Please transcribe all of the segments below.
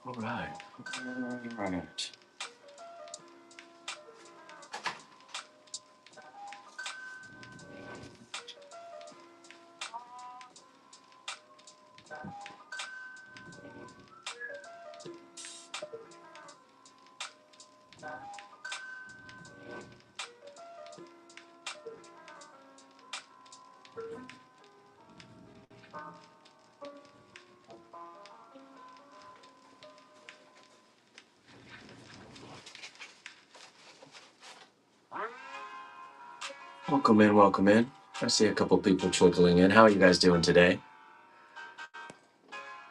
All right. All right. Welcome in, welcome in. I see a couple people trickling in. How are you guys doing today?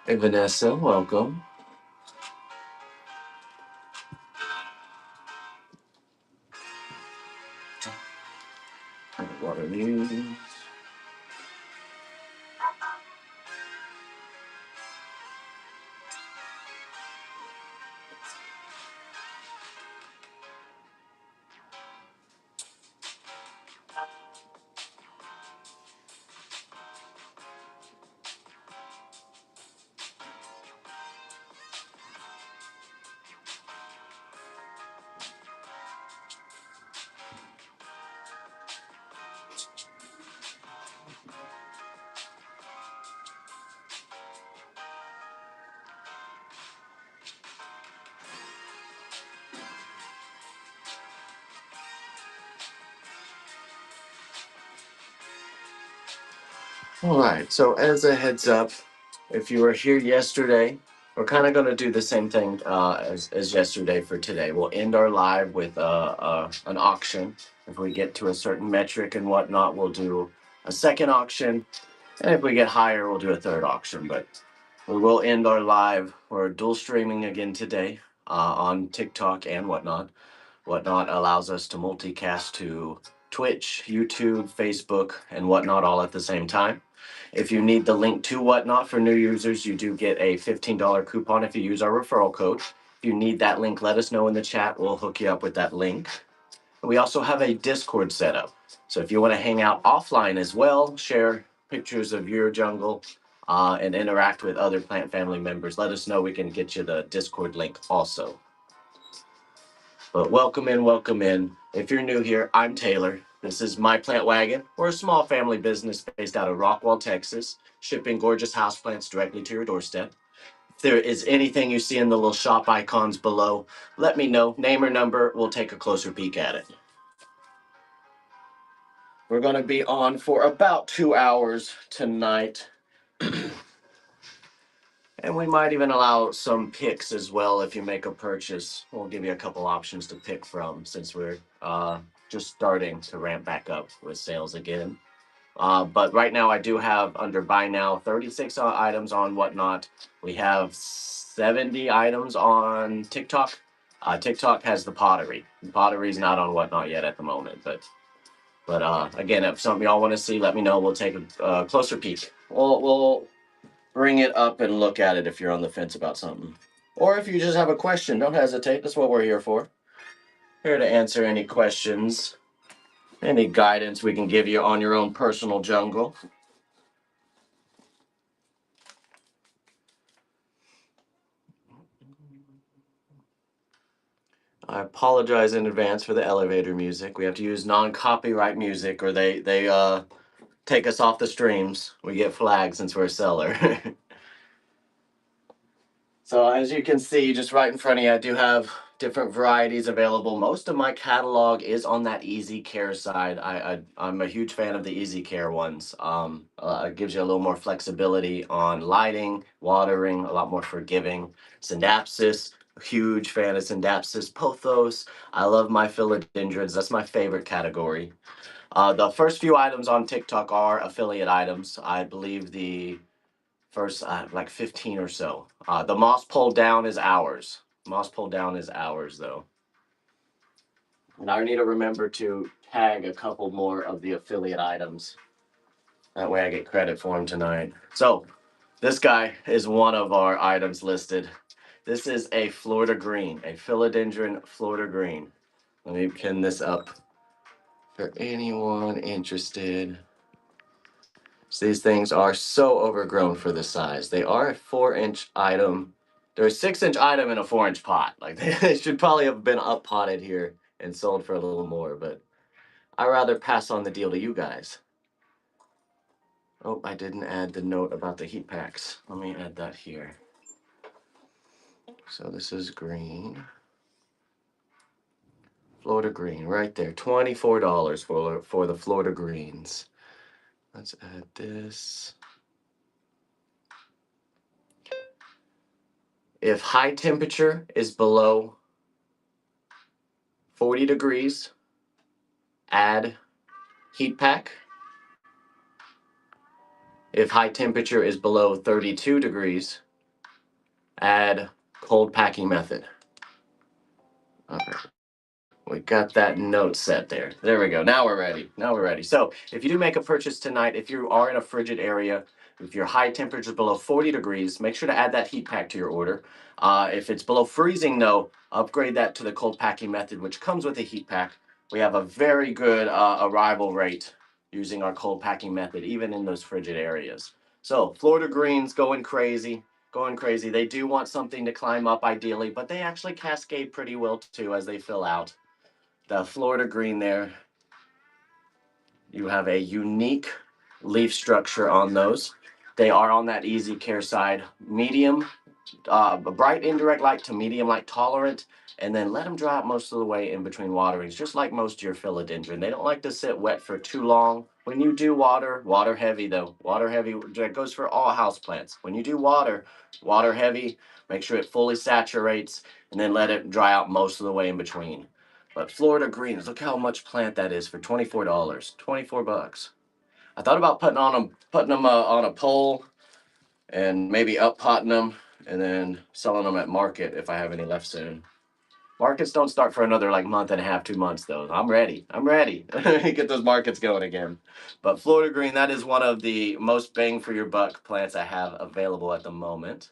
Hey, Vanessa, welcome. Water news. All right, so as a heads up, if you were here yesterday, we're kind of going to do the same thing as yesterday for today. We'll end our live with an auction. If we get to a certain metric and whatnot, we'll do a second auction. And if we get higher, we'll do a third auction. But we will end our live. We're dual streaming again today on TikTok and whatnot. Whatnot allows us to multicast to Twitch, YouTube, Facebook, and whatnot all at the same time. If you need the link to Whatnot for new users, you do get a $15 coupon if you use our referral code. If you need that link, let us know in the chat. We'll hook you up with that link. We also have a Discord setup. So if you want to hang out offline as well, share pictures of your jungle, and interact with other plant family members, let us know. We can get you the Discord link also. But welcome in, welcome in. If you're new here, I'm Taylor. This is My Plant Wagon. We're a small family business based out of Rockwall, Texas, shipping gorgeous houseplants directly to your doorstep. If there is anything you see in the little shop icons below, let me know. Name or number, we'll take a closer peek at it. We're going to be on for about 2 hours tonight. And we might even allow some picks as well if you make a purchase. We'll give you a couple options to pick from since we're just starting to ramp back up with sales again. But right now I do have under buy now 36 items on Whatnot. We have 70 items on TikTok. TikTok has the pottery. The pottery's not on Whatnot yet at the moment, but again, if something y'all want to see, let me know. We'll take a closer peek. We'll bring it up and look at it if you're on the fence about something. Or if you just have a question, don't hesitate. That's what we're here for. Here to answer any questions, any guidance we can give you on your own personal jungle. I apologize in advance for the elevator music. We have to use non-copyright music or they take us off the streams. We get flagged since we're a seller. So as you can see, just right in front of you, I do have different varieties available. Most of my catalog is on that Easy Care side. I'm a huge fan of the Easy Care ones. It gives you a little more flexibility on lighting, watering, a lot more forgiving. Synapsis, huge fan of Synapsis. Pothos, I love my philodendrons. That's my favorite category. The first few items on TikTok are affiliate items. I believe the first like 15 or so. The moss pulled down is ours. Moss pulled down is ours though. And I need to remember to tag a couple more of the affiliate items. That way I get credit for them tonight. So this guy is one of our items listed. This is a Florida green, a philodendron Florida green. Let me pin this up for anyone interested. So these things are so overgrown for the size. They are a 4-inch item. They're a 6-inch item in a 4-inch pot. Like they should probably have been up potted here and sold for a little more, but I'd rather pass on the deal to you guys. Oh, I didn't add the note about the heat packs. Let me add that here. So this is green. Florida green, right there. $24 for the Florida greens. Let's add this. If high temperature is below 40 degrees, add heat pack. If high temperature is below 32 degrees, add cold packing method. Okay. We got that note set there. There we go. Now we're ready. Now we're ready. So if you do make a purchase tonight, if you are in a frigid area, if your high temperature is below 40 degrees, make sure to add that heat pack to your order. If it's below freezing, though, upgrade that to the cold packing method, which comes with a heat pack. We have a very good arrival rate using our cold packing method, even in those frigid areas. So Florida greens going crazy. Going crazy. They do want something to climb up ideally, but they actually cascade pretty well too as they fill out. The Florida green there, you have a unique leaf structure on those. They are on that easy care side, medium, bright indirect light to medium light tolerant, and then let them dry out most of the way in between waterings, just like most of your philodendron. They don't like to sit wet for too long. When you do water, water heavy though, water heavy, that goes for all houseplants. When you do water, water heavy, make sure it fully saturates, and then let it dry out most of the way in between. But Florida greens, look how much plant that is for $24. 24 bucks. I thought about putting them on a pole and maybe up potting them and then selling them at market if I have any left soon. Markets don't start for another like month and a half, 2 months though. I'm ready. I'm ready. Get those markets going again. But Florida green, that is one of the most bang for your buck plants I have available at the moment.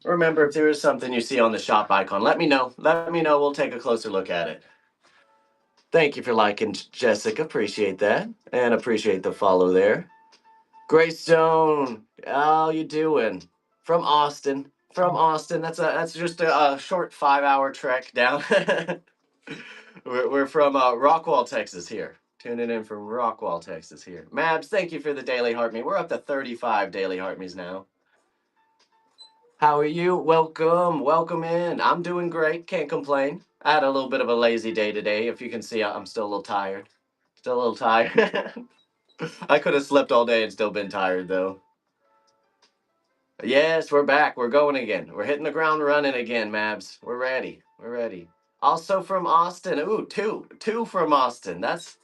Remember, if there is something you see on the shop icon, let me know. Let me know. We'll take a closer look at it. Thank you for liking, Jessica. Appreciate that. And appreciate the follow there. Greystone, how you doing? From Austin. From Austin. That's just a short 5-hour trek down. we're from Rockwall, Texas here. Tuning in from Rockwall, Texas here. Mabs, thank you for the daily heart me. We're up to 35 daily heart me's now. How are you? Welcome. Welcome in. I'm doing great. Can't complain. I had a little bit of a lazy day today. If you can see, I'm still a little tired. Still a little tired. I could have slept all day and still been tired though. Yes, we're back. We're going again. We're hitting the ground running again, Mabs. We're ready. We're ready. Also from Austin. Ooh, two from Austin. That's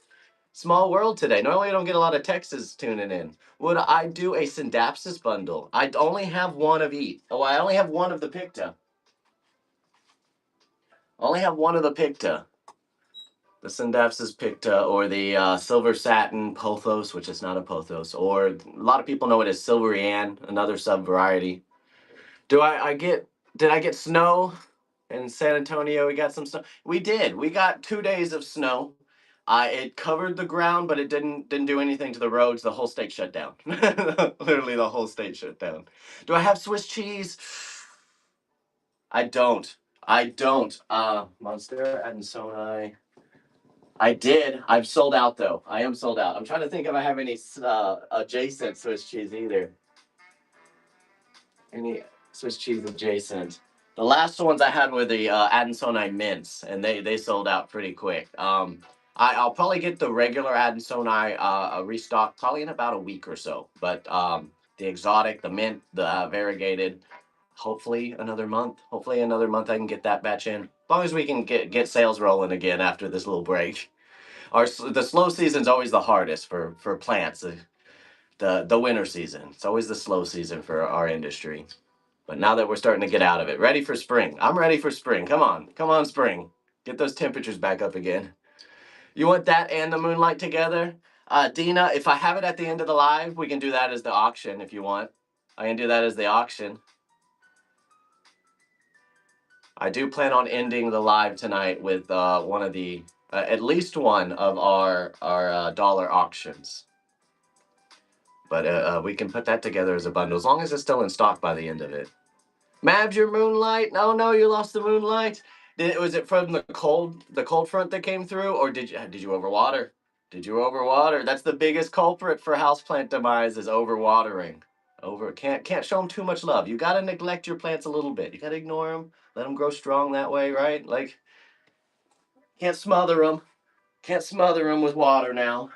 small world today. Normally I don't get a lot of Texas tuning in. Would I do a Syndapsis bundle? I only have one of each. Oh, I only have one of the Picta. Only have one of the Picta. The Syndapsis Picta or the Silver Satin Pothos, which is not a Pothos. Or a lot of people know it as Silvery Ann, another sub variety. Did I get snow in San Antonio? We got some snow. We did. We got 2 days of snow. It covered the ground, but it didn't do anything to the roads. The whole state shut down. Literally, the whole state shut down. Do I have Swiss cheese? I don't. I don't. Monster Adansonii. I did. I've sold out though. I am sold out. I'm trying to think if I have any adjacent Swiss cheese either. Any Swiss cheese adjacent. The last ones I had were the Adansonii mints, and they sold out pretty quick. I'll probably get the regular Adansonii restock probably in about a week or so. But the exotic, the mint, the variegated, hopefully another month. Hopefully another month I can get that batch in. As long as we can get sales rolling again after this little break. The slow season's always the hardest for plants. The winter season. It's always the slow season for our industry. But now that we're starting to get out of it, ready for spring. I'm ready for spring. Come on, spring. Get those temperatures back up again. You want that and the moonlight together? Dina, if I have it at the end of the live, we can do that as the auction if you want. I can do that as the auction. I do plan on ending the live tonight with one of the, at least one of our dollar auctions. But we can put that together as a bundle as long as it's still in stock by the end of it. Mabs, your moonlight? No, no, you lost the moonlight. Was it from the cold front that came through, or did you overwater? Did you overwater? That's the biggest culprit for houseplant demise is overwatering. Can't show them too much love. You gotta neglect your plants a little bit. You gotta ignore them, let them grow strong that way, right? Like can't smother them. Can't smother them with water now.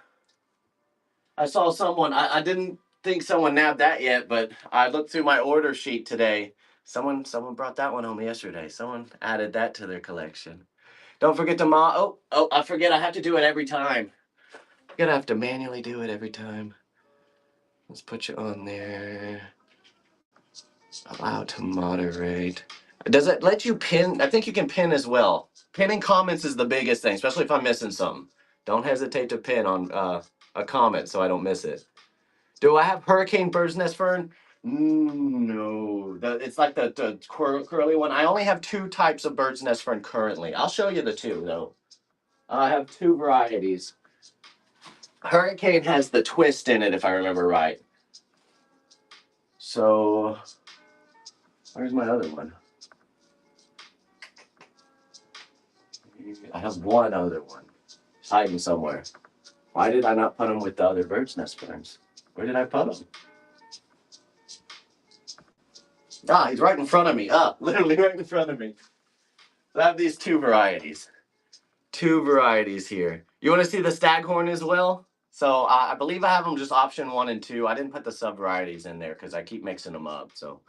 I saw someone. I didn't think someone nabbed that yet, but I looked through my order sheet today. Someone brought that one home yesterday. Someone added that to their collection. Don't forget to oh, I forget I have to do it every time. I'm gonna have to manually do it every time. Let's put you on there. Allow to moderate. Does it let you pin? I think you can pin as well. Pinning comments is the biggest thing, especially if I'm missing something. Don't hesitate to pin on a comment so I don't miss it. Do I have Hurricane Bird's Nest Fern? No, it's like the curly one. I only have two types of Bird's Nest Fern currently. I'll show you the two though. I have two varieties. Hurricane has the twist in it, if I remember right. So, where's my other one? I have one other one. It's hiding somewhere. Why did I not put them with the other Bird's Nest Ferns? Where did I put them? Ah, he's right in front of me. Ah, literally right in front of me. So I have these two varieties. Two varieties here. You want to see the staghorn as well? So I believe I have them just option 1 and 2. I didn't put the sub varieties in there because I keep mixing them up. So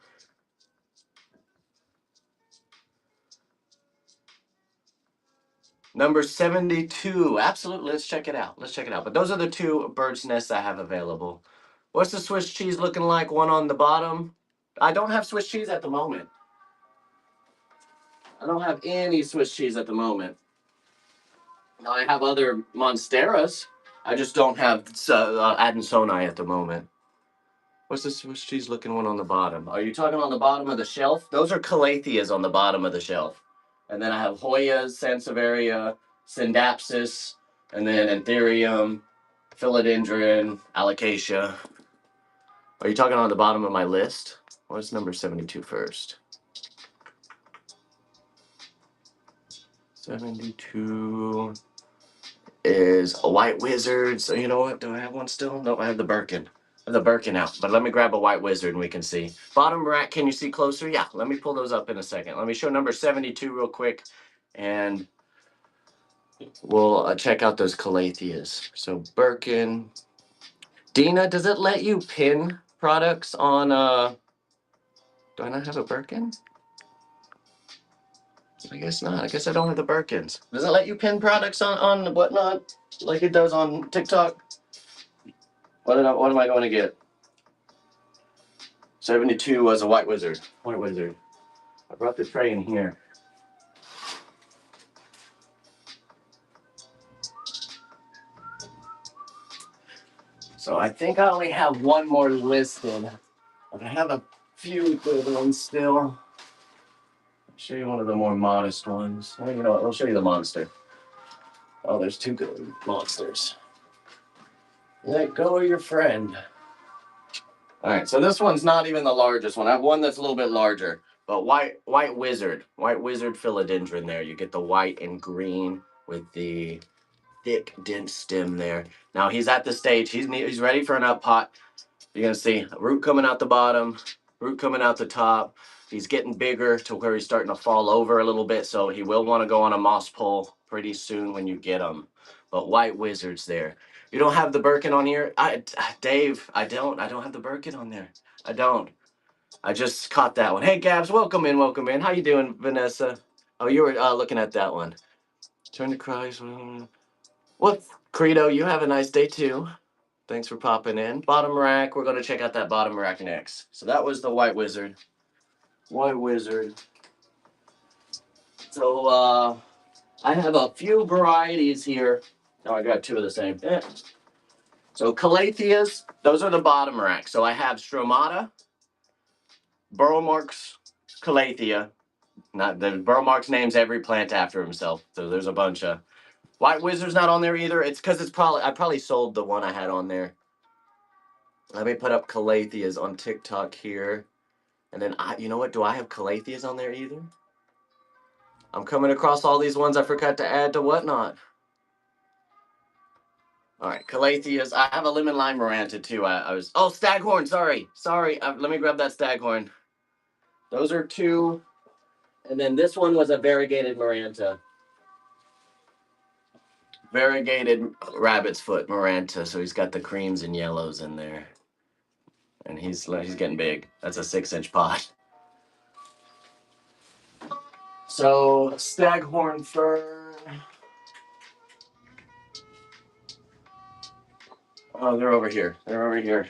number 72. Absolutely. Let's check it out. Let's check it out. But those are the two Bird's Nests I have available. What's the Swiss cheese looking like? One on the bottom. I don't have Swiss cheese at the moment. I don't have any Swiss cheese at the moment. I have other Monsteras. I just don't have Adansonii at the moment. What's the Swiss cheese looking one on the bottom? Are you talking on the bottom of the shelf? Those are Calatheas on the bottom of the shelf. And then I have Hoyas, Sansevieria, Syndapsis, and then Anthurium, Philodendron, Alocasia. Are you talking on the bottom of my list? What's number 72 first? 72 is a White Wizard. So you know what? Do I have one still? No, I have the Birkin. I have the Birkin out. But let me grab a White Wizard and we can see. Bottom rack, can you see closer? Yeah, let me pull those up in a second. Let me show number 72 real quick. And we'll check out those Calatheas. So Birkin. Dina, does it let you pin products on do I not have a Birkin? I guess not. I guess I don't have the Birkins. Does it let you pin products on whatnot like it does on TikTok? What am I going to get? 72 was a White Wizard. White Wizard. I brought the tray in here. So I think I only have one more listed. But I have a few good ones still. I'll show you one of the more modest ones. Oh, you know what? I'll show you the monster. Oh, there's two good monsters. Let go of your friend. All right, so this one's not even the largest one. I have one that's a little bit larger, but white wizard philodendron there. You get the white and green with the thick, dense stem there. Now he's at the stage. He's ready for an up pot. You're gonna see a root coming out the bottom, root coming out the top. He's getting bigger to where he's starting to fall over a little bit, so he will want to go on a moss pole pretty soon when you get him. But white wizards there. You don't have the Birkin on here? Dave, I don't have the Birkin on there. I don't. I just caught that one. Hey, Gabs, welcome in, welcome in. How you doing, Vanessa? Oh, you were looking at that one. Turn to Christ. Well, Credo, you have a nice day, too. Thanks for popping in. Bottom rack. We're going to check out that bottom rack next. So that was the White Wizard. White Wizard. So, I have a few varieties here. Oh, I got two of the same. So Calatheas, those are the bottom rack. So I have Stromata, Burromarx, Calathea. Not the Burromarx names every plant after himself. So there's a bunch of White Wizard's not on there either. It's because I probably sold the one I had on there. Let me put up calatheas on TikTok here. And then you know what? Do I have calatheas on there either? I'm coming across all these ones I forgot to add to Whatnot. All right, calatheas. I have a lemon lime maranta too. I was staghorn. Sorry. Let me grab that staghorn. Those are two, and then this one was a variegated maranta. Variegated rabbit's foot maranta. So he's got the creams and yellows in there, and he's getting big. That's a 6-inch pot. So staghorn fern. Oh, they're over here. They're over here.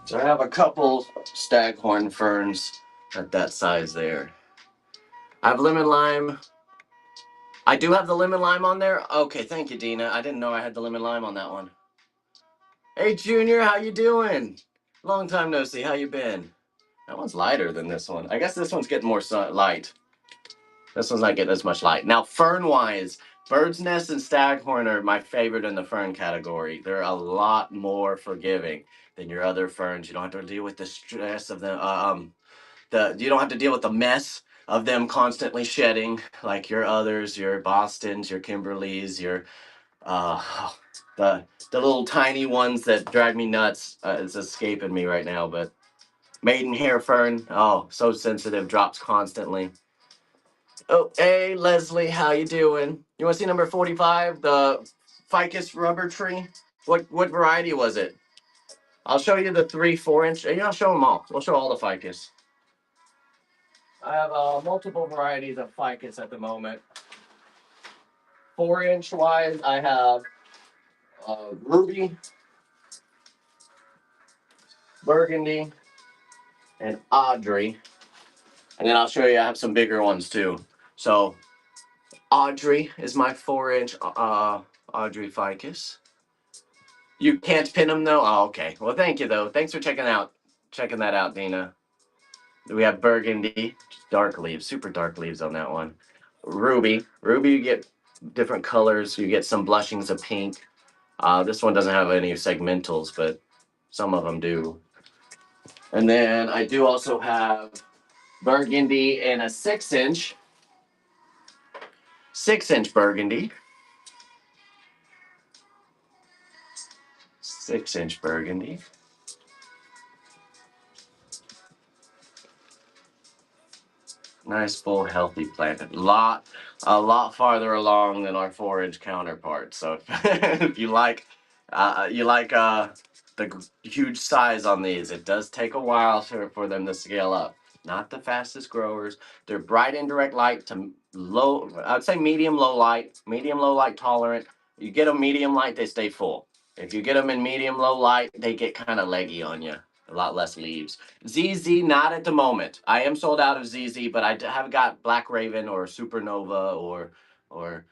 So I have a couple staghorn ferns at that size there. I have lemon lime. I do have the lemon lime on there. Okay, thank you, Dina. I didn't know I had the lemon lime on that one. Hey, Junior, how you doing? Long time no see. How you been? That one's lighter than this one. I guess this one's getting more light. This one's not getting as much light. Now, fern-wise, bird's nest and staghorn are my favorite in the fern category. They're a lot more forgiving than your other ferns. You don't have to deal with the stress of you don't have to deal with the mess of them constantly shedding like your others, your Bostons, your Kimberleys, your uh, the little tiny ones that drive me nuts. It's escaping me right now, but maidenhair fern, oh, so sensitive, drops constantly. Oh, hey Leslie, how you doing? You want to see number 45, the ficus rubber tree? What variety was it? I'll show you the 3-4 inch. I'll show them all. We'll show all the ficus. I have multiple varieties of ficus at the moment. 4-inch wise, I have ruby, burgundy, and Audrey. And then I'll show you I have some bigger ones too. So Audrey is my 4-inch Audrey ficus. You can't pin them though? Oh, okay. Well, thank you though. Thanks for checking that out, Dina. We have burgundy, dark leaves, super dark leaves on that one. Ruby, you get different colors. You get some blushings of pink. This one doesn't have any segmentals, but some of them do. And then I do also have burgundy in a 6-inch, 6-inch burgundy, 6-inch burgundy. Nice, full, healthy plant. A lot farther along than our 4-inch counterparts. So if you like the huge size on these, it does take a while for them to scale up. Not the fastest growers. They're bright indirect light to low. I'd say medium low light tolerant. You get them medium light, they stay full. If you get them in medium low light, they get kind of leggy on you. A lot less leaves. ZZ, not at the moment. I am sold out of ZZ, but I haven't got Black Raven or Supernova or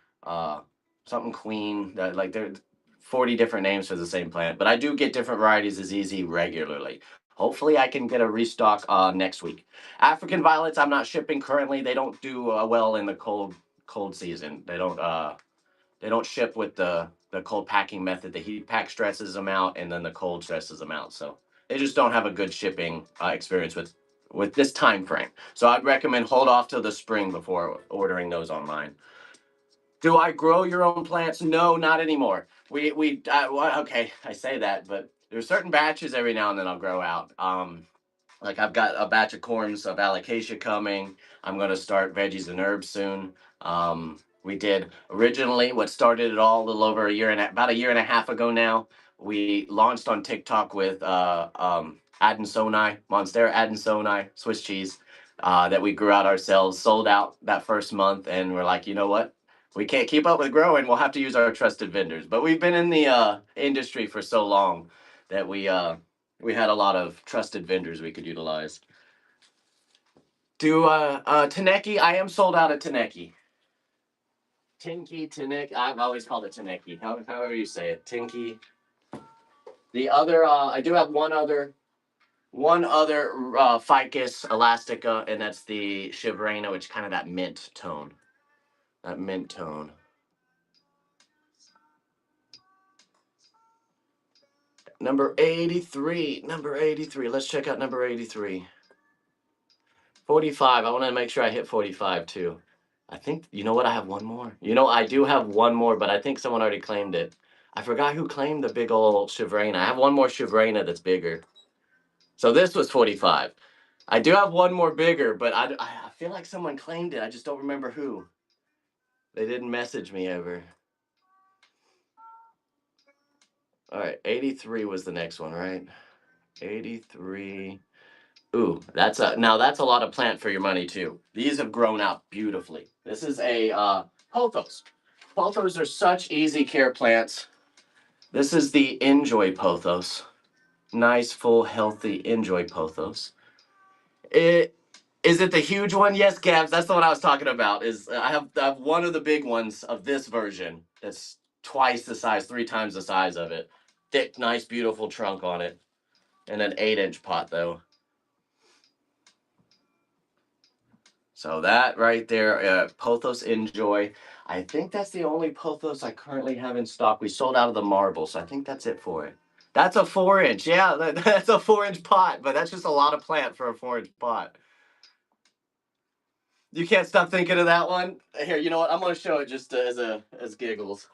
something Queen. Like there are 40 different names for the same plant, but I do get different varieties of ZZ regularly. Hopefully, I can get a restock next week. African violets, I'm not shipping currently. They don't do well in the cold season. They don't ship with the cold packing method. The heat pack stresses them out, and then the cold stresses them out. So they just don't have a good shipping experience with this time frame. So I'd recommend hold off till the spring before ordering those online. Do I grow your own plants? No, not anymore. Okay, I say that, but there's certain batches every now and then I'll grow out. Like I've got a batch of corms of alocasia coming. I'm going to start veggies and herbs soon. We did originally what started it all a little over about a year and a half ago now. We launched on TikTok with Adansonii, Monstera Adansonii Swiss cheese that we grew out ourselves. Sold out that first month, and we're like, you know what? We can't keep up with growing. We'll have to use our trusted vendors. But we've been in the industry for so long that we had a lot of trusted vendors we could utilize. Do Taneki? I am sold out of Taneki. Tinky, Tinik. I've always called it Tineki. However you say it, Tinky. The other, I do have one other ficus elastica, and that's the Shivrena, which is kind of that mint tone. That mint tone. Number 83. Number 83. Let's check out number 83. 45. I want to make sure I hit 45 too. I think, you know what? I have one more. You know, I do have one more, but I think someone already claimed it. I forgot who claimed the big old Shivrena. I have one more Shivrena that's bigger. So this was 45. I do have one more bigger, but I feel like someone claimed it. I just don't remember who. They didn't message me ever. All right, 83 was the next one, right? 83. Ooh, that's a lot of plant for your money too. These have grown out beautifully. This is a pothos. Pothos are such easy care plants. This is the Enjoy pothos. Nice, full, healthy Enjoy pothos. Is it the huge one? Yes, Gabs. That's the one I was talking about. I have one of the big ones of this version that's twice the size, three times the size of it. Thick, nice, beautiful trunk on it, and an 8-inch pot though. So that right there, Pothos Enjoy. I think that's the only Pothos I currently have in stock. We sold out of the marble, so I think that's it for it. That's a 4-inch. Yeah, that's a 4-inch pot, but that's just a lot of plant for a 4-inch pot. You can't stop thinking of that one. Here, you know what? I'm gonna show it just as giggles.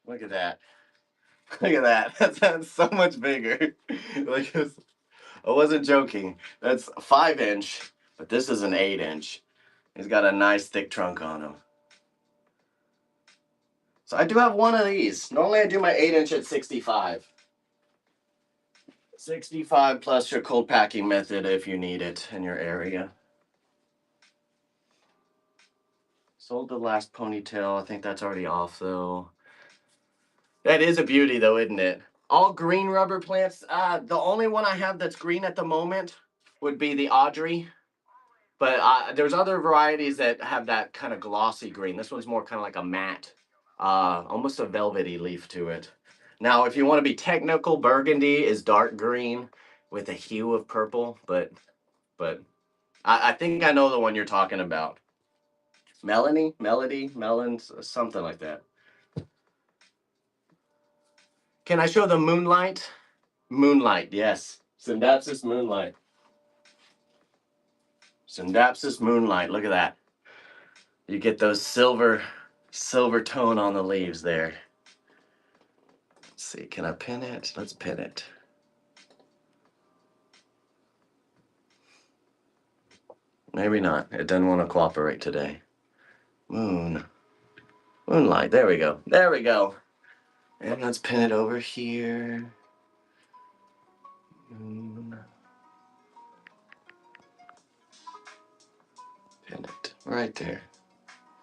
Look at that. Look at that. That's so much bigger. Like I wasn't joking. That's a 5-inch, but this is an 8-inch. He's got a nice thick trunk on him. So I do have one of these. Normally I do my 8-inch at 65. 65 plus your cold packing method if you need it in your area. Sold the last ponytail. I think that's already off though. That is a beauty though, isn't it? All green rubber plants. The only one I have that's green at the moment would be the Audrey. But there's other varieties that have that kind of glossy green. This one's more kind of like a matte, almost a velvety leaf to it. Now, if you want to be technical, burgundy is dark green with a hue of purple, but I think I know the one you're talking about. Melody, melons, something like that. Can I show the moonlight? Moonlight, yes. Syndapsis moonlight. Syndapsis moonlight. Look at that. You get those silver tone on the leaves there. Let's see, can I pin it? Let's pin it. Maybe not. It doesn't want to cooperate today. Moonlight. There we go. There we go. And let's pin it over here. Moon. Pin it right there.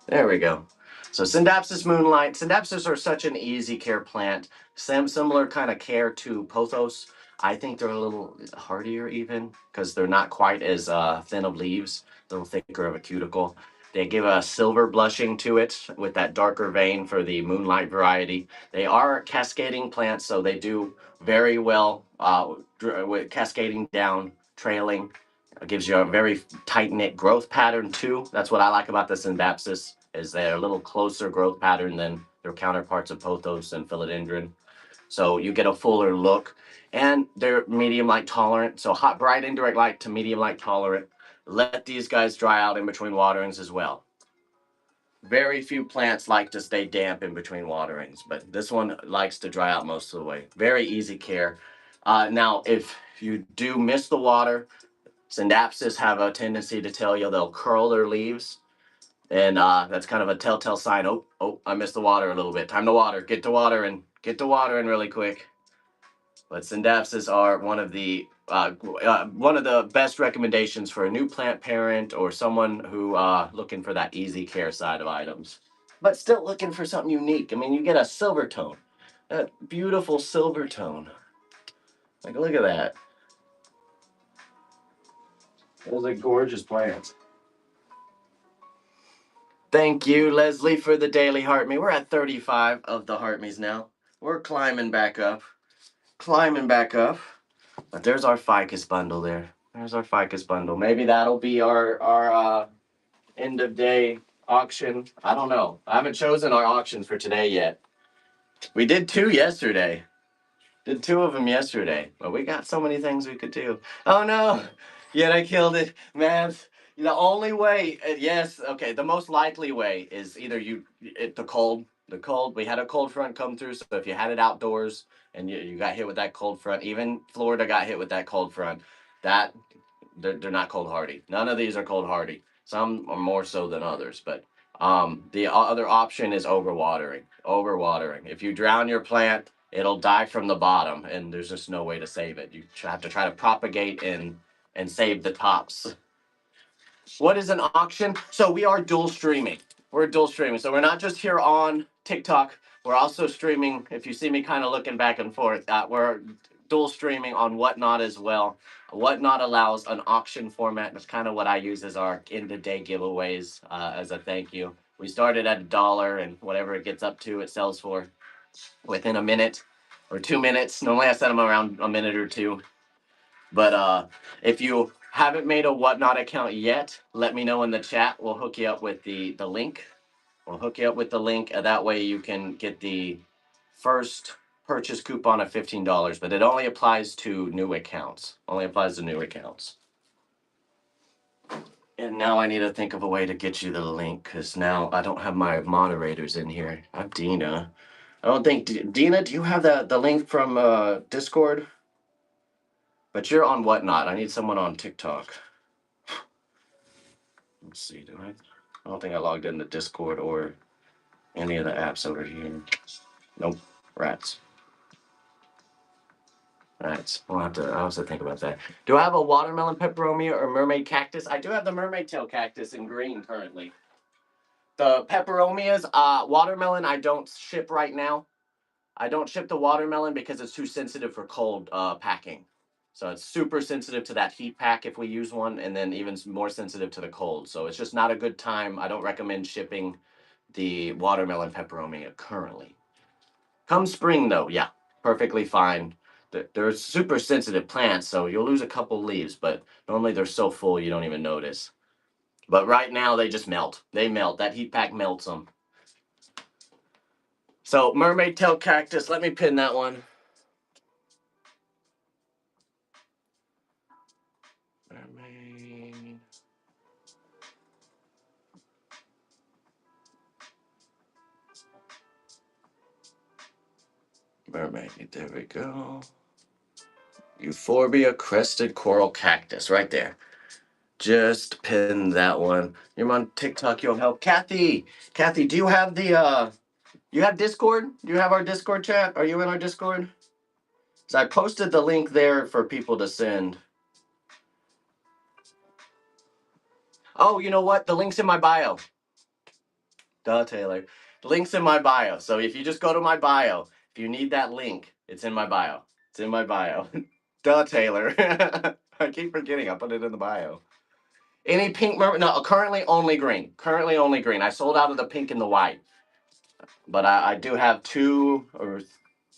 There we go. So Syndapsis moonlight. Syndapsis are such an easy care plant. Similar kind of care to pothos. I think they're a little hardier even because they're not quite as thin of leaves, a little thicker of a cuticle. They give a silver blushing to it with that darker vein for the moonlight variety. They are cascading plants, so they do very well with cascading down, trailing. It gives you a very tight-knit growth pattern too. That's what I like about the Syndapsis, is they're a little closer growth pattern than their counterparts of pothos and philodendron. So you get a fuller look. And they're medium light tolerant. So hot, bright, indirect light to medium light tolerant. Let these guys dry out in between waterings as well. Very few plants like to stay damp in between waterings, but this one likes to dry out most of the way. Very easy care. Now, if you do miss the water, Syndapsis have a tendency to tell you they'll curl their leaves. And that's kind of a telltale sign. Oh, I missed the water a little bit. Time to water. Get to water and really quick. But Syndapsis are one of the one of the best recommendations for a new plant parent or someone who looking for that easy care side of items, but still looking for something unique. I mean, you get a silver tone, that beautiful silver tone. Like, look at that. Those are gorgeous plants. Thank you, Leslie, for the daily heart me. We're at 35 of the heart me's now. We're climbing back up. Climbing back up. But there's our ficus bundle there. There's our ficus bundle. Maybe that'll be our end of day auction. I don't know. I haven't chosen our auctions for today yet. We did two yesterday. Did two of them yesterday, but we got so many things we could do. Oh no! Yet I killed it, man. The only way, yes, okay. The most likely way is either the cold. The cold. We had a cold front come through, so if you had it outdoors and you got hit with that cold front, even Florida got hit with that cold front. That they're not cold hardy. None of these are cold hardy. Some are more so than others, but the other option is overwatering. Overwatering. If you drown your plant, it'll die from the bottom, and there's just no way to save it. You have to try to propagate and save the tops. What is an auction? So we are dual streaming. We're dual streaming. So we're not just here on TikTok. We're also streaming. If you see me kind of looking back and forth, we're dual streaming on Whatnot as well. Whatnot allows an auction format. That's kind of what I use as our end of day giveaways as a thank you. We started at $1, and whatever it gets up to, it sells for within a minute or 2 minutes. Normally I set them around a minute or two. But if you haven't made a Whatnot account yet, let me know in the chat. We'll hook you up with the link. We'll hook you up with the link. That way you can get the first purchase coupon of $15, but it only applies to new accounts. Only applies to new accounts. And now I need to think of a way to get you the link, because now I don't have my moderators in here. I have Dina. I don't think, Dina, do you have the link from Discord? But you're on Whatnot. I need someone on TikTok. Let's see, do I? I don't think I logged into Discord or any of the apps over here. Nope. Rats. Rats. I'll have to think about that. Do I have a watermelon peperomia or mermaid cactus? I do have the mermaid tail cactus in green currently. The peperomias, watermelon, I don't ship right now. I don't ship the watermelon because it's too sensitive for cold packing. So it's super sensitive to that heat pack if we use one, and then even more sensitive to the cold. So it's just not a good time. I don't recommend shipping the watermelon peperomia currently. Come spring though, yeah, perfectly fine. They're super sensitive plants, so you'll lose a couple leaves, but normally they're so full you don't even notice. But right now they just melt. They melt. That heat pack melts them. So mermaid tail cactus, let me pin that one. Mermaid. Mermaid, there we go. Euphorbia crested coral cactus, right there. Just pin that one. You're on TikTok, you'll help. Kathy, do you have you have Discord? Do you have our Discord chat? Are you in our Discord? So I posted the link there for people to send. Oh, you know what? The link's in my bio. Duh, Taylor. The link's in my bio. So if you just go to my bio, if you need that link, it's in my bio. It's in my bio. Duh, Taylor. I keep forgetting. I put it in the bio. Any pink mermaid? No, currently only green. Currently only green. I sold out of the pink and the white. But I do have three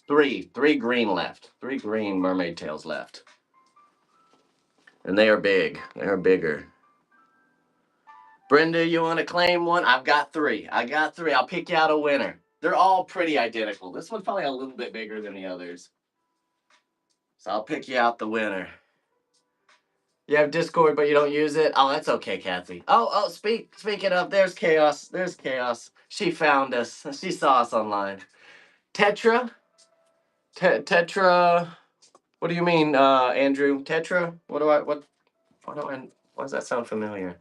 green left. 3 green mermaid tails left. And they are big. They are bigger. Brenda, you want to claim one? I've got 3. I'll pick you out a winner. They're all pretty identical. This one's probably a little bit bigger than the others. So I'll pick you out the winner. You have Discord, but you don't use it? Oh, that's okay, Kathy. Speaking of, there's Chaos. There's Chaos. She found us. She saw us online. Tetra? Tetra... What do you mean, Andrew? Tetra? Why does that sound familiar?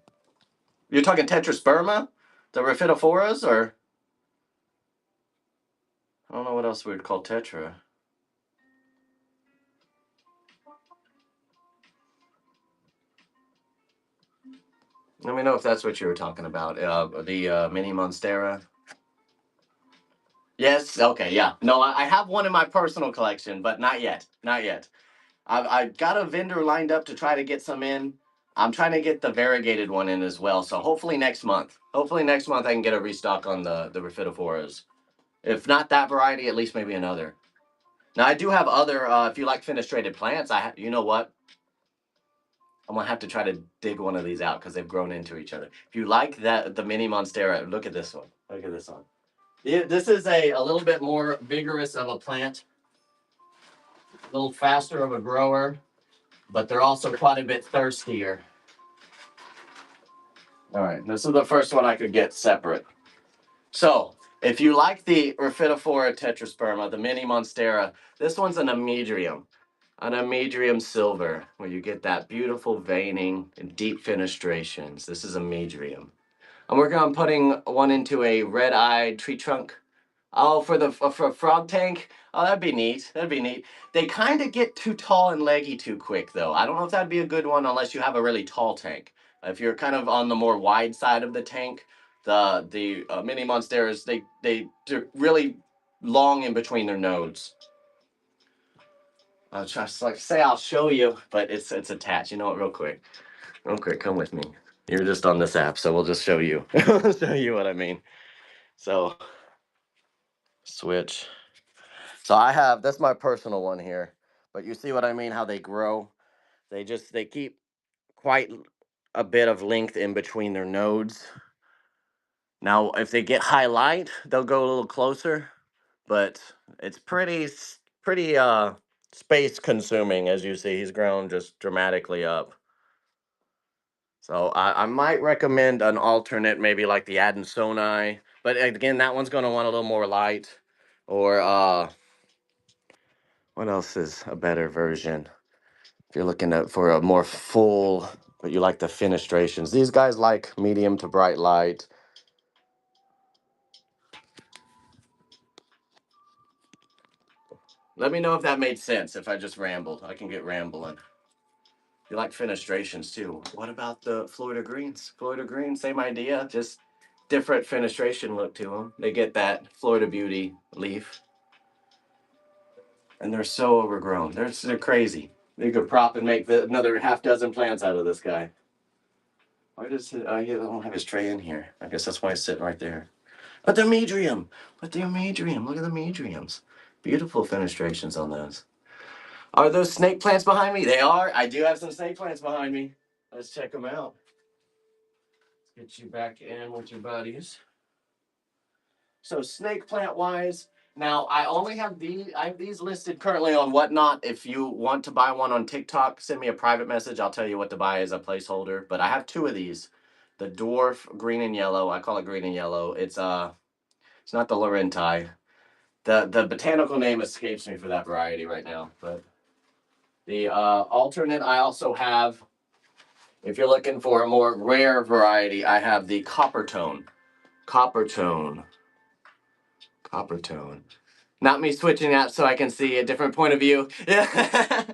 You're talking Tetrasperma? The Rhapidophoras, or? I don't know what else we would call Tetra. Let me know if that's what you were talking about. The mini monstera. Yes. Okay. Yeah. No, I have one in my personal collection, but not yet. Not yet. I've got a vendor lined up to try to get some in. I'm trying to get the variegated one in as well. So hopefully next month. Hopefully next month I can get a restock on the Rhipidophoras. If not that variety, at least maybe another. Now I do have other. If you like fenestrated plants, you know what? I'm gonna have to try to dig one of these out because they've grown into each other. If you like that, the mini monstera, look at this one. Look at this one. Yeah, this is a little bit more vigorous of a plant, a little faster of a grower, but they're also quite a bit thirstier. All right, this is the first one I could get separate. So, if you like the Rhiphidophora tetrasperma, the mini monstera, this one's an amedrium silver, where you get that beautiful veining and deep fenestrations. This is a amedrium. I'm working on putting one into a red-eyed tree trunk. Oh, for a frog tank? Oh, that'd be neat. That'd be neat. They kind of get too tall and leggy too quick, though. I don't know if that'd be a good one unless you have a really tall tank. If you're kind of on the more wide side of the tank, the mini monsteras they're really long in between their nodes. I'll just like say I'll show you, but it's attached. You know what? Real quick, come with me. You're just on this app, so we'll just show you. Show you what I mean. So switch. So I have that's my personal one here, but you see what I mean? How they grow? They keep quite a bit of length in between their nodes. Now, if they get high light, they'll go a little closer, but it's pretty space consuming. As you see, he's grown just dramatically up. So I might recommend an alternate, maybe like the Adansonii, but again, that one's going to want a little more light. Or what else is a better version? If you're looking for a more full, but you like the fenestrations, these guys like medium to bright light. Let me know if that made sense. If I just rambled, I can get rambling. You like fenestrations too. What about the Florida greens? Florida greens, same idea, just different fenestration look to them. They get that Florida beauty leaf, and they're so overgrown. They're crazy. You could prop and make another half dozen plants out of this guy. Why does I don't have his tray in here? I guess that's why it's sitting right there. But the medrium, Look at the medriums. Beautiful fenestrations on those. Are those snake plants behind me? They are. I do have some snake plants behind me. Let's check them out. Let's get you back in with your buddies. So snake plant wise, now I have these listed currently on Whatnot. If you want to buy one on TikTok, send me a private message. I'll tell you what to buy as a placeholder. But I have two of these. The dwarf green and yellow. I call it green and yellow. It's not the Laurenti. The botanical name escapes me for that variety right now. But the alternate I also have, if you're looking for a more rare variety, I have the Coppertone. Coppertone. Coppertone. Not me switching out so I can see a different point of view. Yeah.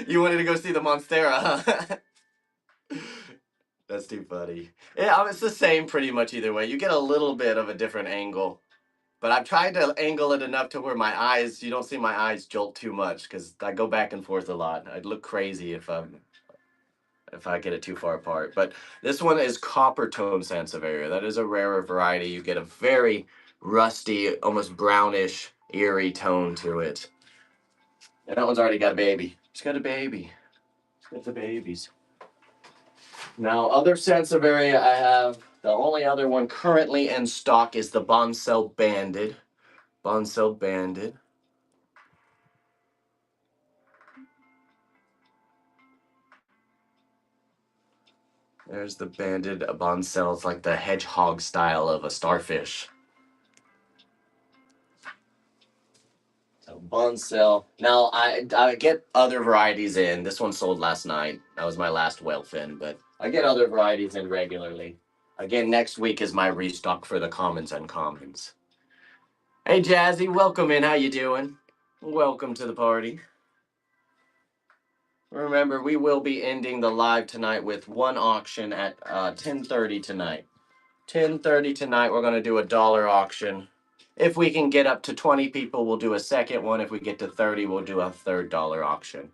You wanted to go see the Monstera, huh? That's too funny. Yeah, it's the same pretty much either way. You get a little bit of a different angle. But I've tried to angle it enough to where you don't see my eyes jolt too much because I go back and forth a lot. I'd look crazy if I get it too far apart. But this one is Coppertone Sansevieria. That is a rarer variety. You get a very rusty, almost brownish, eerie tone to it. And that one's already got a baby. It's got a baby. It's got the babies. Now, other Sansevieria I have, the only other one currently in stock is the Bonsell Banded. Bonsell Banded. There's the banded Bonsell. It's like the hedgehog style of a starfish. So Bonsell. Now I get other varieties in. This one sold last night. That was my last whalefin, but I get other varieties in regularly. Again, next week is my restock for the commons and commons. Hey Jazzy, welcome in. How you doing? Welcome to the party. Remember, we will be ending the live tonight with one auction at 10:30 tonight. 10:30 tonight, we're going to do a dollar auction. If we can get up to 20 people, we'll do a second one. If we get to 30, we'll do a third dollar auction.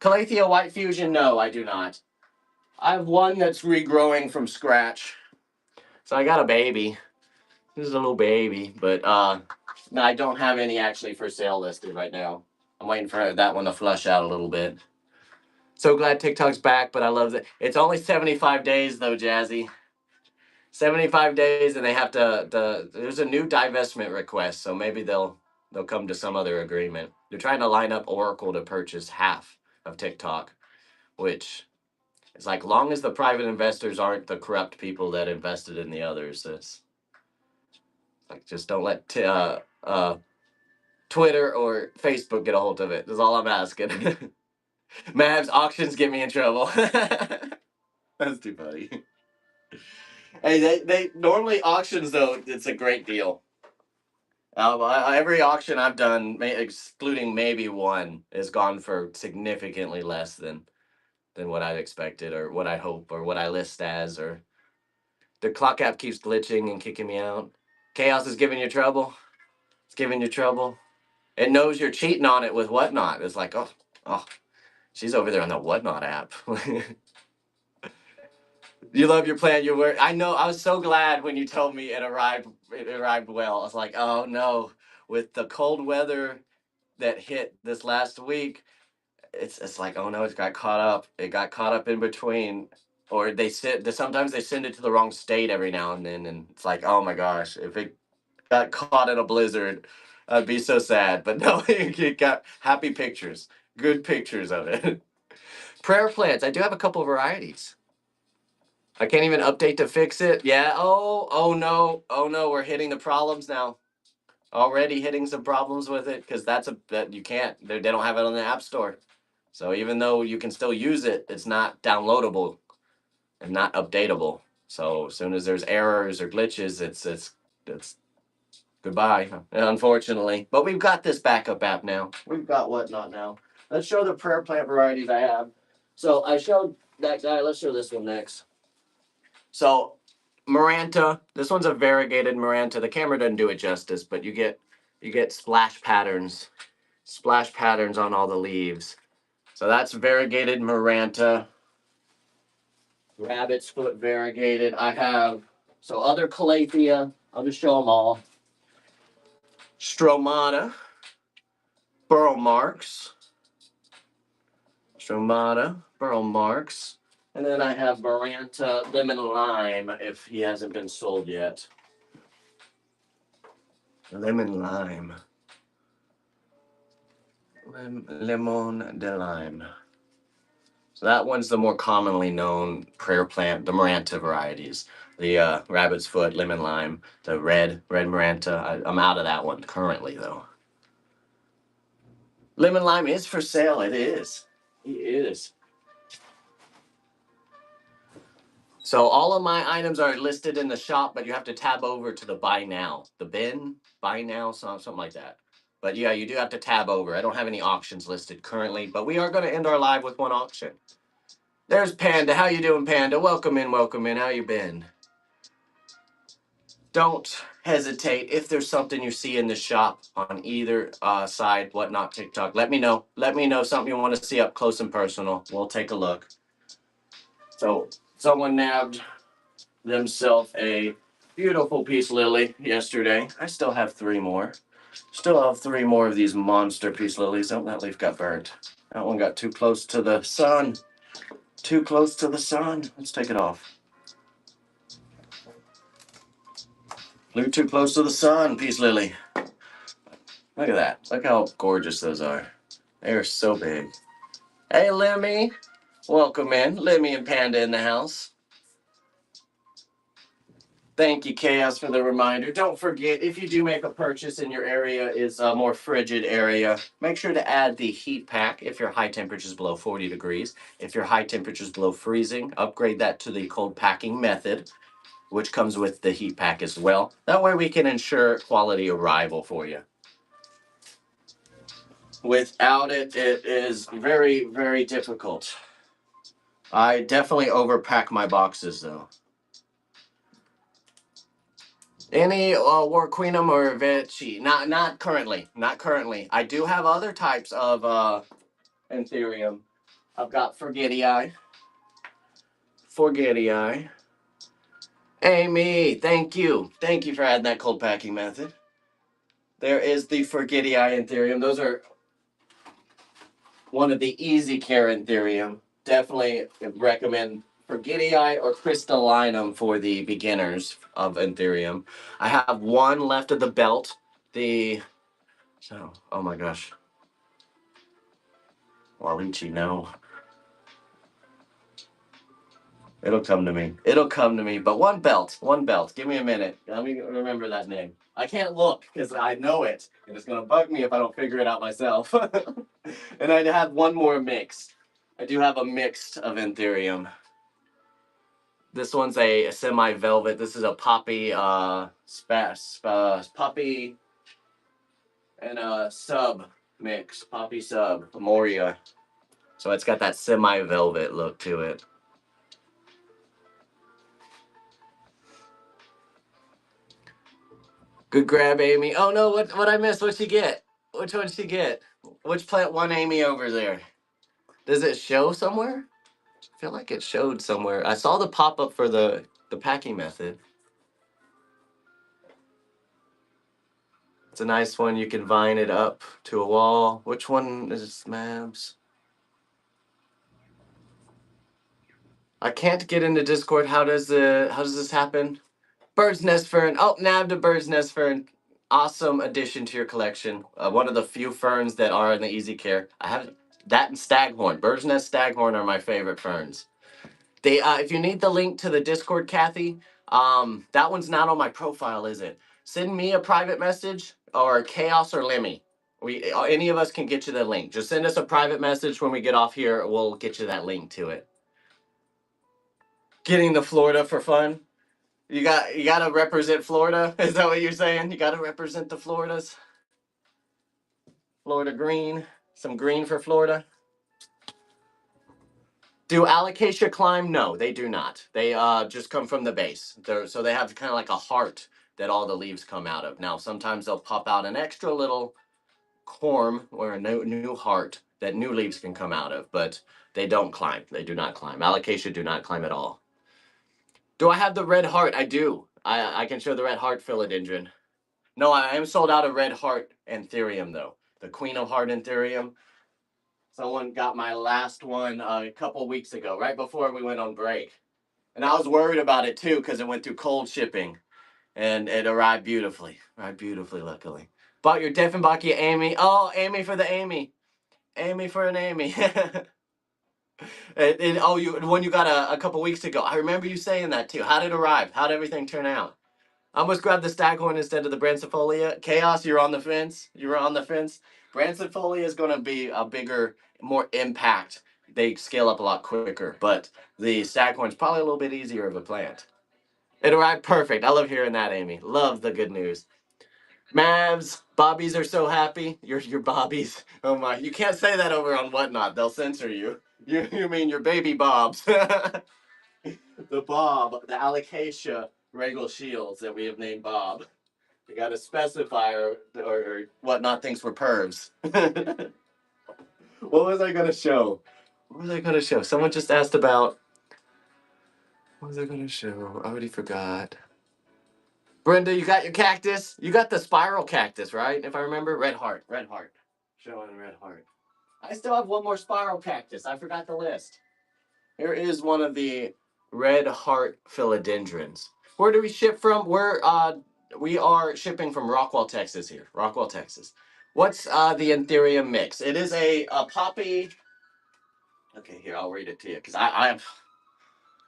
Calathea White Fusion, no, I do not. I have one that's regrowing from scratch. So I got a baby. This is a little baby, but no, I don't have any actually for sale listed right now. I'm waiting for that one to flush out a little bit. So glad TikTok's back, but I love it. It's only 75 days though, Jazzy. 75 days, and they have to. There's a new divestment request, so maybe they'll come to some other agreement. They're trying to line up Oracle to purchase half of TikTok, which is like long as the private investors aren't the corrupt people that invested in the others. It's like just don't let Twitter or Facebook get a hold of it. That's all I'm asking. Mavs auctions get me in trouble. That's too funny. Hey, they normally auctions though. It's a great deal. Every auction I've done, excluding maybe one, has gone for significantly less than what I'd expected or what I hope or what I list as. Or the clock app keeps glitching and kicking me out. Chaos is giving you trouble. It's giving you trouble. It knows you're cheating on it with Whatnot. It's like, oh, she's over there on the Whatnot app. You love your plan. Your work. I know. I was so glad when you told me it arrived. It arrived well. I was like, oh no, with the cold weather that hit this last week, it's like, oh no, it got caught up. It got caught up in between, or sometimes they send it to the wrong state every now and then, and it's like, oh my gosh, if it got caught in a blizzard, I'd be so sad. But no, it got happy pictures, good pictures of it. Prayer plants. I do have a couple of varieties. I can't even update to fix it. Yeah. Oh no. Oh no. We're hitting the problems now. Already hitting some problems with it because that you can't. They don't have it on the App Store. So even though you can still use it, it's not downloadable and not updatable. So as soon as there's errors or glitches, it's goodbye. Unfortunately, but we've got this backup app now. We've got Whatnot now. Let's show the prayer plant varieties I have. So I showed that guy. Let's show this one next. So Maranta, this one's a variegated Maranta. The camera doesn't do it justice, but you get splash patterns on all the leaves. So that's variegated Maranta. Rabbit's foot variegated. I have other Calathea. I'll just show them all. Stromata, burl marks. Stromata, burl marks. And then I have Maranta lemon lime if he hasn't been sold yet. Lemon lime. Lemon de lime. So that one's the more commonly known prayer plant, the Maranta varieties. The rabbit's foot, lemon lime, the red Maranta. I'm out of that one currently though. Lemon lime is for sale. It is. It is. So all of my items are listed in the shop, but you have to tab over to the buy now, the bin, buy now, something like that. But yeah, you do have to tab over. I don't have any auctions listed currently, but we are going to end our live with one auction. There's Panda. How you doing, Panda? Welcome in, welcome in. How you been? Don't hesitate. If there's something you see in the shop on either side, Whatnot, TikTok, let me know. Let me know something you want to see up close and personal. We'll take a look. So someone nabbed themselves a beautiful peace lily yesterday. I still have 3 more. Still have 3 more of these monster peace lilies. Oh, that leaf got burnt. That one got too close to the sun. Too close to the sun. Let's take it off. Flew too close to the sun, peace lily. Look at that. Look how gorgeous those are. They are so big. Hey, Lemmy. Welcome in. Lemmy and Panda in the house. Thank you, Chaos, for the reminder. Don't forget, if you do make a purchase and your area is a more frigid area, make sure to add the heat pack if your high temperature is below 40 degrees. If your high temperature is below freezing, upgrade that to the cold packing method, which comes with the heat pack as well. That way we can ensure quality arrival for you. Without it, it is very, very difficult. I definitely overpack my boxes though. Any Warqueenum or Vici? Not currently. Not currently. I do have other types of Anthurium. I've got Forgetii. Forgetii. Amy, thank you. Thank you for adding that cold packing method. There is the Forgetii Anthurium. Those are one of the easy care Anthurium. Definitely recommend Forgetii or Crystallinum for the beginners of Anthurium. I have one left of the belt. Oh my gosh. Waluigi, no. It'll come to me. It'll come to me. But one belt. One belt. Give me a minute. Let me remember that name. I can't look because I know it. And it's going to bug me if I don't figure it out myself. And I have one more mix. I do have a mixed of Anthurium. This one's a semi-velvet. This is a poppy, poppy and a sub mix. Poppy sub. Moria. So it's got that semi-velvet look to it. Good grab, Amy. Oh no, what I missed? What'd she get? Which one did she get? Which plant won Amy over there? Does it show somewhere? I feel like it showed somewhere. I saw the pop-up for the packing method. It's a nice one. You can vine it up to a wall. Which one is Mabs? I can't get into Discord. How does this happen? Bird's Nest Fern. Oh, nabbed a Bird's Nest Fern. Awesome addition to your collection. One of the few ferns that are in the easy care. I have that and Staghorn. Bird's Nest Staghorn are my favorite ferns. They if you need the link to the Discord, Kathy, that one's not on my profile, is it? Send me a private message or Chaos or Lemmy. Any of us can get you the link. Just send us a private message when we get off here. We'll get you that link to it. Getting to Florida for fun. You gotta represent Florida. Is that what you're saying? You gotta represent the Floridas. Florida green. Some green for Florida. Do alocasia climb? No, they do not. They just come from the base. So they have kind of like a heart that all the leaves come out of. Now sometimes they'll pop out an extra little corm or a new heart that new leaves can come out of, but they don't climb. They do not climb. Alocasia do not climb at all. Do I have the red heart? I do. I can show the red heart philodendron. No, I am sold out of red heart anthurium though. The queen of heart anthurium. Someone got my last one a couple weeks ago, right before we went on break. And I was worried about it too because it went through cold shipping. And it arrived beautifully. Arrived beautifully, luckily. Bought your Dieffenbachia Amy. Oh, Amy for the Amy. Amy for an Amy. The one you got a couple weeks ago. I remember you saying that too. How did it arrive? How did everything turn out? I almost grabbed the Staghorn instead of the Brancifolia. Chaos, you're on the fence. You were on the fence. Brancifolia is going to be a bigger, more impact. They scale up a lot quicker, but the Staghorn's probably a little bit easier of a plant. It arrived perfect. I love hearing that, Amy. Love the good news. Mavs, Bobbies are so happy. Your Bobbies. Oh my! You can't say that over on Whatnot. They'll censor you. You mean your baby Bobs? The Bob, the Alocasia Regal Shields that we have named Bob. You got to specify or Whatnot thinks we're pervs. What was I gonna show? What was I gonna show? Someone just asked about. What was I gonna show? I already forgot. Brenda, you got your cactus? You got the spiral cactus, right? If I remember, red heart, red heart. Showing red heart. I still have one more spiral cactus. I forgot the list. Here is one of the red heart philodendrons. Where do we ship from? We are shipping from Rockwall, Texas here. Rockwall, Texas. What's the Anthurium mix? It is a poppy. Okay, here, I'll read it to you because I have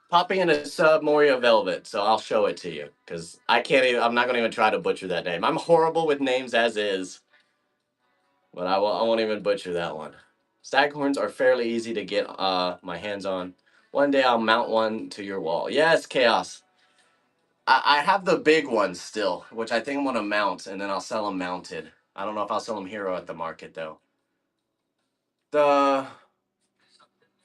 poppy in a sub Moria velvet, so I'll show it to you because I'm not gonna even try to butcher that name. I'm horrible with names as is, but I won't even butcher that one. Staghorns are fairly easy to get my hands on. One day I'll mount one to your wall. Yes, Chaos. I have the big ones still, which I think I'm gonna mount, and then I'll sell them mounted. I don't know if I'll sell them hero at the market though. The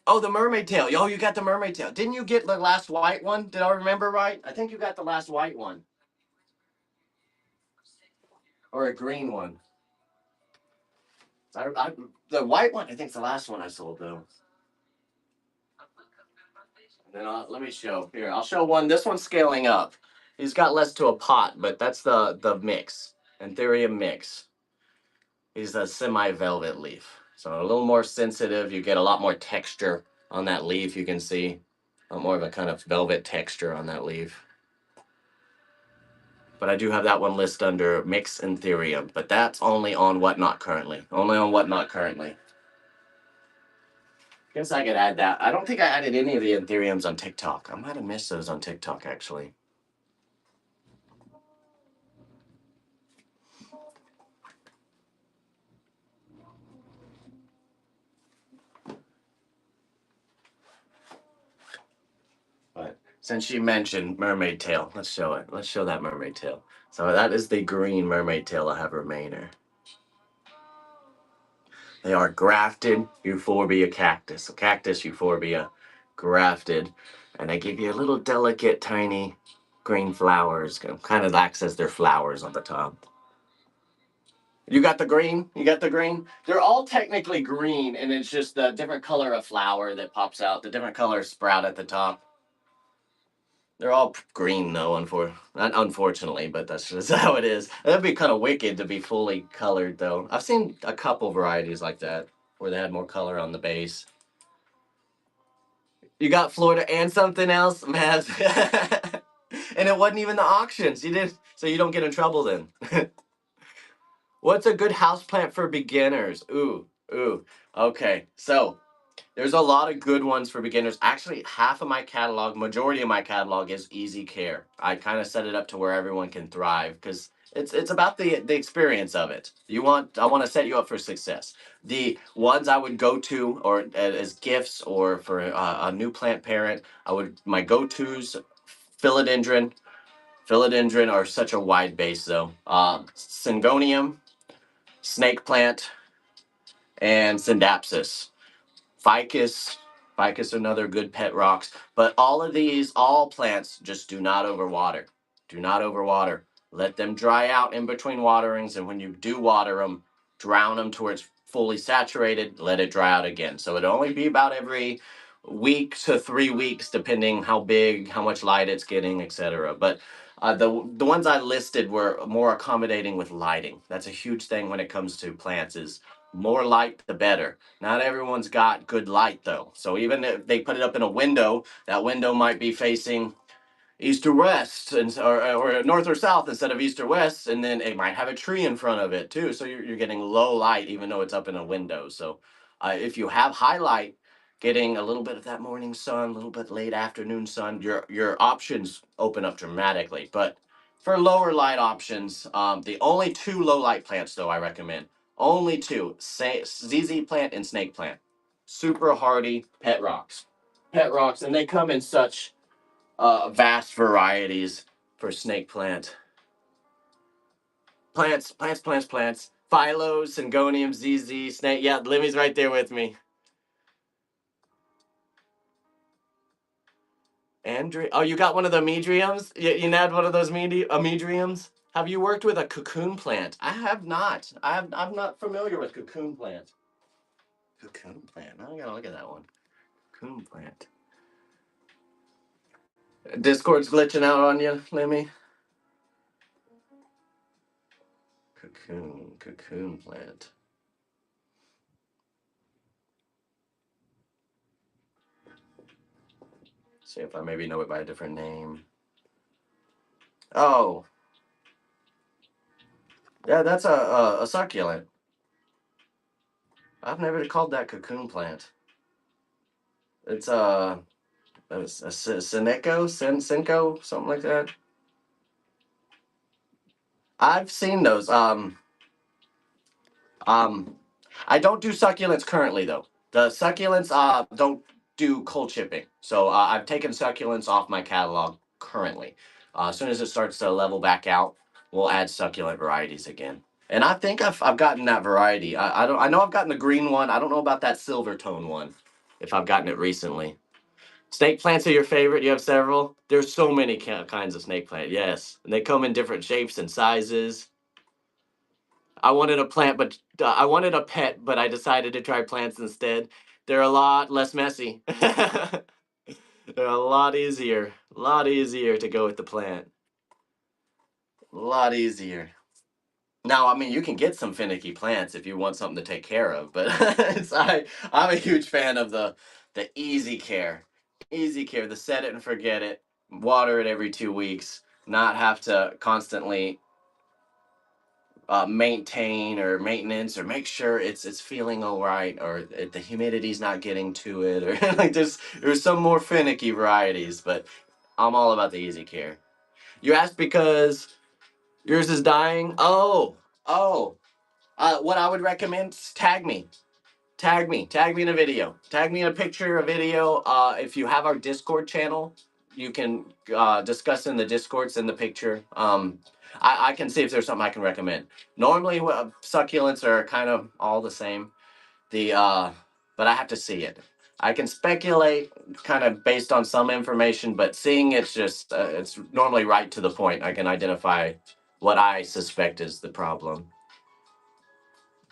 Oh, the mermaid tail. Oh, you got the mermaid tail. Didn't you get the last white one? Did I remember right? I think you got the last white one. Or a green one. The white one, I think, is the last one I sold, though. And then let me show. Here, I'll show one. This one's scaling up. He's got less to a pot, but that's the mix. Anthurium mix. He's a semi-velvet leaf. So a little more sensitive. You get a lot more texture on that leaf, you can see. More of a kind of velvet texture on that leaf. But I do have that one listed under Mix Anthurium. But that's only on Whatnot currently. Only on Whatnot currently. Guess I could add that. I don't think I added any of the Anthuriums on TikTok. I might have missed those on TikTok, actually. But since you mentioned mermaid tail, let's show it. Let's show that mermaid tail. So that is the green mermaid tail I have remainer. They are grafted euphorbia cactus. Cactus euphorbia grafted. And they give you a little delicate, tiny green flowers. Kind of acts as their flowers on the top. You got the green? You got the green? They're all technically green, and it's just the different color of flower that pops out, the different color sprout at the top. They're all green, though, not unfortunately, but that's just how it is. That'd be kind of wicked to be fully colored, though. I've seen a couple varieties like that, where they had more color on the base. You got Florida and something else, Mavs. And it wasn't even the auctions. You did, so you don't get in trouble then. What's a good houseplant for beginners? Ooh, ooh. Okay, so there's a lot of good ones for beginners. Actually, half of my catalog, majority of my catalog is easy care. I kind of set it up to where everyone can thrive because it's about the experience of it. I want to set you up for success. The ones I would go to or as gifts or for a new plant parent, my go-tos philodendron. Philodendron are such a wide base though. Syngonium, snake plant, and Syndapsis. Ficus. Ficus are another good pet rocks. But all plants just do not overwater. Do not overwater. Let them dry out in between waterings. And when you do water them, drown them to where it's fully saturated. Let it dry out again. So it'll only be about every week to 3 weeks, depending how big, how much light it's getting, etc. But the ones I listed were more accommodating with lighting. That's a huge thing when it comes to plants is more light the better. Not everyone's got good light though. So even if they put it up in a window, that window might be facing east or west or north or south instead of east or west, and then it might have a tree in front of it too. So you're getting low light even though it's up in a window. So if you have highlight, getting a little bit of that morning sun, a little bit late afternoon sun, your options open up dramatically. But for lower light options, the only two low light plants though I recommend, only two, ZZ plant and snake plant, super hardy pet rocks, and they come in such vast varieties for snake plant. Plants. Phylos, Syngonium, ZZ, snake. Yeah, Limmy's right there with me. Andre, oh, you got one of the medriums? You nabbed one of those medriums? Have you worked with a cocoon plant? I have not. I'm not familiar with cocoon plant. Cocoon plant. I gotta look at that one. Cocoon plant. Discord's glitching out on you, Lemmy. Cocoon plant. See if I maybe know it by a different name. Oh, yeah, that's a succulent. I've never called that cocoon plant. It's a Senko, something like that. I've seen those. I don't do succulents currently though. The succulents don't do cold chipping, so I've taken succulents off my catalog currently. As soon as it starts to level back out, we'll add succulent varieties again. And I think I've gotten that variety. I don't I know I've gotten the green one. I don't know about that silver tone one, if I've gotten it recently. Snake plants are your favorite? You have several? There's so many kinds of snake plant. Yes, and they come in different shapes and sizes. I wanted a plant, but I wanted a pet, but I decided to try plants instead. They're a lot less messy. They're a lot easier to go with the plant. A lot easier. Now, I mean, you can get some finicky plants if you want something to take care of, but I'm a huge fan of the easy care, the set it and forget it, water it every 2 weeks, not have to constantly maintain or maintenance or make sure it's feeling all right or the humidity's not getting to it or like there's some more finicky varieties, but I'm all about the easy care. You asked because yours is dying. Oh. What I would recommend is tag me in a video, tag me in a picture, a video. If you have our Discord channel, you can discuss in the Discords in the picture. I can see if there's something I can recommend. Normally, succulents are kind of all the same. But I have to see it. I can speculate kind of based on some information, but seeing it's just it's normally right to the point. I can identify what I suspect is the problem.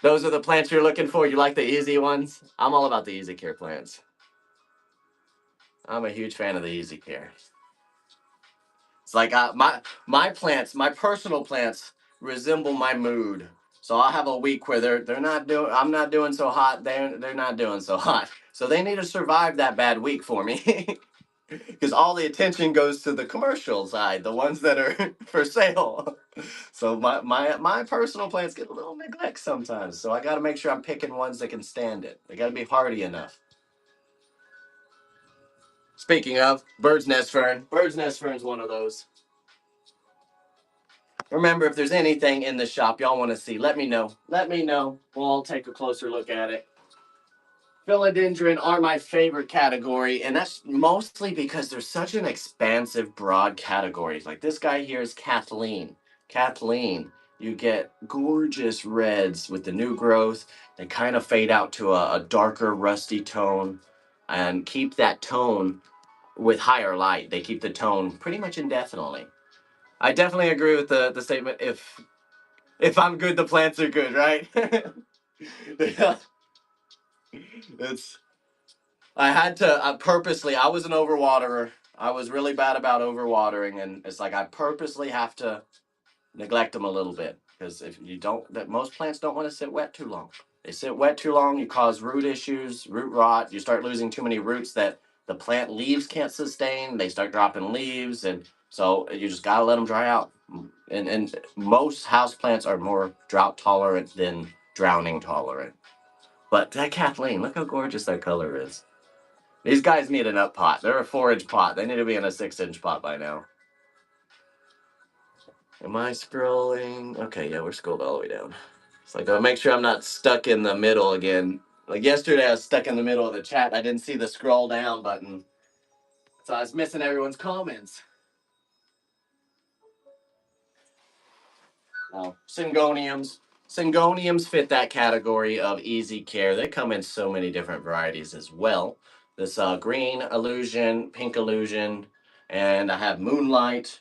Those are the plants you're looking for. You like the easy ones? I'm all about the easy care plants. I'm a huge fan of the easy care. It's like my plants, my personal plants resemble my mood. So I'll have a week where they're not doing I'm not doing so hot, they're not doing so hot. So they need to survive that bad week for me. Because all the attention goes to the commercial side, the ones that are for sale. So my personal plants get a little neglect sometimes. So I got to make sure I'm picking ones that can stand it. They got to be hardy enough. Speaking of bird's nest fern's one of those. Remember, if there's anything in the shop y'all want to see, let me know. Let me know. We'll take a closer look at it. Philodendron are my favorite category, and that's mostly because they're such an expansive, broad category. Like this guy here is Kathleen. Kathleen, you get gorgeous reds with the new growth. They kind of fade out to a darker, rusty tone, and keep that tone with higher light. They keep the tone pretty much indefinitely. I definitely agree with the statement. If I'm good, the plants are good, right? Yeah, it's I had to purposely. I was an overwaterer. I was really bad about overwatering, and it's like I purposely have to neglect them a little bit because if you don't, that most plants don't want to sit wet too long. They sit wet too long, you cause root issues, root rot. You start losing too many roots that the plant leaves can't sustain. They start dropping leaves, and so you just gotta let them dry out. And most house plants are more drought tolerant than drowning tolerant. But that Kathleen, look how gorgeous that color is. These guys need an up pot. They're a 4-inch pot. They need to be in a 6-inch pot by now. Am I scrolling? Okay, yeah, we're scrolled all the way down. It's like, I'll make sure I'm not stuck in the middle again. Like yesterday, I was stuck in the middle of the chat. I didn't see the scroll down button. So I was missing everyone's comments. Oh, Syngoniums. Syngoniums fit that category of easy care. They come in so many different varieties as well. This green illusion, pink illusion, and I have moonlight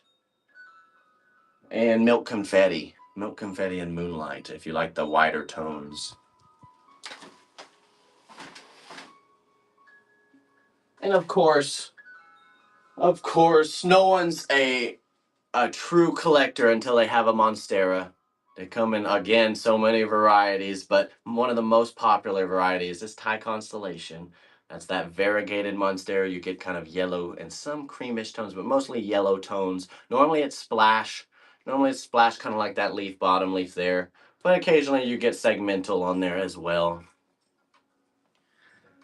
and milk confetti. Milk confetti and moonlight, if you like the wider tones. And of course, no one's a true collector until they have a Monstera. They come in again so many varieties, but one of the most popular varieties is Thai Constellation. That's that variegated Monstera. You get kind of yellow and some creamish tones, but mostly yellow tones. Normally it's splash. Normally it's splash kind of like that leaf, bottom leaf there. But occasionally you get segmental on there as well.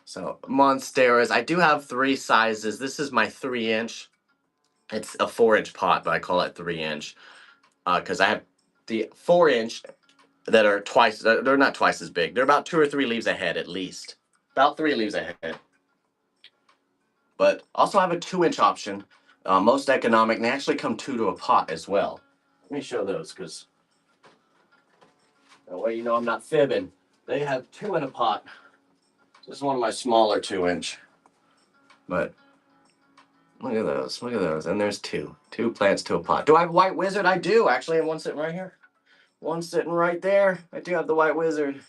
So Monsteras, I do have 3 sizes. This is my 3-inch. It's a 4-inch pot, but I call it 3-inch because I have the 4-inch that are twice. They're not twice as big. They're about 2 or 3 leaves ahead at least. About 3 leaves ahead. But also I have a 2-inch option, most economic, and they actually come 2 to a pot as well. Let me show those because That way you know I'm not fibbing. They have 2 in a pot. This is one of my smaller 2-inch. But look at those. Look at those. And there's 2. 2 plants to a pot. Do I have White Wizard? I do. Actually, I have one sitting right here. One sitting right there. I do have the White Wizard.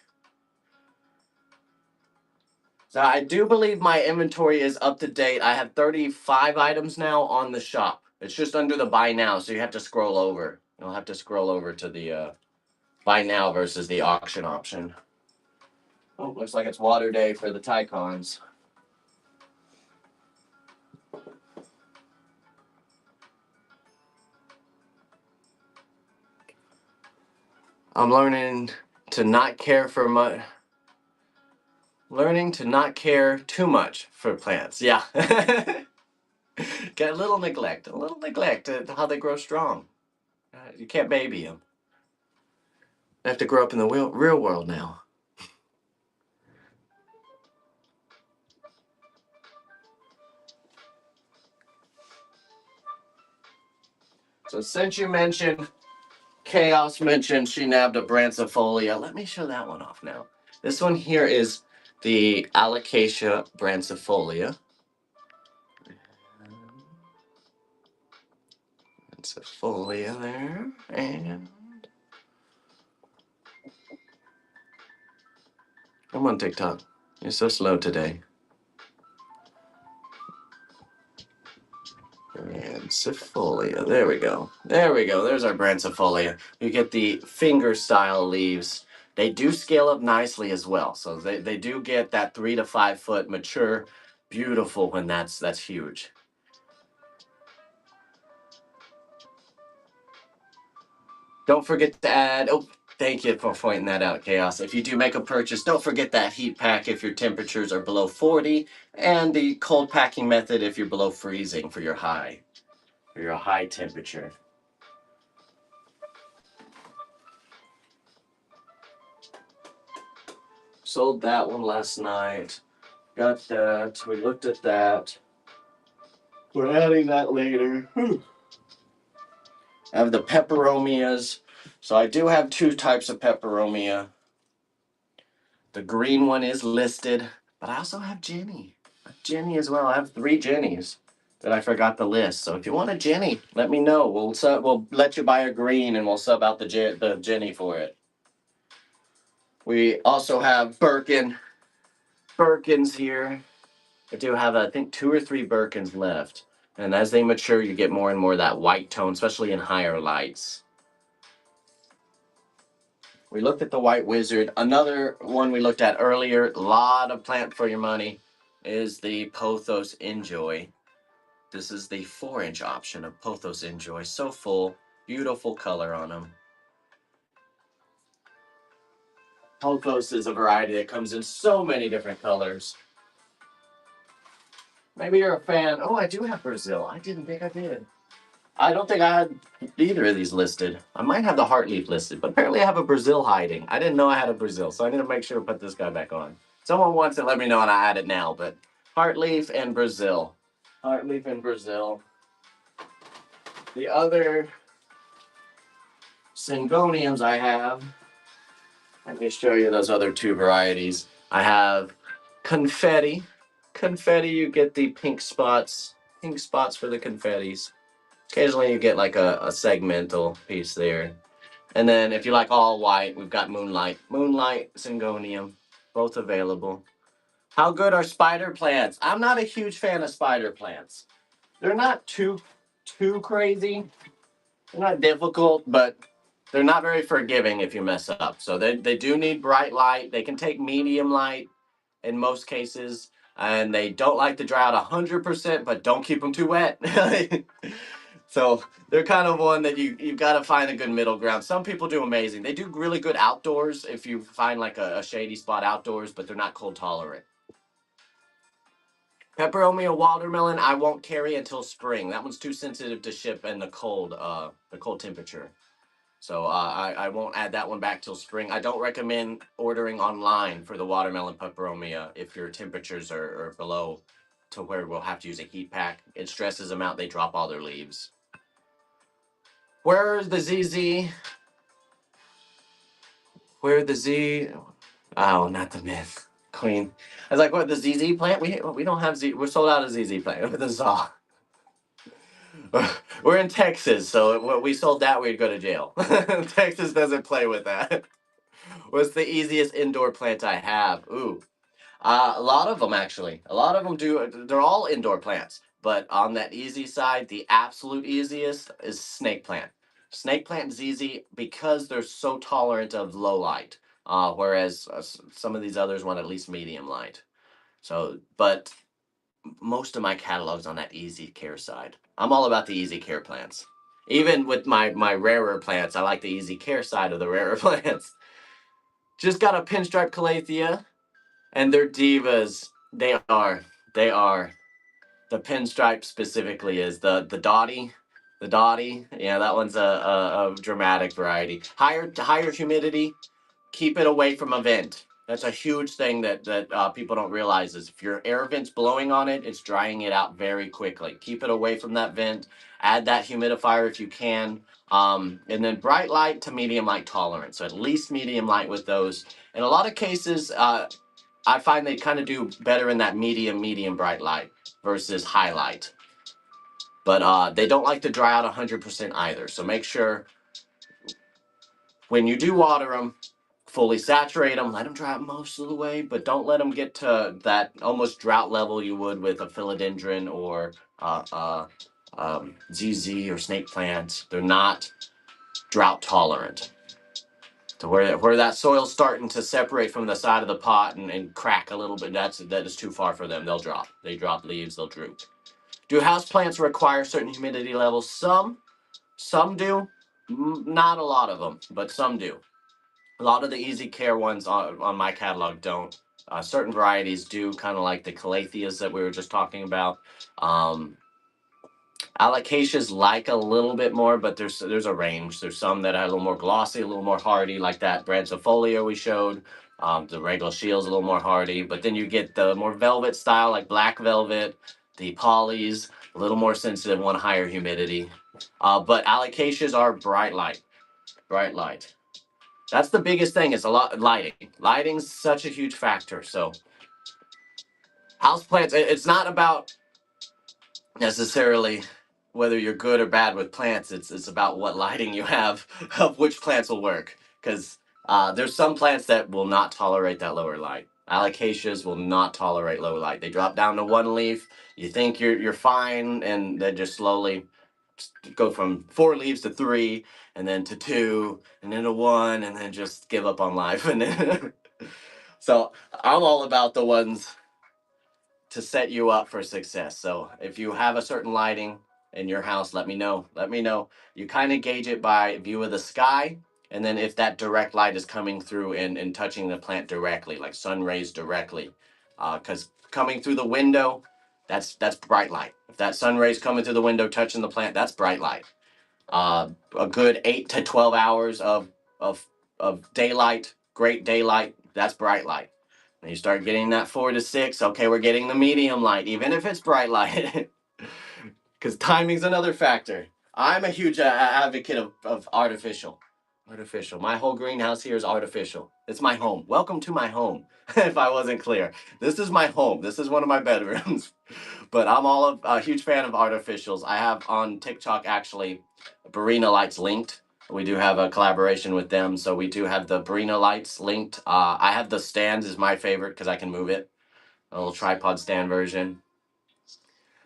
So I do believe my inventory is up to date. I have 35 items now on the shop. It's just under the buy now, so you have to scroll over. You'll have to scroll over to the buy now versus the auction option. Oh, looks like it's water day for the Tycons. I'm learning to not care for much. Learning to not care too much for plants. Yeah. Get a little neglect at how they grow strong. You can't baby them. They have to grow up in the real world now. So since you mentioned, Chaos mentioned she nabbed a Brancifolia, let me show that one off now. This one here is the Alocasia Brancifolia. Brancifolia there, and come on, TikTok. You're so slow today. Brancifolia. There we go. There we go. There's our Brancifolia. You get the finger style leaves. They do scale up nicely as well. So they do get that 3 to 5 foot mature, beautiful when that's huge. Don't forget to add, oh, thank you for pointing that out, Chaos. If you do make a purchase, don't forget that heat pack if your temperatures are below 40, and the cold packing method if you're below freezing for your high temperature. Sold that one last night. Got that. We looked at that. We're adding that later. I have the peperomias. So I do have 2 types of peperomia. The green one is listed, but I also have Jenny. Jenny as well. I have 3 Jennies that I forgot the list. So if you want a Jenny, let me know. We'll let you buy a green and we'll sub out the Jenny for it. We also have Birkins here. I do have, I think, 2 or 3 Birkins left. And as they mature, you get more and more of that white tone, especially in higher lights. We looked at the White Wizard. Another one we looked at earlier, a lot of plant for your money, is the Pothos Enjoy. This is the 4-inch option of Pothos Enjoy. So full, beautiful color on them. Pothos is a variety that comes in so many different colors. Maybe you're a fan. Oh, I do have Brazil. I didn't think I did. I don't think I had either of these listed. I might have the Heartleaf listed, but apparently I have a Brazil hiding. I didn't know I had a Brazil, so I need to make sure to put this guy back on. Someone wants it, let me know, and I add it now. But Heartleaf and Brazil. Heartleaf and Brazil. The other Syngoniums I have, let me show you those other 2 varieties. I have Confetti. Confetti, you get the pink spots for the confettis. Occasionally you get like a segmental piece there. And then if you like all white, we've got Moonlight. Moonlight, Syngonium, both available. How good are spider plants? I'm not a huge fan of spider plants. They're not too crazy. They're not difficult, but they're not very forgiving if you mess up. So they do need bright light. They can take medium light in most cases. And they don't like to dry out 100%, but don't keep them too wet. So they're kind of one that you've got to find a good middle ground. Some people do amazing. They do really good outdoors if you find like a shady spot outdoors, but they're not cold tolerant. Peperomia watermelon I won't carry until spring. That one's too sensitive to ship in the cold temperature. So I won't add that one back till spring. I don't recommend ordering online for the watermelon peperomia if your temperatures are below to where we'll have to use a heat pack. It stresses them out. They drop all their leaves. Where's the ZZ? Where the Z? Oh, not the myth queen. I was like, what, the ZZ plant? We don't have Z. We're sold out of ZZ plant. The ZA. We're in Texas, so when we sold that, we'd go to jail. Texas doesn't play with that. What's the easiest indoor plant I have? Ooh, a lot of them actually. A lot of them do. They're all indoor plants, but on that easy side, the absolute easiest is snake plant. Snake plant is easy because they're so tolerant of low light, whereas some of these others want at least medium light. So, but most of my catalog's on that easy care side. I'm all about the easy care plants. Even with my rarer plants, I like the easy care side of the rarer plants. Just got a pinstripe calathea, and they're divas. They are. The pinstripe specifically is the dotty. The dotty, yeah, that one's a dramatic variety. Higher humidity, keep it away from a vent. That's a huge thing that people don't realize is if your air vent's blowing on it, it's drying it out very quickly. Keep it away from that vent. Add that humidifier if you can. And then bright light to medium light tolerance. So at least medium light with those. In a lot of cases, I find they kind of do better in that medium bright light versus highlight. But they don't like to dry out 100% either. So make sure when you do water them, fully saturate them, let them dry out most of the way, but don't let them get to that almost drought level you would with a philodendron or ZZ or snake plant. They're not drought tolerant. To where that soil's starting to separate from the side of the pot and crack a little bit, that is too far for them. They'll drop. They drop leaves, they'll droop. Do houseplants require certain humidity levels? Some do. Not a lot of them, but some do. A lot of the easy care ones on my catalog don't. Certain varieties do, kind of like the calatheas that we were just talking about. Alocasias like a little bit more, but there's a range. There's some that are a little more glossy, a little more hardy, like that Brancifolia we showed. The regular shield's a little more hardy, but then you get the more velvet style, like black velvet, the polys, a little more sensitive, want higher humidity. But alocasias are bright light, bright light. That's the biggest thing is a lot lighting. Lighting's such a huge factor. So houseplants, it's not about necessarily whether you're good or bad with plants. It's about what lighting you have of which plants will work. Because there's some plants that will not tolerate that lower light. Alocasias will not tolerate low light. They drop down to one leaf. You think you're fine, and they just slowly go from 4 leaves to 3, and then to 2, and then to 1, and then just give up on life. And then so I'm all about the ones to set you up for success. So if you have a certain lighting in your house, let me know. Let me know. You kind of gauge it by view of the sky, and then if that direct light is coming through and touching the plant directly, like sun rays directly, because coming through the window, that's bright light. If that sun rays coming through the window touching the plant, that's bright light. A good 8 to 12 hours of daylight, great daylight, that's bright light. And you start getting that 4 to 6, okay, we're getting the medium light, even if it's bright light. Because timing's another factor. I'm a huge advocate of artificial. Artificial. My whole greenhouse here is artificial. It's my home. Welcome to my home, if I wasn't clear. This is my home. This is one of my bedrooms. But I'm a huge fan of artificials. I have on TikTok, actually, Barina Lights linked. We do have a collaboration with them, so we do have the Barina Lights linked. I have the stands is my favorite because I can move it. A little tripod stand version.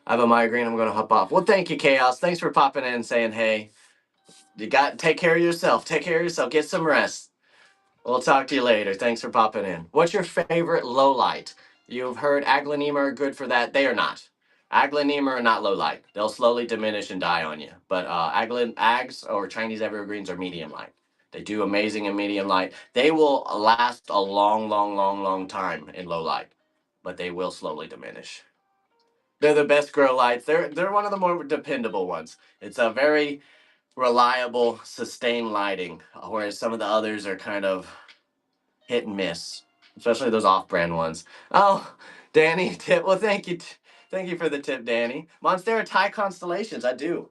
I have a migraine. I'm going to hop off. Well, thank you, Chaos. Thanks for popping in and saying, hey, you got take care of yourself. Take care of yourself. Get some rest. We'll talk to you later. Thanks for popping in. What's your favorite low light? You've heard Aglaonema are good for that. They are not. Aglaonema are not low light. They'll slowly diminish and die on you. But Ags or Chinese evergreens are medium light. They do amazing in medium light. They will last a long time in low light, but they will slowly diminish. They're the best grow lights. They're one of the more dependable ones. It's a very reliable, sustained lighting, whereas some of the others are kind of hit and miss, especially those off-brand ones. Oh, Danny, tip. Well, thank you. Thank you for the tip, Danny. Monstera Thai constellations. I do.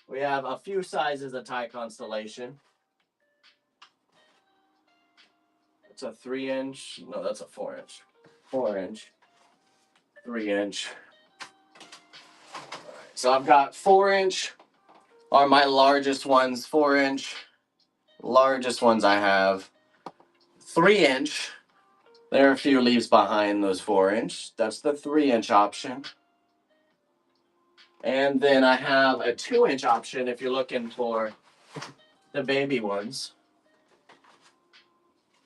We have a few sizes of Thai constellation. It's a 3 inch. No, that's a 4 inch. 4 inch. 3 inch. So I've got 4 inch are my largest ones. 4 inch. Largest ones I have. 3 inch. There are a few leaves behind those 4 inch. That's the 3 inch option. And then I have a 2 inch option if you're looking for the baby ones.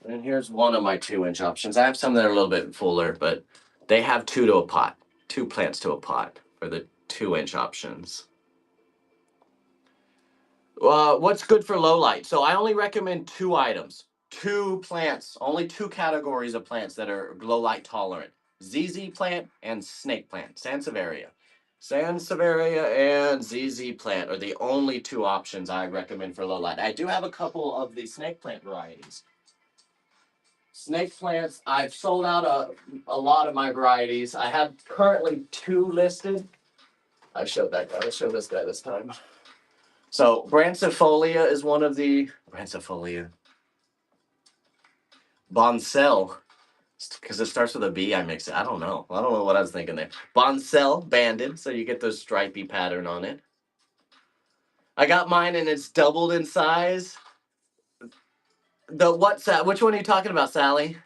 And here's one of my 2 inch options. I have some that are a little bit fuller, but they have two to a pot, 2 plants to a pot for the 2 inch options. What's good for low light? So I only recommend 2 items, 2 plants, only 2 categories of plants that are low light tolerant. ZZ plant and snake plant, Sansevieria. Sansevieria and ZZ plant are the only 2 options I recommend for low light. I do have a couple of the snake plant varieties. Snake plants, I've sold out a lot of my varieties. I have currently 2 listed. I showed that guy. Let's show this guy this time. So Brancifolia is one of the Brancifolia. Bonsell, because it starts with a B. I mix it. I don't know what I was thinking there. Bonsell banded, so you get the stripy pattern on it. I got mine and it's doubled in size. Which one are you talking about, Sally?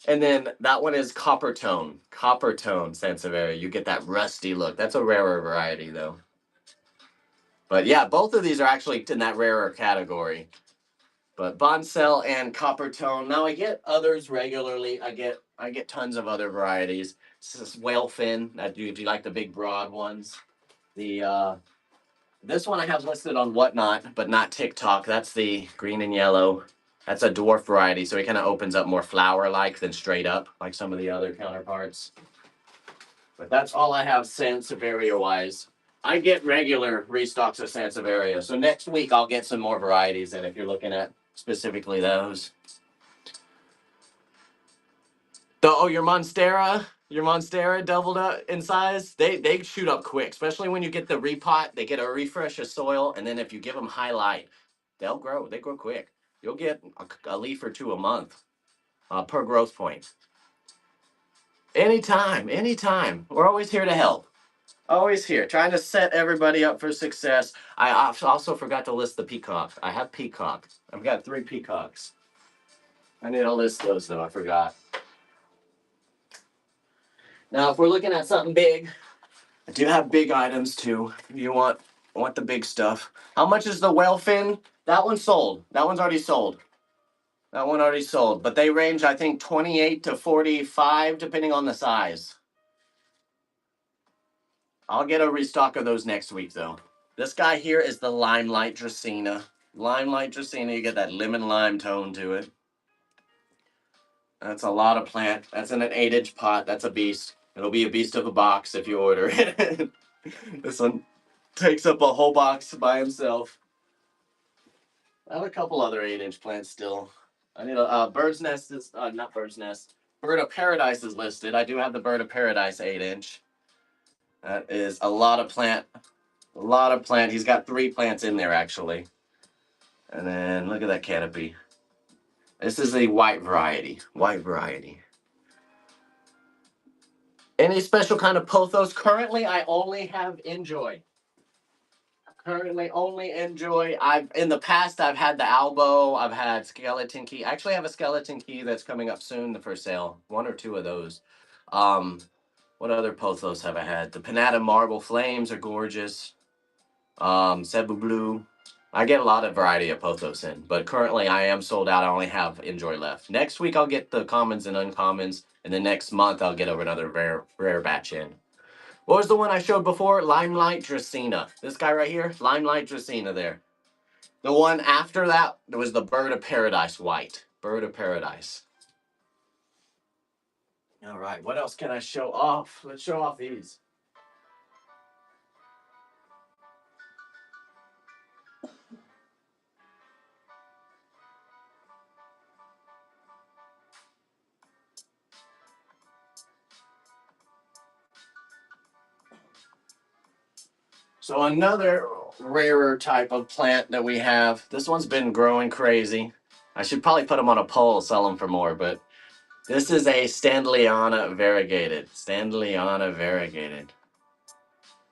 And then that one is copper tone Sansevieria. You get that rusty look. That's a rarer variety though. But yeah, both of these are actually in that rarer category. But Bonsell and copper tone. Now I get others regularly. I get tons of other varieties. This is whalefin. If you like the big broad ones. This one I have listed on Whatnot, but not TikTok. That's the green and yellow. That's a dwarf variety, so it kind of opens up more flower-like than straight up, like some of the other counterparts. But that's all I have Sansevieria-wise. I get regular restocks of Sansevieria, so next week I'll get some more varieties in if you're looking at specifically those. Your Monstera doubled up in size. They shoot up quick, especially when you get the repot. They get a refresh of soil, and then if you give them highlight, they'll grow. They grow quick. You'll get a leaf or two a month per growth point. Anytime. We're always here to help. Always here, trying to set everybody up for success. I also forgot to list the peacock. I have peacock. I've got 3 peacocks. I need to list those though. I forgot. Now, if we're looking at something big, I do have big items too. If you want the big stuff. How much is the whalefin? That one's sold. That one's already sold. That one already sold. But they range, I think, 28 to 45, depending on the size. I'll get a restock of those next week, though. This guy here is the Limelight Dracaena. Limelight Dracaena, you get that lemon lime tone to it. That's a lot of plant. That's in an 8-inch pot. That's a beast. It'll be a beast of a box if you order it. This one takes up a whole box by himself. I have a couple other 8-inch plants still. I need a bird's nest is not bird's nest. Bird of Paradise is listed. I do have the Bird of Paradise 8-inch. That is a lot of plant. A lot of plant. He's got 3 plants in there actually. And then look at that canopy. This is a white variety. White variety. Any special kind of pothos? Currently, I only have Enjoy. Currently, only Enjoy. In the past, I've had the Albo. I've had Skeleton Key. I actually have a Skeleton Key that's coming up soon for sale. 1 or 2 of those. What other pothos have I had? The Panada Marble Flames are gorgeous. Cebu Blue. I get a lot of variety of pothos in, but currently I am sold out. I only have Enjoy left. Next week I'll get the commons and uncommons, and then next month I'll get another rare batch in. What was the one I showed before? Limelight Dracaena. This guy right here, Limelight Dracaena there. The one after that was the Bird of Paradise white. Bird of Paradise. All right, what else can I show off? Let's show off these. So another rarer type of plant that we have. This one's been growing crazy. I should probably put them on a pole, sell them for more, but this is a Standleyana variegated. Standleyana variegated.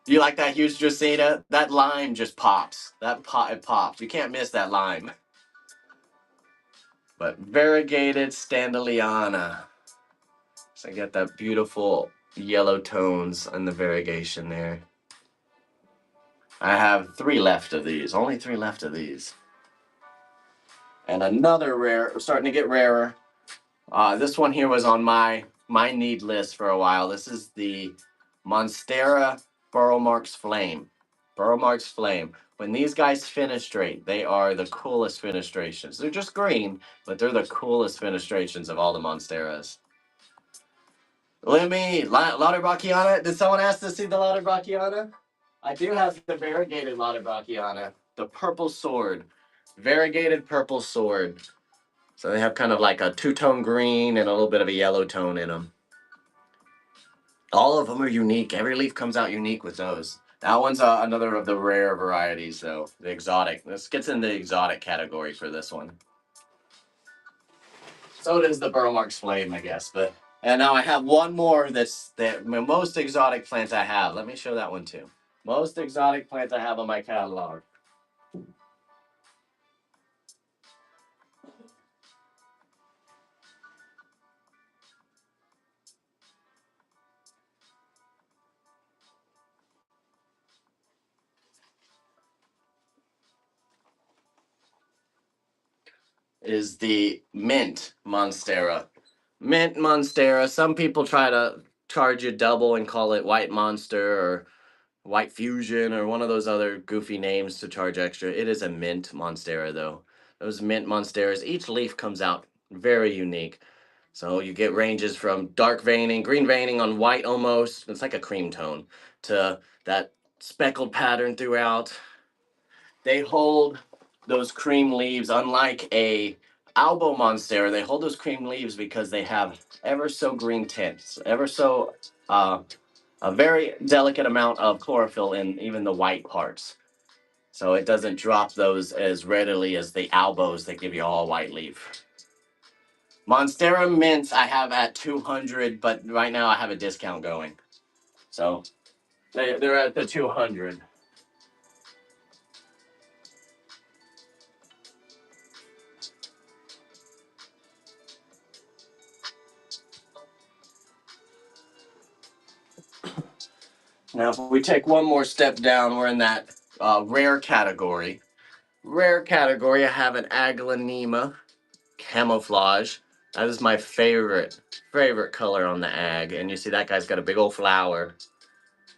Do you like that huge Dracaena? That lime just pops. It pops. You can't miss that lime. But variegated Standleyana. So I get that beautiful yellow tones on the variegation there. I have 3 left of these. Only 3 left of these. And another rare, starting to get rarer. This one here was on my need list for a while. This is the Monstera Burrow Marks Flame. Burrow Marks Flame. When these guys fenestrate, they are the coolest fenestrations. They're just green, but they're the coolest fenestrations of all the Monsteras. Lauterbachkiana. Did someone ask to see the Lauterbachkiana? I do have the variegated Lauterbachkiana. The purple sword. Variegated purple sword. So they have kind of like a 2-tone green and a little bit of a yellow tone in them. All of them are unique. Every leaf comes out unique with those. That one's another of the rare varieties, though. The exotic. This gets in the exotic category for this one. So does the Burrow Marks Flame, I guess. And now I have one more that's the most exotic plant I have. Let me show that one too. Most exotic plant I have on my catalog. Is the Mint Monstera. Mint Monstera. Some people try to charge you double and call it White Monster or White Fusion or one of those other goofy names to charge extra. It is a Mint Monstera though. Those Mint Monsteras, each leaf comes out very unique. So you get ranges from dark veining, green veining on white almost, it's like a cream tone, to that speckled pattern throughout. They hold those cream leaves, unlike a Albo Monstera, they hold those cream leaves because they have ever so green tints, ever so a very delicate amount of chlorophyll in even the white parts. So it doesn't drop those as readily as the Albos that give you all white leaf. Monstera mints I have at 200, but right now I have a discount going. So they're at the 200. Now, if we take one more step down, we're in that rare category. Rare category, I have an Aglaonema camouflage. That is my favorite color on the ag. And you see that guy's got a big old flower.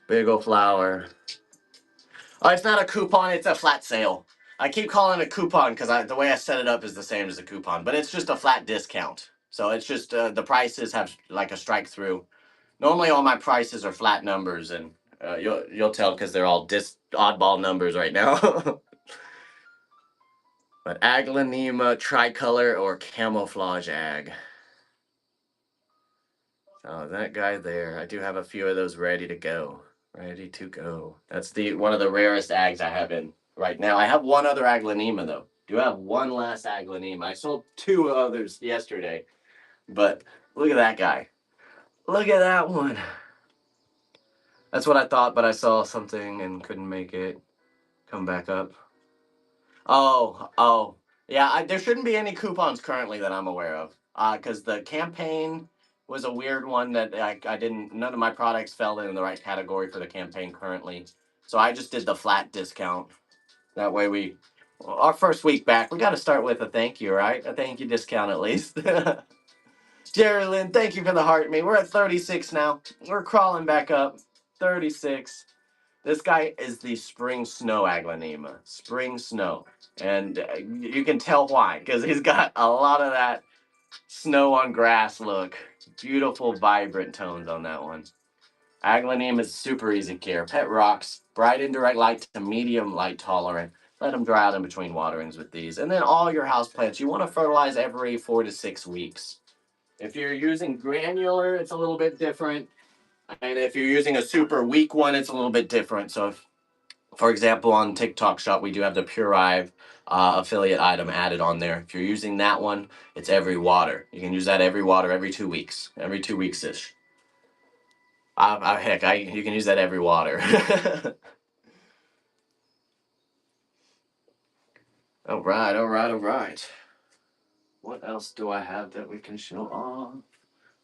Big old flower. Oh, it's not a coupon, it's a flat sale. I keep calling it a coupon because the way I set it up is the same as a coupon, but it's just a flat discount. So it's just the prices have like a strike through. Normally all my prices are flat numbers, and you'll tell because they're all oddball numbers right now. But Aglaonema tricolor or camouflage ag. So that guy there, I do have a few of those ready to go. Ready to go. That's one of the rarest ags I have in right now. I have one other Aglaonema though. Do have one last Aglaonema. I sold 2 others yesterday, but look at that guy. Look at that one. That's what I thought, but I saw something and couldn't make it come back up. Oh. Yeah, there shouldn't be any coupons currently that I'm aware of. Because the campaign was a weird one that I didn't, none of my products fell in the right category for the campaign currently. So I just did the flat discount. That way our first week back, we got to start with a thank you, right? A thank you discount at least. Jerry Lynn, thank you for the heart me. We're at 36 now. We're crawling back up. 36. This guy is the Spring Snow Aglaonema. Spring Snow. And you can tell why, because he's got a lot of that snow on grass look. Beautiful, vibrant tones on that one. Aglaonema is super easy care. Pet rocks, bright indirect light to medium light tolerant. Let them dry out in between waterings with these. And then all your houseplants, you want to fertilize every 4 to 6 weeks. If you're using granular, it's a little bit different. And if you're using a super weak one, it's a little bit different. So For example, on TikTok Shop, we do have the Purive affiliate item added on there. If you're using that one, it's every water. You can use that every water every 2 weeks, every 2 weeks ish. Heck, you can use that every water. All right, all right, all right. What else do I have that we can show off?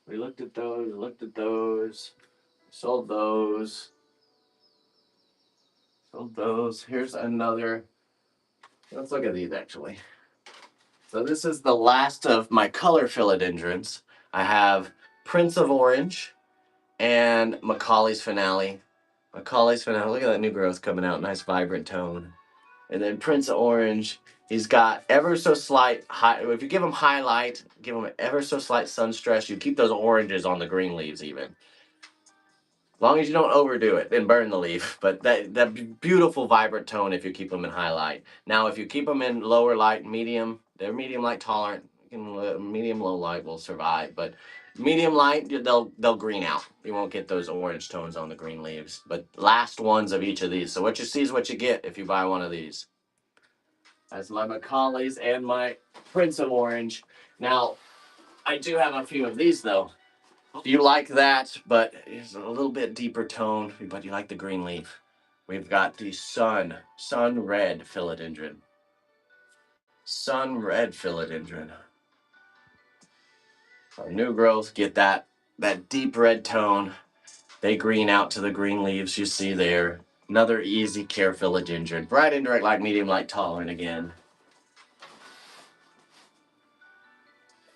We looked at those, looked at those, sold those, sold those. Here's another. Let's look at these actually. So this is the last of my color philodendrons. I have Prince of Orange and Macaulay's Finale. Macaulay's Finale, look at that new growth coming out, nice vibrant tone. And then Prince of Orange, he's got ever so slight high. If you give him highlight, give him ever so slight sun stress, you keep those oranges on the green leaves even. As long as you don't overdo it and burn the leaf, but that beautiful vibrant tone if you keep them in highlight. Now, if you keep them in lower light, medium, they're medium light tolerant. Medium low light will survive, but medium light they'll green out. You won't get those orange tones on the green leaves. But last ones of each of these. So what you see is what you get if you buy one of these. That's my Macaulay's and my Prince of Orange. Now, I do have a few of these though. You like that, but it's a little bit deeper tone, but you like the green leaf. We've got the sun red philodendron. Sun red philodendron. Our new growth get that deep red tone. They green out to the green leaves you see there. Another easy care philodendron. Bright indirect light, medium light tolerant again.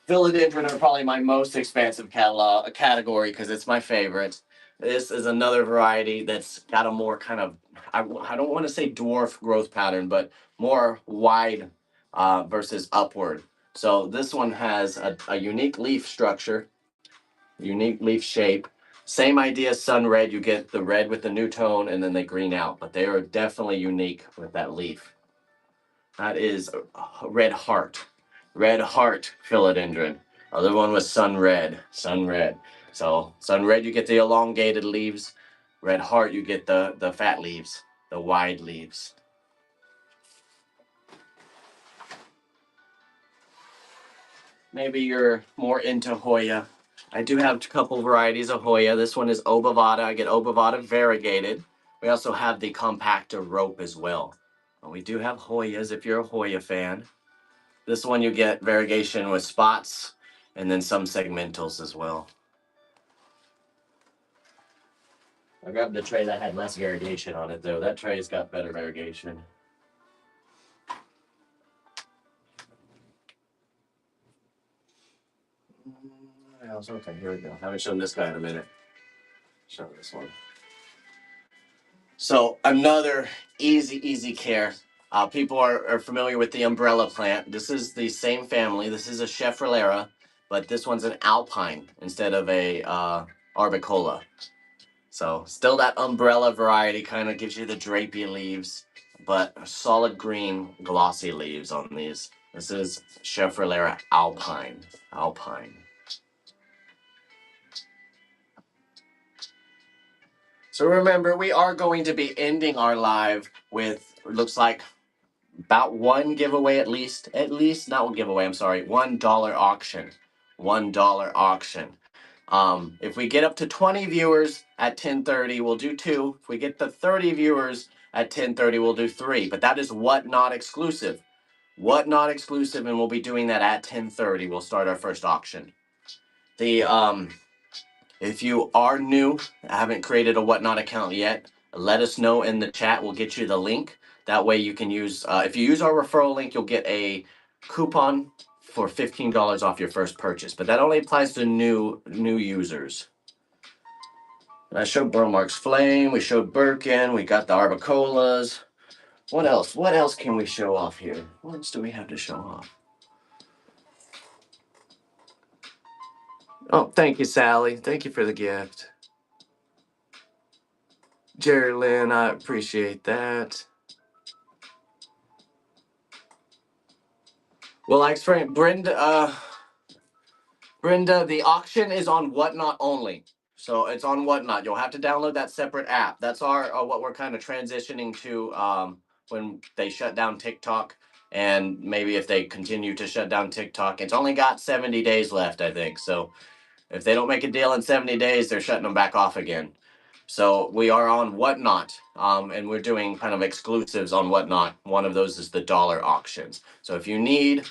Philodendron are probably my most expansive category because it's my favorite. This is another variety that's got a more kind of, I don't want to say dwarf growth pattern, but more wide versus upward. So this one has a unique leaf structure, unique leaf shape. Same idea, sun red, you get the red with the new tone and then they green out, but they are definitely unique with that leaf. That is red heart philodendron. Other one was sun red. So sun red, you get the elongated leaves. Red heart, you get the fat leaves, the wide leaves. Maybe you're more into Hoya. I do have a couple varieties of Hoya. This one is Obovata. I get Obovata variegated. We also have the compactor rope as well. We do have Hoyas if you're a Hoya fan. This one you get variegation with spots and then some segmentals as well. I grabbed the tray that had less variegation on it though. That tray's got better variegation. Okay, here we go. I haven't shown this guy in a minute. Show this one. So another easy care. People are familiar with the umbrella plant. This is the same family. This is a Scheffrelera, but this one's an alpine instead of a arbicola. So still that umbrella variety, kind of gives you the drapey leaves, but solid green glossy leaves on these. This is Scheffrelera alpine. So remember, we are going to be ending our live with, looks like, about one giveaway at least, not one giveaway, I'm sorry, $1 auction. $1 auction. If we get up to 20 viewers at 10:30, we'll do 2. If we get to 30 viewers at 10:30, we'll do 3. But that is Whatnot exclusive. Whatnot exclusive, and we'll be doing that at 10:30. We'll start our first auction. The if you are new, haven't created a Whatnot account yet, let us know in the chat. We'll get you the link. That way you can use, if you use our referral link, you'll get a coupon for $15 off your first purchase. But that only applies to new users. And I showed Burlmark's Flame. We showed Birkin. We got the Arbicolas. What else? What else can we show off here? What else do we have to show off? Oh, thank you, Sally. Thank you for the gift. Jerry Lynn, I appreciate that. Well, like Frank, Brenda, the auction is on Whatnot only. So it's on Whatnot. You'll have to download that separate app. That's our what we're kind of transitioning to when they shut down TikTok, and maybe if they continue to shut down TikTok. It's only got 70 days left, I think. So if they don't make a deal in 70 days, they're shutting them back off again. So we are on Whatnot, and we're doing kind of exclusives on Whatnot. One of those is the dollar auctions. So if you need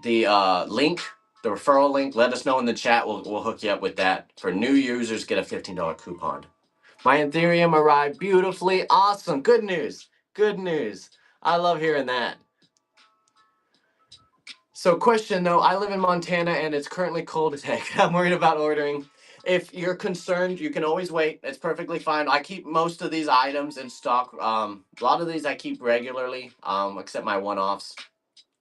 the link, the referral link, let us know in the chat. We'll hook you up with that. For new users, get a $15 coupon. My Ethereum arrived beautifully. Awesome. Good news. Good news. I love hearing that. So question though, I live in Montana and it's currently cold as heck. I'm worried about ordering. If you're concerned, you can always wait. It's perfectly fine. I keep most of these items in stock. A lot of these I keep regularly, except my one-offs.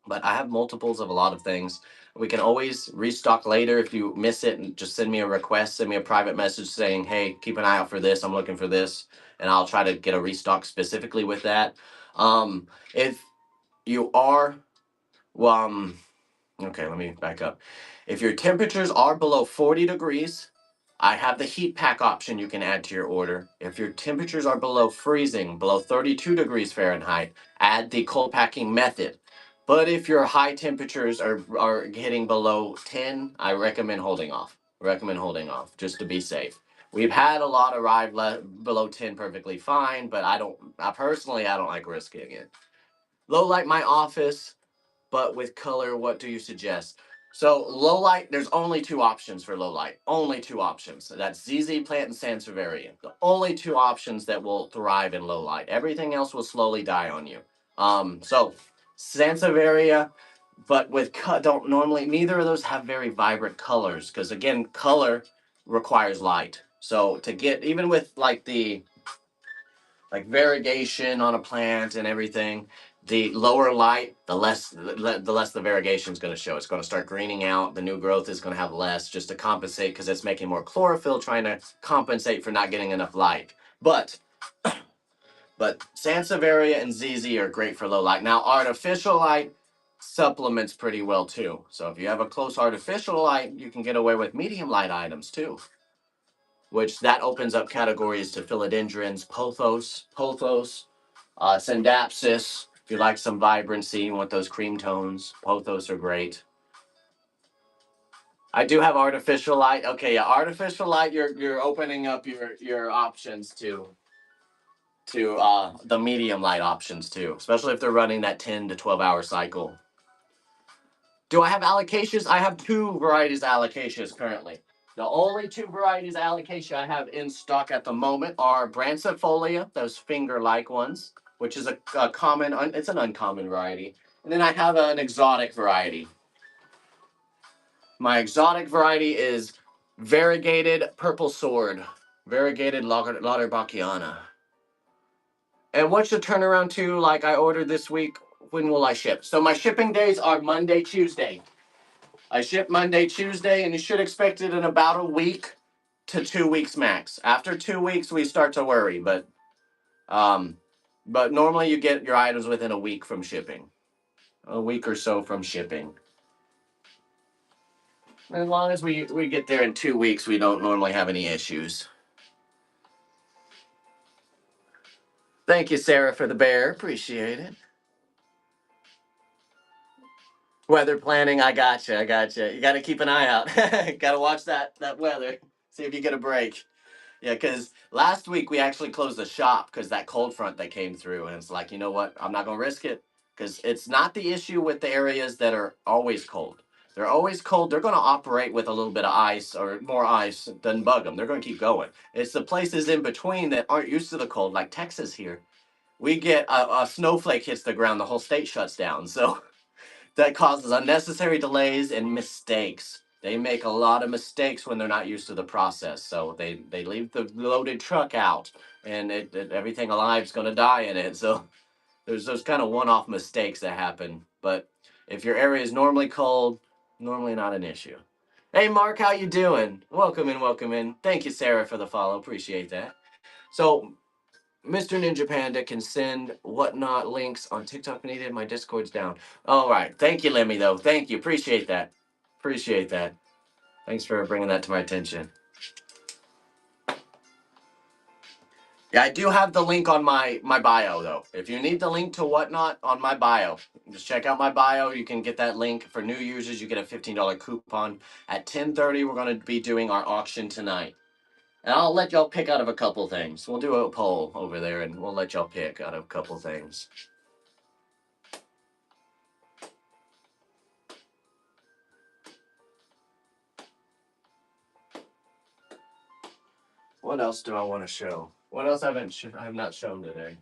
But I have multiples of a lot of things. We can always restock later if you miss it, and just send me a request, send me a private message saying, hey, keep an eye out for this. I'm looking for this. And I'll try to get a restock specifically with that. If you are, well, okay, let me back up. If your temperatures are below 40 degrees, I have the heat pack option you can add to your order. If your temperatures are below freezing, below 32 degrees Fahrenheit, add the cold packing method. But if your high temperatures are hitting below 10, I recommend holding off. Recommend holding off just to be safe. We've had a lot arrive below 10 perfectly fine, but I personally don't like risking it. Low light my office, but with color, what do you suggest? So low light, there's only two options for low light. Only two options. So that's ZZ Plant and Sansevieria. The only two options that will thrive in low light. Everything else will slowly die on you. So Sansevieria, but with don't normally, neither of those have very vibrant colors because again, color requires light. So to get even with like the like variegation on a plant and everything, the lower light, the less the variegation is going to show. It's going to start greening out. The new growth is going to have less just to compensate because it's making more chlorophyll, trying to compensate for not getting enough light. But Sansevieria and ZZ are great for low light. Now artificial light supplements pretty well too. So if you have a close artificial light, you can get away with medium light items too, which that opens up categories to philodendrons, pothos, Scindapsus. If you like some vibrancy, you want those cream tones, pothos are great. I do have artificial light. Okay, yeah, artificial light. You're opening up your options to the medium light options too, especially if they're running that 10 to 12 hour cycle. Do I have alocasias? I have two varieties of alocasias currently. The only two varieties of alocasia I have in stock at the moment are Brancifolia, those finger-like ones, which is a common, it's an uncommon variety. And then I have an exotic variety. My exotic variety is variegated purple sword, variegated Lauterbachia. And what's the turnaround to, like I ordered this week, when will I ship? So my shipping days are Monday, Tuesday. I ship Monday, Tuesday, and you should expect it in about a week to 2 weeks max. After 2 weeks, we start to worry, but normally you get your items within a week from shipping, a week or so from shipping. As long as we get there in 2 weeks, we don't normally have any issues. Thank you, Sarah, for the bear. Appreciate it. Weather planning, I gotcha. You got to keep an eye out. Got to watch that weather. See if you get a break. Yeah, because last week we actually closed the shop because that cold front that came through, and it's like, you know what? I'm not gonna risk it because it's not the issue with the areas that are always cold. They're always cold. They're gonna operate with a little bit of ice or more ice than bug them. They're gonna keep going. It's the places in between that aren't used to the cold, like Texas here. We get a snowflake hits the ground, the whole state shuts down. So that causes unnecessary delays and mistakes. They make a lot of mistakes when they're not used to the process. So they leave the loaded truck out, and everything alive is going to die in it. So there's those kind of one-off mistakes that happen. But if your area is normally cold, normally not an issue. Hey Mark, how you doing? Welcome in, welcome in. Thank you, Sarah, for the follow. Appreciate that. So Mr. Ninja Panda can send whatnot links on TikTok needed. My Discord's down. All right. Thank you, Lemmy, though. Thank you. Appreciate that. Appreciate that. Thanks for bringing that to my attention. Yeah, I do have the link on my bio though. If you need the link to Whatnot on my bio, just check out my bio. You can get that link for new users. You get a $15 coupon. At 10:30, we're going to be doing our auction tonight, and I'll let y'all pick out of a couple things. We'll do a poll over there, and we'll let y'all pick out of a couple things. What else do I want to show? What else I have not shown today?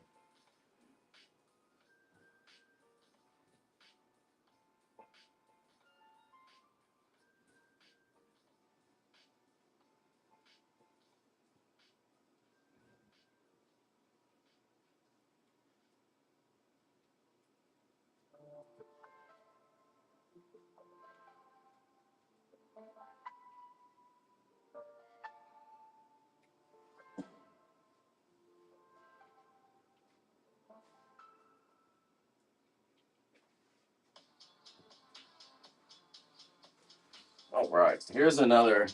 All right, here's another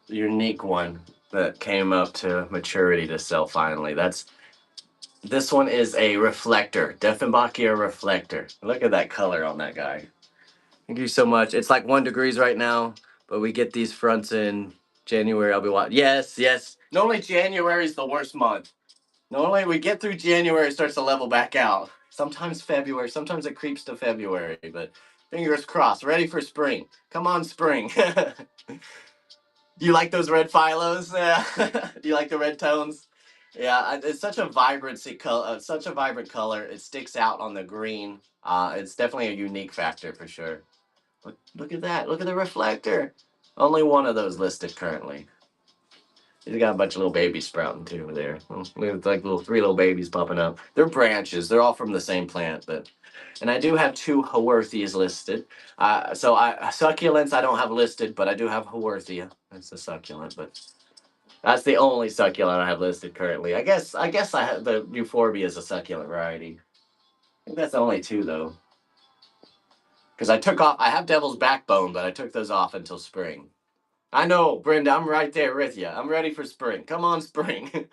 unique one that came up to maturity to sell finally. This one is a reflector, Dieffenbachia reflector. Look at that color on that guy. Thank you so much. It's like 1 degrees right now, but we get these fronts in January. I'll be watching. Yes, yes. Normally January is the worst month. Normally we get through January, it starts to level back out. Sometimes February, sometimes it creeps to February, but fingers crossed. Ready for spring. Come on, spring. Do you like those red phylos? Yeah. Do you like the red tones? Yeah, it's such a vibrancy color, such a vibrant color. It sticks out on the green. It's definitely a unique factor for sure. Look at that. Look at the reflector. Only one of those listed currently. He's got a bunch of little babies sprouting too there. It's like three little babies popping up. They're branches. They're all from the same plant, but and I do have two Haworthias listed. So succulents I don't have listed, but I do have Haworthia. That's a succulent, but that's the only succulent I have listed currently. I guess I have the Euphorbia is a succulent variety. I think that's the only two though. Because I took off I have Devil's Backbone, but I took those off until spring. I know, Brenda, I'm right there with you. I'm ready for spring. Come on, spring.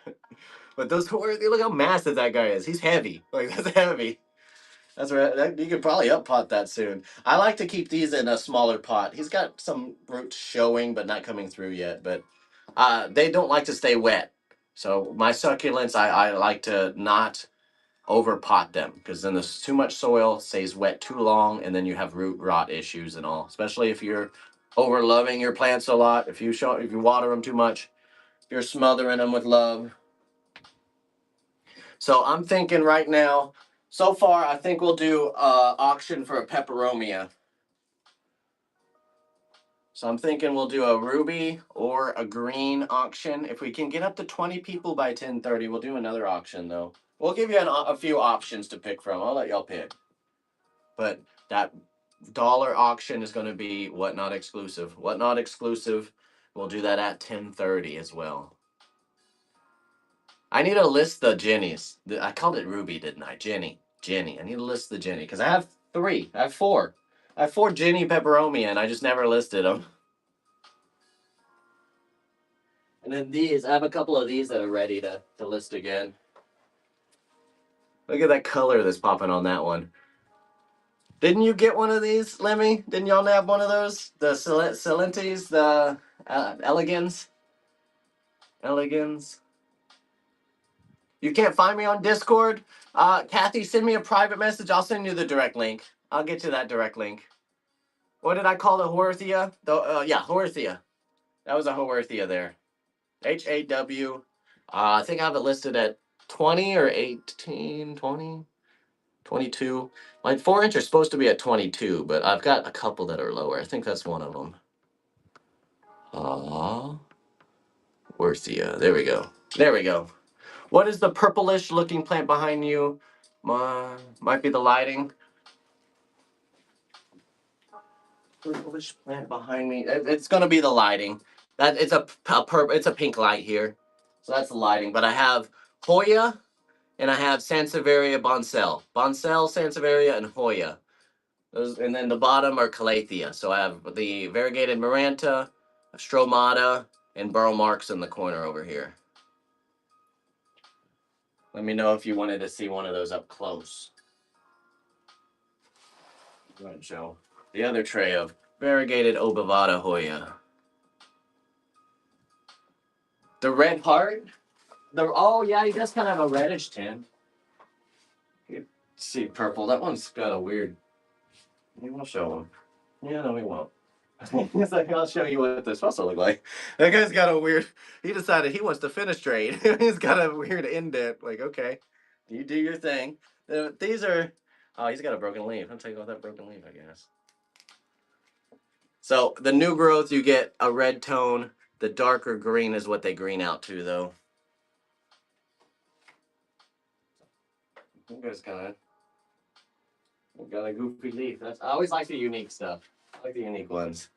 But those look how massive that guy is. He's heavy. Like that's heavy. That's right. You could probably up pot that soon. I like to keep these in a smaller pot. He's got some roots showing, but not coming through yet. But they don't like to stay wet. So my succulents, I like to not over pot them because then there's too much soil, stays wet too long, and then you have root rot issues and all. Especially if you're over loving your plants a lot. If you water them too much, you're smothering them with love. So I'm thinking right now. So far, I think we'll do auction for a peperomia. So I'm thinking we'll do a ruby or a green auction. If we can get up to 20 people by 10:30, we'll do another auction though. We'll give you a few options to pick from. I'll let y'all pick. But that dollar auction is going to be Whatnot exclusive. Whatnot exclusive. We'll do that at 10:30 as well. I need to list the Jennies. I called it Ruby, didn't I? Jenny. Jenny. I need to list the Jenny because I have three. I have four. I have four Jenny Peperomia and I just never listed them. And then these, I have a couple of these that are ready to list again. Look at that color that's popping on that one. Didn't you get one of these, Lemmy? Didn't y'all have one of those? The Silentes, the Elegans? Elegans. You can't find me on Discord? Kathy, send me a private message. I'll send you the direct link. I'll get you that direct link. What did I call the Haworthia? Yeah, Haworthia. That was a Haworthia there. HAW. I think I have it listed at 20 or 18, 20, 22. My 4-inch are supposed to be at 22, but I've got a couple that are lower. I think that's one of them. Haworthia. There we go. There we go. What is the purplish looking plant behind you? Might be the lighting. Purplish plant behind me. It's gonna be the lighting. That it's a pink light here, so that's the lighting. But I have Hoya and I have Sansevieria Bonsell, Sansevieria, and Hoya. Those, and then the bottom are Calathea. So I have the variegated Maranta, Stromata, and burrow marks in the corner over here. Let me know if you wanted to see one of those up close. Go ahead and show the other tray of variegated Obovata Hoya. The red heart. Oh yeah, he does kind of have a reddish tint. You see purple. That one's got a weird. We won't show him. Yeah, no, we won't. He's like, I'll show you what they're supposed to look like. That guy's got a weird. He decided he wants to finish trade. He's got a weird indent. Like, okay, you do your thing. These are. Oh, he's got a broken leaf. I'll take off that broken leaf, I guess. So the new growth, you get a red tone. The darker green is what they green out to, though. You guys got a goofy leaf. I always like the unique stuff. I like the unique ones.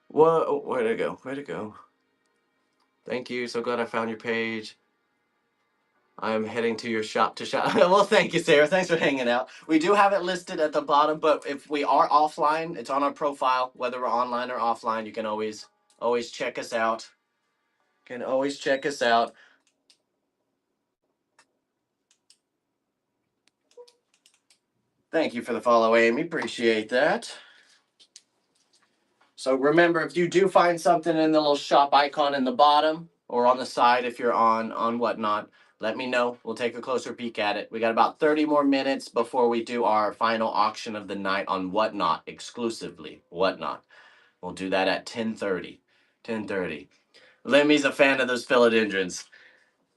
Whoa, where'd it go? Where'd it go? Thank you. So glad I found your page. I'm heading to your shop to shop. Well, thank you, Sarah. Thanks for hanging out. We do have it listed at the bottom, but if we are offline, it's on our profile. Whether we're online or offline, you can always check us out. Can always check us out. Thank you for the follow, Amy. Appreciate that. So remember, if you do find something in the little shop icon in the bottom or on the side, if you're on Whatnot, let me know. We'll take a closer peek at it. We got about 30 more minutes before we do our final auction of the night on Whatnot, exclusively Whatnot. We'll do that at 10:30. 10:30. Lemmy's a fan of those philodendrons.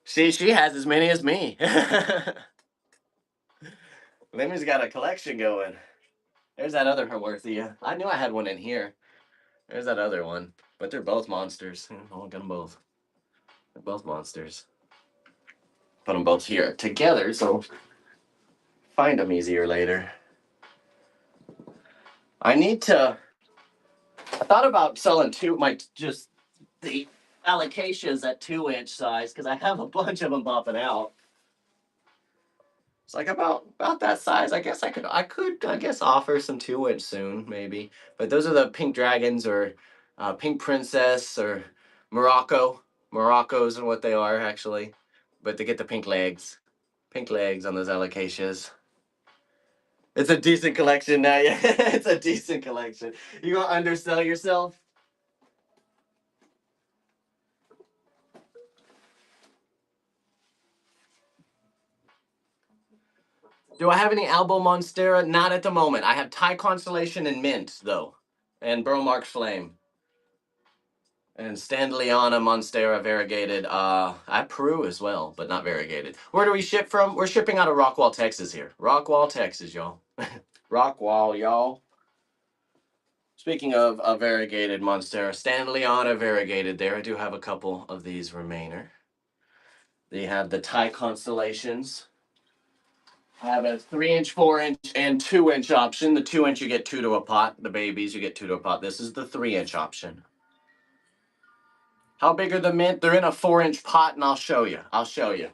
She has as many as me. Lemmy's got a collection going. There's that other Haworthia. I knew I had one in here. There's that other one. But they're both monsters. I'll get them both. They're both monsters. Put them both here together, so find them easier later. I thought about selling just the alocasias at 2-inch size, because I have a bunch of them popping out. It's like about that size. I guess I could offer some 2-inch soon, maybe. But those are the pink dragons or pink princess or Moroccos and what they are actually. But they get the pink legs on those alocasias. It's a decent collection now. Yeah, it's a decent collection. You gonna undersell yourself? Do I have any Albo Monstera? Not at the moment. I have Thai Constellation and Mint, though. And Bromark Flame. And Standliana Monstera variegated. At Peru as well, but not variegated. Where do we ship from? We're shipping out of Rockwall, Texas here. Rockwall, Texas, y'all. Rockwall, y'all. Speaking of a variegated Monstera, Standliana variegated there. I do have a couple of these remainer. They have the Thai Constellations. I have a 3-inch, 4-inch, and 2-inch option. The 2-inch, you get 2 to a pot. The babies, you get 2 to a pot. This is the 3-inch option. How big are the mint? They're in a 4-inch pot, and I'll show you.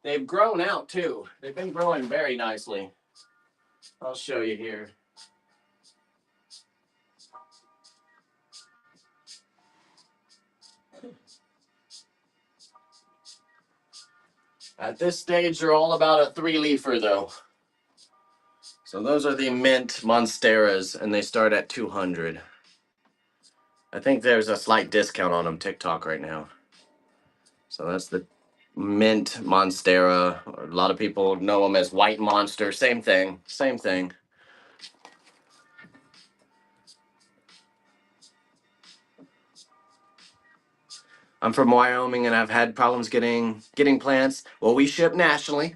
They've grown out, too. They've been growing very nicely. I'll show you here. At this stage, they're all about a 3-leafer, though. So those are the mint Monsteras, and they start at 200. I think there's a slight discount on them TikTok right now. So that's the mint Monstera. A lot of people know them as white monster. Same thing. I'm from Wyoming and I've had problems getting plants. Well, we ship nationally.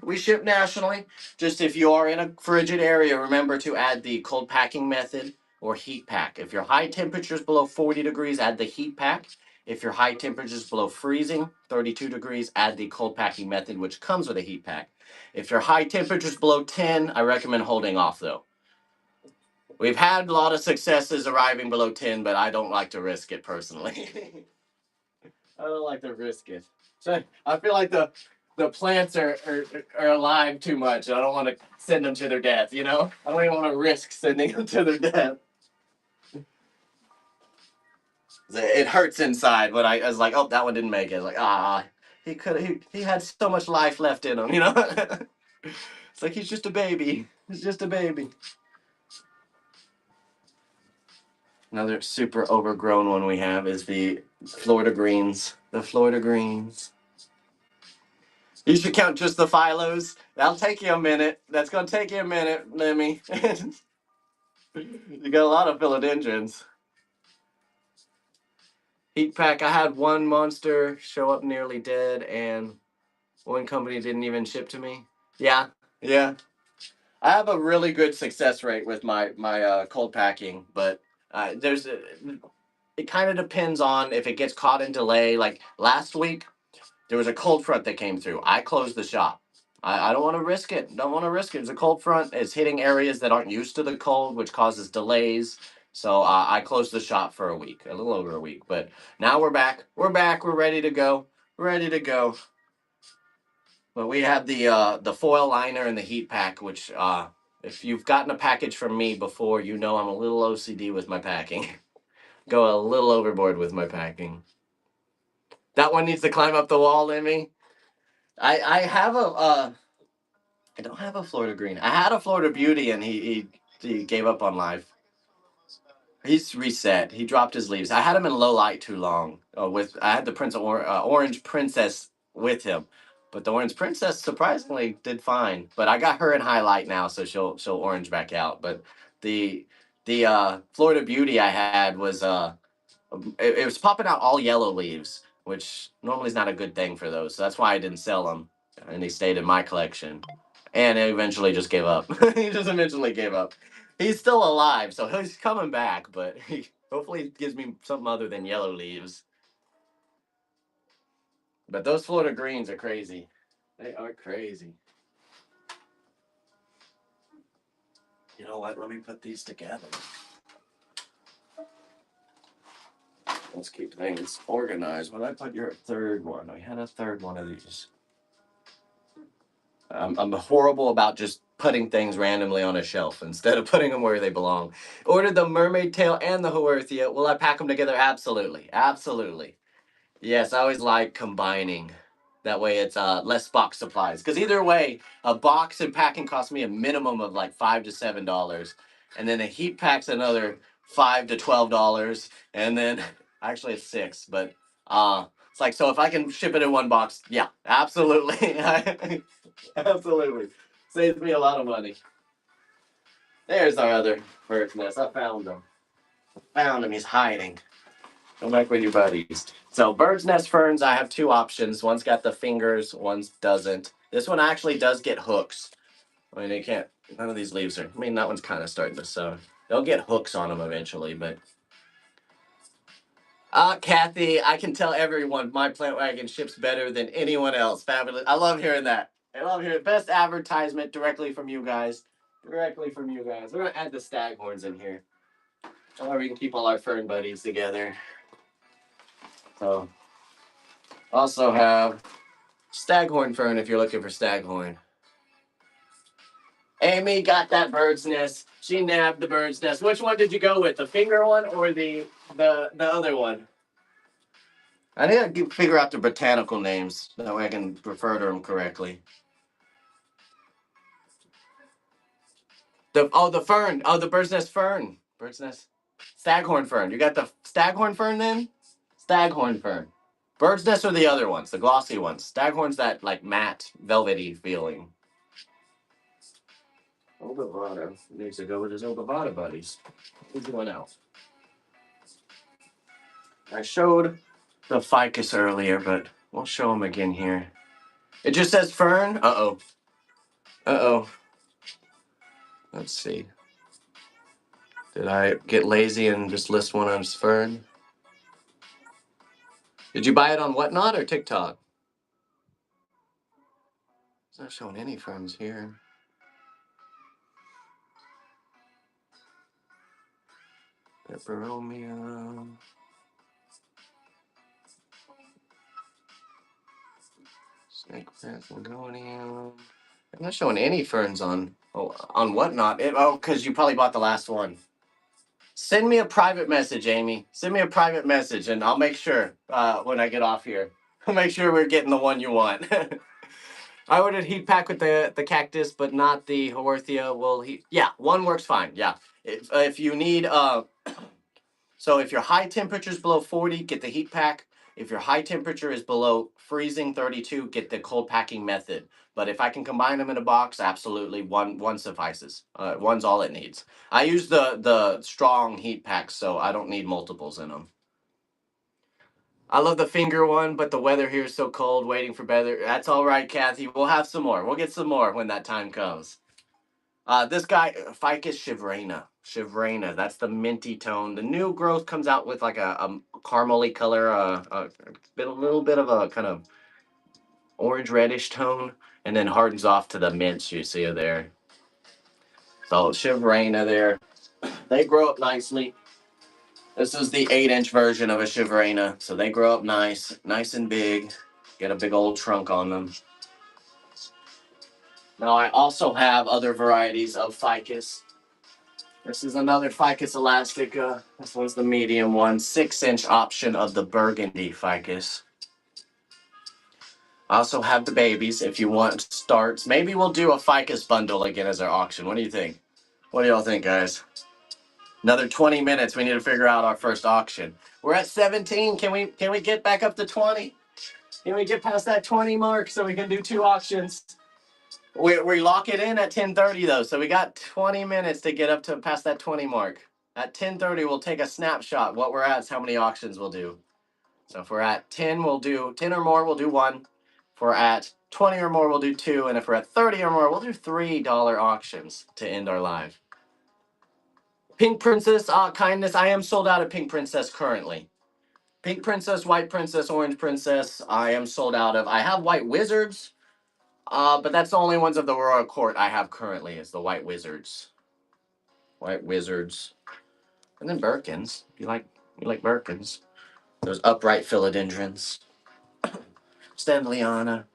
Just if you are in a frigid area, remember to add the cold packing method or heat pack. If your high temperatures below 40 degrees, add the heat pack. If your high temperatures below freezing, 32 degrees, add the cold packing method, which comes with a heat pack. If your high temperatures below 10, I recommend holding off though. We've had a lot of successes arriving below 10, but I don't like to risk it personally. I don't like to risk it. So I feel like the plants are alive too much. I don't want to send them to their death, I don't even want to risk sending them to their death. It hurts inside when I was like, oh, that one didn't make it. Like, he had so much life left in him, you know. It's like he's just a baby. He's just a baby. Another super overgrown one we have is the Florida greens. The Florida greens. You should count just the phylos. That'll take you a minute. That's gonna take you a minute, Lemmy. You got a lot of philodendrons. Heat pack. I had one monster show up nearly dead, and one company didn't even ship to me. Yeah, yeah. I have a really good success rate with my cold packing, but it kind of depends on if it gets caught in delay. Like last week, there was a cold front that came through. I closed the shop. I don't want to risk it. Don't want to risk it. It's a cold front. It's hitting areas that aren't used to the cold, which causes delays. So I closed the shop for a week, a little over a week. But now we're back. We're back. We're ready to go. Ready to go. But we have the foil liner and the heat pack, which if you've gotten a package from me before, you know I'm a little OCD with my packing. Go a little overboard with my packing. That one needs to climb up the wall, Lemmy. I have I don't have a Florida green. I had a Florida beauty, and he gave up on life. He's reset. He dropped his leaves. I had him in low light too long. I had the Orange Princess with him, but the Orange Princess surprisingly did fine. But I got her in high light now, so she'll orange back out. But the Florida Beauty I had was it was popping out all yellow leaves, which normally is not a good thing for those. So that's why I didn't sell them, and he stayed in my collection. And he eventually just gave up. He just eventually gave up. He's still alive, so he's coming back, but hopefully he gives me something other than yellow leaves. But those Florida greens are crazy. They are crazy. You know what? Let me put these together. Let's keep things organized. When I put your third one, we had a third one of these. I'm horrible about just putting things randomly on a shelf instead of putting them where they belong. Ordered the mermaid tail and the Huerthia. Will I pack them together? Absolutely. Absolutely. Yes, I always like combining. That way it's less box supplies. Because either way, a box and packing costs me a minimum of like $5 to $7. And then a heat pack's another $5 to $12. And then actually it's $6, but it's like, so if I can ship it in one box, yeah, absolutely. Absolutely. Saves me a lot of money. There's our other bird's nest. I found him. Found him. He's hiding. Go back with your buddies. So bird's nest ferns, I have two options. One's got the fingers, one doesn't. This one actually does get hooks. I mean, they can't. None of these leaves are. I mean, that one's kind of starting to sow. They'll get hooks on them eventually, but. Kathy, I can tell everyone my plant wagon ships better than anyone else. Fabulous. I love hearing that. I love hearing best advertisement directly from you guys. Directly from you guys. We're gonna add the staghorns in here. That way we can keep all our fern buddies together. So, also have staghorn fern if you're looking for staghorn. Amy got that bird's nest. She nabbed the bird's nest. Which one did you go with? The finger one or the other one? I need to figure out the botanical names. That way I can refer to them correctly. The fern. Oh, the bird's nest fern. Bird's nest. Staghorn fern. You got the staghorn fern then? Staghorn fern. Bird's nest are the other ones, the glossy ones. Staghorn's that like matte, velvety feeling. Obavada needs to go with his Obavada buddies. Who's going out? I showed the ficus earlier, but we'll show him again here. It just says fern. Uh-oh. Uh-oh. Let's see. Did I get lazy and just list one as fern? Did you buy it on Whatnot or TikTok? It's not showing any ferns here. Peperomia. Snake plant Lagonium. I'm not showing any ferns on Whatnot. Because you probably bought the last one. Send me a private message, Amy. Send me a private message, and I'll make sure when I get off here. Make sure we're getting the one you want. I ordered heat pack with the cactus, but not the Haworthia. Well, yeah, one works fine. Yeah, if you need so if your high temperature is below 40, get the heat pack. If your high temperature is below freezing 32, get the cold packing method. But if I can combine them in a box, absolutely one suffices. One's all it needs. I use the strong heat packs, so I don't need multiples in them. I love the finger one, but the weather here is so cold. Waiting for better. That's all right, Kathy. We'll have some more. We'll get some more when that time comes. This guy, Ficus shivrana. Shivrana, that's the minty tone. The new growth comes out with like a caramely color, a little bit of a kind of orange reddish tone, and then hardens off to the mints you see there. So shivrana there. They grow up nicely. This is the 8-inch version of a shivrana, so they grow up nice and big. Get a big old trunk on them. Now I also have other varieties of ficus. This is another ficus elastica. This one's the medium one, 6-inch option of the burgundy ficus. I also have the babies if you want starts. Maybe we'll do a ficus bundle again as our auction. What do you think? What do y'all think, guys? Another 20 minutes. We need to figure out our first auction. We're at 17. Can we get back up to 20? Can we get past that 20 mark so we can do 2 auctions? We lock it in at 10:30 though, so we got 20 minutes to get up to past that 20 mark. At 10:30, we'll take a snapshot. What we're at is how many auctions we'll do. So if we're at 10, we'll do 10 or more, we'll do 1. If we're at 20 or more, we'll do 2. And if we're at 30 or more, we'll do $3 auctions to end our live. Pink Princess, kindness. I am sold out of Pink Princess currently. Pink Princess, White Princess, Orange Princess, I am sold out of. I have White Wizards. But that's the only ones of the Royal Court I have currently is the White Wizards. White Wizards. And then Birkins. You like Birkins. Those upright philodendrons. Stanleyana.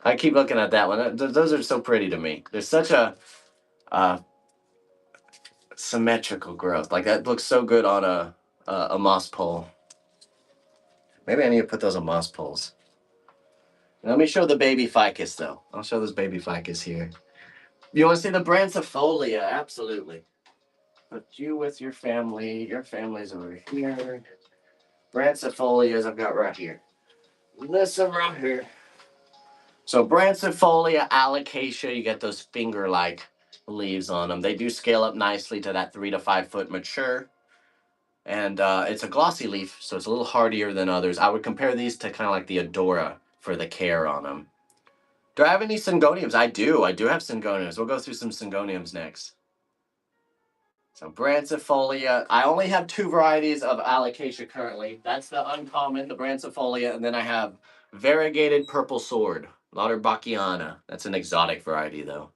I keep looking at that one. Those are so pretty to me. There's such a symmetrical growth. Like that looks so good on a moss pole. Maybe I need to put those on moss poles. Let me show the baby ficus though. I'll show this baby ficus here. You want to see the brancifolia? Absolutely. Put you with your family. Your family's over here. Brancifolias I've got right here. Listen right here. So Brancifolia, alocasia, you get those finger-like leaves on them. They do scale up nicely to that 3 to 5 foot mature. And it's a glossy leaf, so it's a little hardier than others. I would compare these to kind of like the Adora for the care on them. Do I have any Syngoniums? I do. I do have Syngoniums. We'll go through some Syngoniums next. So Brancifolia. I only have 2 varieties of alocasia currently. That's the uncommon, the Brancifolia, and then I have variegated purple sword, Lauterbachia. That's an exotic variety though.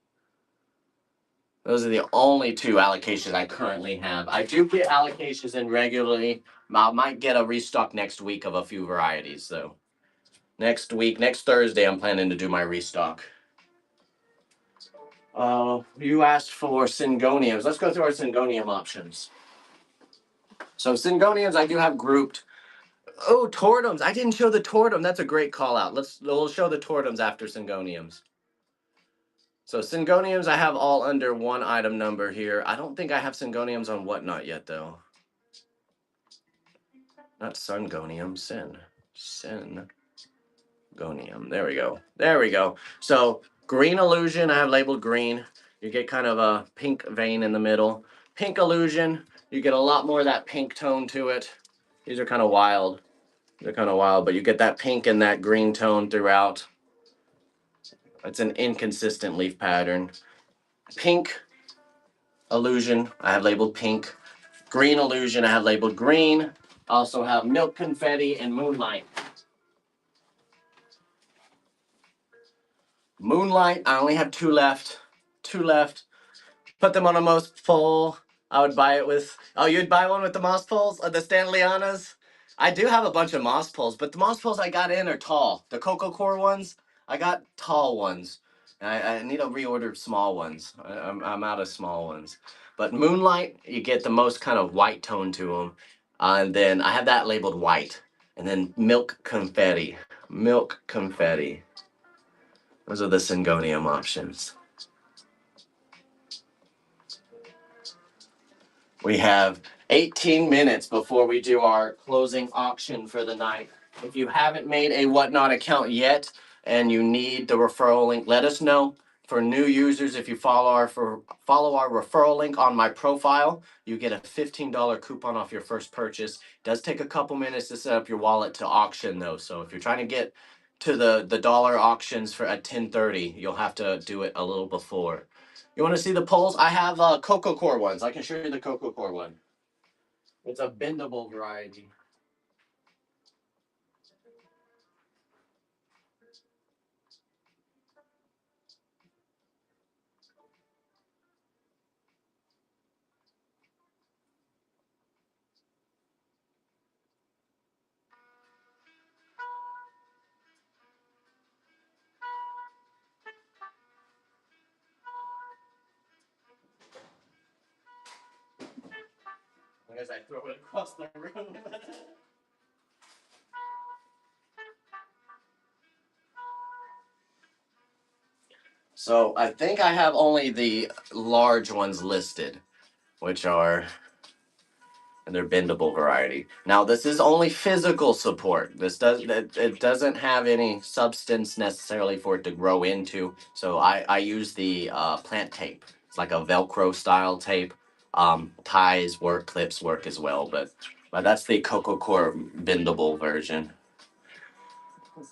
Those are the only 2 alocasias I currently have. I do get alocasias in regularly. I might get a restock next week of a few varieties. So next week, next Thursday, I'm planning to do my restock. You asked for Syngoniums. Let's go through our Syngonium options. So Syngoniums I do have grouped. Oh, Tortums. I didn't show the Tortum. That's a great call out. We'll show the Tortums after Syngoniums. So Syngoniums I have all under 1 item number here. I don't think I have Syngoniums on Whatnot yet though. Not Sungonium, Syngonium. There we go. There we go. So Green Illusion, I have labeled green. You get kind of a pink vein in the middle. Pink Illusion, you get a lot more of that pink tone to it. These are kind of wild. They're kind of wild, but you get that pink and that green tone throughout. It's an inconsistent leaf pattern. Pink Illusion, I have labeled pink. Green Illusion, I have labeled green. I also have Milk Confetti and Moonlight. Moonlight, I only have 2 left. 2 left. Put them on a moss pole. I would buy it with... Oh, you'd buy one with the moss poles? Or the Stanleyanas? I do have a bunch of moss poles, but the moss poles I got in are tall. The Coco Core ones, I got tall ones. I need to reorder small ones. I'm out of small ones. But Moonlight, you get the most kind of white tone to them. And then I have that labeled white. And then milk confetti. Milk confetti. Those are the Syngonium options. We have 18 minutes before we do our closing auction for the night. If you haven't made a Whatnot account yet and you need the referral link, let us know. For new users, if you follow our referral link on my profile, you get a $15 coupon off your first purchase. It does take a couple minutes to set up your wallet to auction though. So if you're trying to get to the dollar auctions for at 10:30, you'll have to do it a little before. You want to see the poles? I have Coco Core ones. I can show you the Coco Core one. It's a bendable variety. As I throw it across the room. So I think I have only the large ones listed, which are their bendable variety. Now this is only physical support. It doesn't have any substance necessarily for it to grow into. So I use the plant tape. It's like a Velcro style tape. Ties work, clips work as well, but that's the Coco Core bendable version.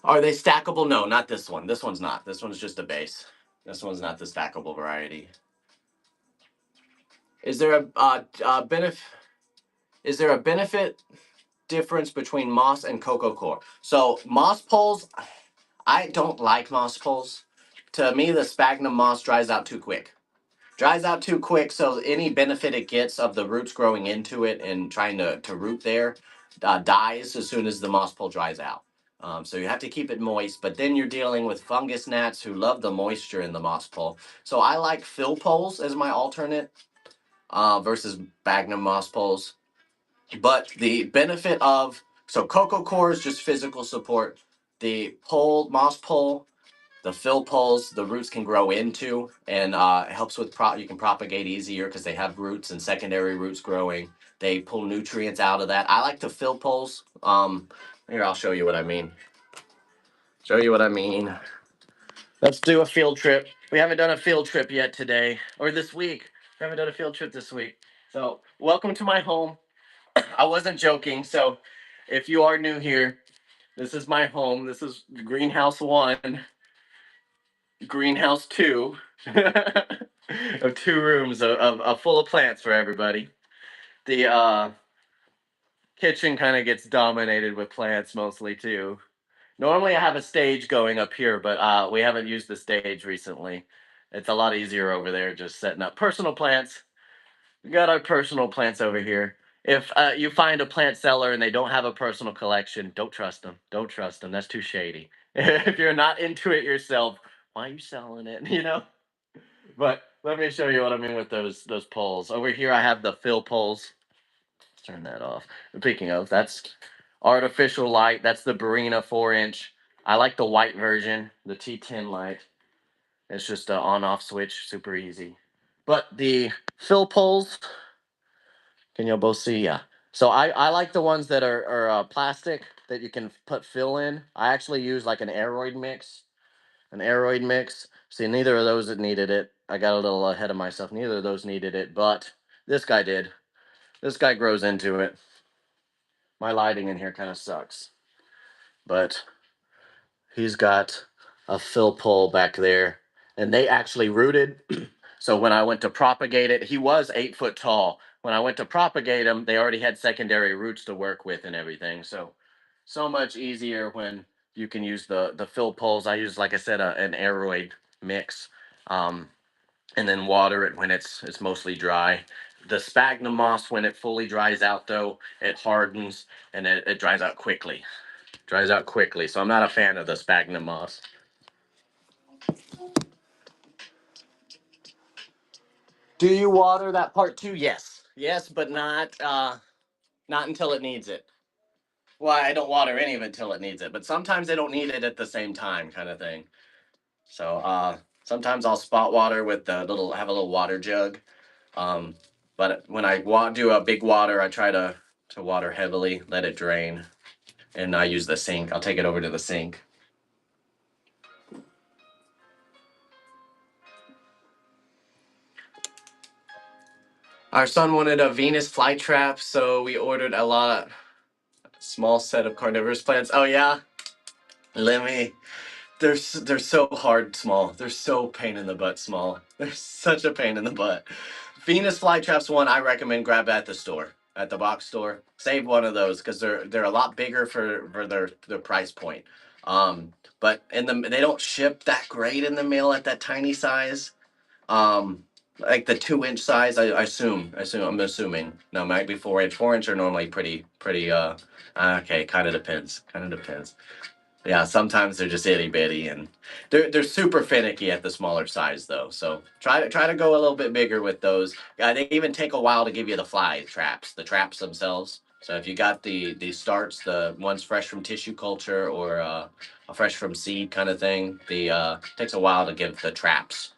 Are they stackable? No, not this one. This one's not. This one's just a base. This one's not the stackable variety. Is there a benefit? Is there a benefit difference between moss and Coco Core? So moss poles, I don't like moss poles. To me, the sphagnum moss dries out too quick. Dries out too quick, so any benefit it gets of the roots growing into it and trying to root there dies as soon as the moss pole dries out. So you have to keep it moist, but then you're dealing with fungus gnats who love the moisture in the moss pole. So I like fill poles as my alternate versus sphagnum moss poles. But the benefit of Coco Core is just physical support. The pole, moss pole, the fill poles, the roots can grow into, and it helps with you can propagate easier because they have roots and secondary roots growing. They pull nutrients out of that. I like the fill poles. Here I'll show you what I mean. Show you what I mean. Let's do a field trip. We haven't done a field trip yet today or this week. We haven't done a field trip this week. So welcome to my home. I wasn't joking. So if you are new here, this is my home. This is greenhouse 1, greenhouse 2 of 2 rooms of full of plants for everybody. The kitchen kind of gets dominated with plants mostly too. Normally I have a stage going up here, but we haven't used the stage recently. It's a lot easier over there just setting up personal plants. We got our personal plants over here. If you find a plant seller and they don't have a personal collection, don't trust them. Don't trust them. That's too shady. If you're not into it yourself, why are you selling it? You know. But let me show you what I mean with those poles. Over here, I have the fill poles. Let's turn that off. Speaking of, that's artificial light. That's the Barina 4-inch. I like the white version, the T10 light. It's just an on-off switch, super easy. But the fill poles, can you both see? Yeah. So I like the ones that are plastic that you can put fill in. I actually use like an aeroid mix. An aeroid mix. See, neither of those that needed it. I got a little ahead of myself. Neither of those needed it, but this guy did. This guy grows into it. My lighting in here kind of sucks, but he's got a fill pole back there, and they actually rooted. So when I went to propagate it, he was 8 foot tall. When I went to propagate him, they already had secondary roots to work with and everything. So much easier when you can use the fill poles. I use, like I said, an aeroid mix, and then water it when it's mostly dry. The sphagnum moss, when it fully dries out, though, it hardens and it dries out quickly. Dries out quickly. So I'm not a fan of the sphagnum moss. Do you water that part too? Yes. Yes, but not until it needs it. Well, I don't water any of it till it needs it, but sometimes they don't need it at the same time, kind of thing. So sometimes I'll spot water with the little have a little water jug. Um, but when I do a big water, I try to water heavily, let it drain, and I use the sink. I'll take it over to the sink. Our son wanted a Venus flytrap, so we ordered a lot, small set of carnivorous plants. Oh yeah, let me. They're so hard small. They're so pain in the butt small. They're such a pain in the butt. Venus flytraps one I recommend grab at the store, at the box store. Save one of those because they're a lot bigger for their price point. But in the they don't ship that great in the mail at that tiny size. Um, like the 2 inch size, I'm assuming. No, might be 4 inch. 4 inch are normally pretty. Okay, kind of depends. Kind of depends. Yeah, sometimes they're just itty bitty, and they're super finicky at the smaller size though. So try to go a little bit bigger with those. They even take a while to give you the fly traps, the traps themselves. So if you got the starts, the ones fresh from tissue culture or a fresh from seed kind of thing, the takes a while to give the traps.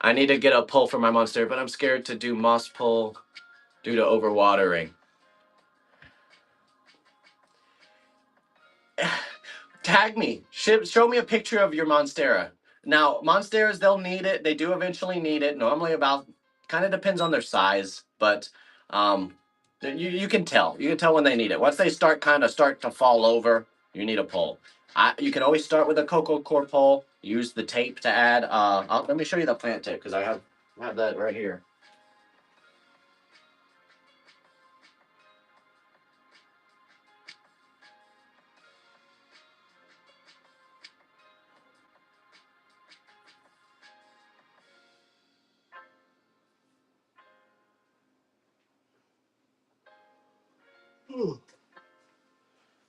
I need to get a pull for my monster, but I'm scared to do moss pull due to overwatering. Tag me. Show me a picture of your monstera. Now, monsteras, they'll need it. They do eventually need it. Normally, about kind of depends on their size, but um, you can tell. You can tell when they need it. Once they start to fall over, you need a pole. You can always start with a cocoa core pole. Use the tape to add. Let me show you the plant tip because I have that right here.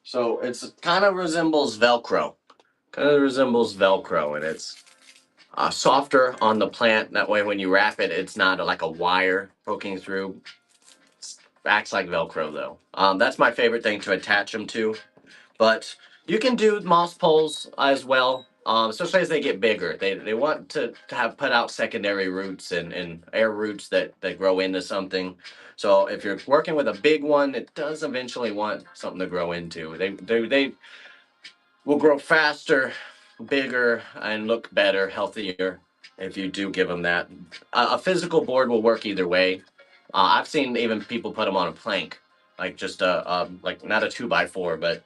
So it's kind of resembles Velcro. Kind of resembles Velcro, and it's softer on the plant. That way, when you wrap it, it's not like a wire poking through. It acts like Velcro, though. That's my favorite thing to attach them to. But you can do moss poles as well, especially as they get bigger. They want to have put out secondary roots and air roots that grow into something. So if you're working with a big one, it does eventually want something to grow into. They will grow faster, bigger, and look better, healthier if you do give them that. A physical board will work either way. I've seen even people put them on a plank, like just like not a 2x4, but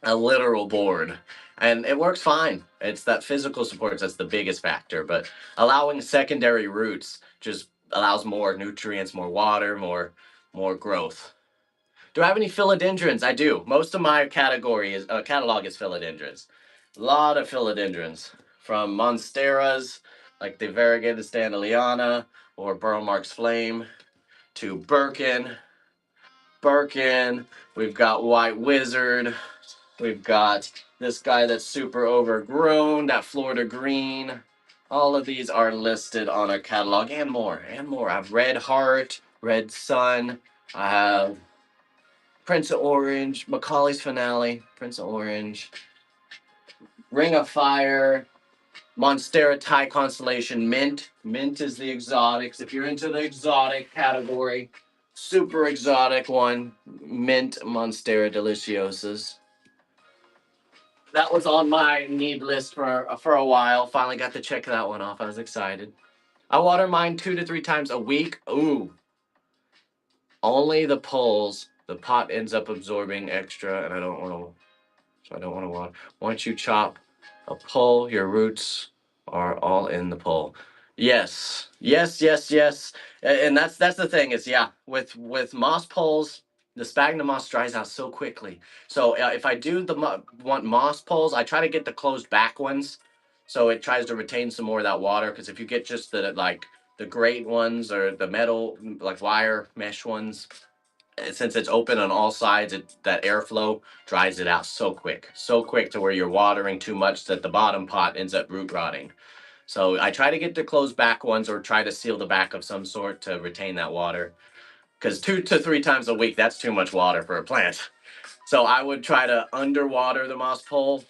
a literal board, and it works fine. It's that physical support that's the biggest factor, but allowing secondary roots just allows more nutrients, more water, more growth. Do I have any philodendrons? I do. Most of my category is catalog is philodendrons. A lot of philodendrons from monsteras like the variegated standeliana or Burl Marks Flame to Birkin. Birkin. We've got White Wizard. We've got this guy that's super overgrown, that Florida Green. All of these are listed on our catalog and more and more. I have Red Heart, Red Sun. I have Prince of Orange, Macaulay's Finale, Prince of Orange, Ring of Fire, Monstera Thai Constellation, Mint. Mint is the exotics. If you're into the exotic category, super exotic one, Mint Monstera Deliciosas. That was on my need list for a while. Finally got to check that one off. I was excited. I water mine 2 to 3 times a week. Ooh, only the poles. The pot ends up absorbing extra, and I don't want to. So I don't want to water. Once you chop a pole, your roots are all in the pole. Yes, yes, yes, yes. And that's the thing is yeah, with moss poles, the sphagnum moss dries out so quickly. So if I do want moss poles, I try to get the closed back ones, so it tries to retain some more of that water. Because if you get just the like the great ones or the metal like wire mesh ones, since it's open on all sides, that airflow dries it out so quick to where you're watering too much that the bottom pot ends up root rotting. So I try to get the closed back ones or try to seal the back of some sort to retain that water. Because 2 to 3 times a week, that's too much water for a plant. So I would try to underwater the moss pole,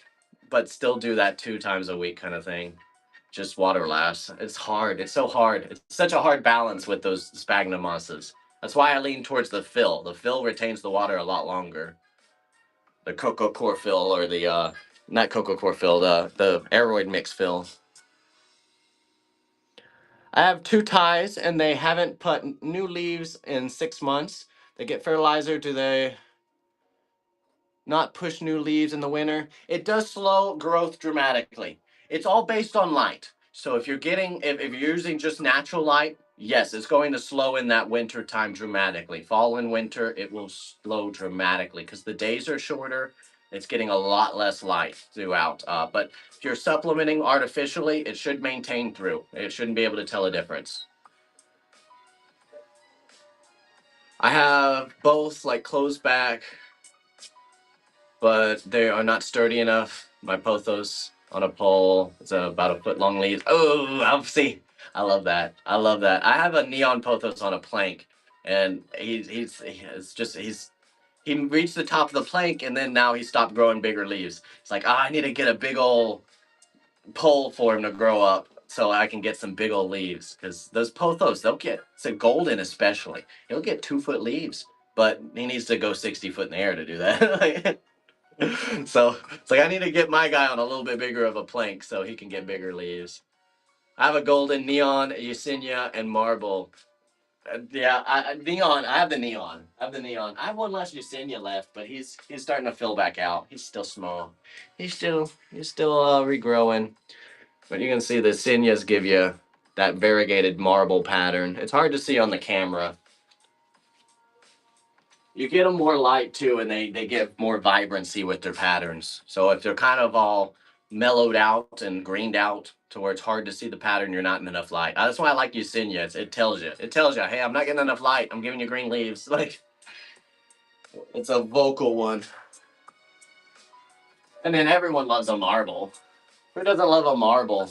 but still do that 2 times a week kind of thing. Just water less. It's hard. It's so hard. It's such a hard balance with those sphagnum mosses. That's why I lean towards the fill. The fill retains the water a lot longer. The cocoa core fill, or the not cocoa core fill, the aeroid mix fill. I have 2 ties, and they haven't put new leaves in 6 months. They get fertilizer. Do they not push new leaves in the winter? It does slow growth dramatically. It's all based on light. So if you're using just natural light, yes, it's going to slow in that winter time dramatically. Fall and winter, it will slow dramatically because the days are shorter. It's getting a lot less light throughout. But if you're supplementing artificially, it should maintain through. It shouldn't be able to tell a difference. I have both like closed back, but they are not sturdy enough. My pothos on a pole, it's about a foot long leaves. Oh, I'll see. I love that. I love that. I have a neon pothos on a plank, and he reached the top of the plank, and then now he stopped growing bigger leaves. It's like, I need to get a big old pole for him to grow up so I can get some big old leaves, because those pothos, they'll get, it's a golden especially, he'll get 2 foot leaves, but he needs to go 60 foot in the air to do that. So it's like I need to get my guy on a little bit bigger of a plank so he can get bigger leaves. I have a golden, neon, Yersinia, and marble. Yeah, neon. I have the neon. I have one less Yersinia left, but he's starting to fill back out. He's still small. He's still regrowing. But you can see the Yersinias give you that variegated marble pattern. It's hard to see on the camera. You get them more light too, and they give more vibrancy with their patterns. So if they're kind of all mellowed out and greened out to where it's hard to see the pattern, you're not in enough light. That's why I like Yersinia. It tells you. It tells you, hey, I'm not getting enough light. I'm giving you green leaves. Like, it's a vocal one. And then everyone loves a marble. Who doesn't love a marble?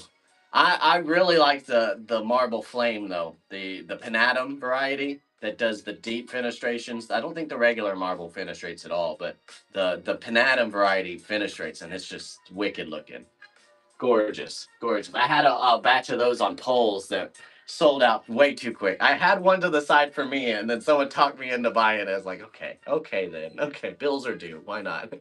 I really like the marble flame though, the panatum variety that does the deep fenestrations. I don't think the regular marble fenestrates at all, but the panatum variety fenestrates, and it's just wicked looking, gorgeous, gorgeous. I had a batch of those on poles that sold out way too quick. I had one to the side for me, and then someone talked me into buying it. I was like, okay then, okay, bills are due. Why not?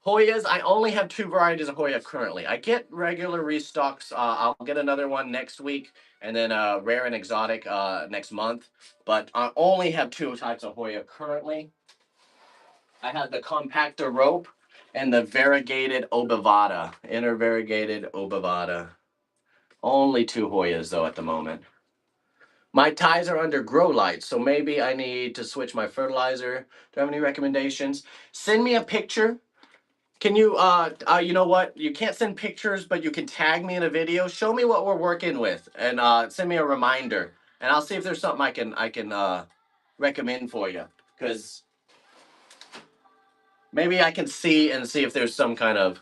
Hoyas, I only have 2 varieties of Hoya currently. I get regular restocks. I'll get another one next week, and then rare and exotic next month. But I only have 2 types of Hoya currently. I have the compactor rope and the variegated obovata, intervariegated obovata. Only 2 Hoyas though at the moment. My ties are under grow light, so maybe I need to switch my fertilizer. Do I have any recommendations? Send me a picture. Can you, you know what? You can't send pictures, but you can tag me in a video. Show me what we're working with, and send me a reminder, and I'll see if there's something I can recommend for you. Because maybe I can see if there's some kind of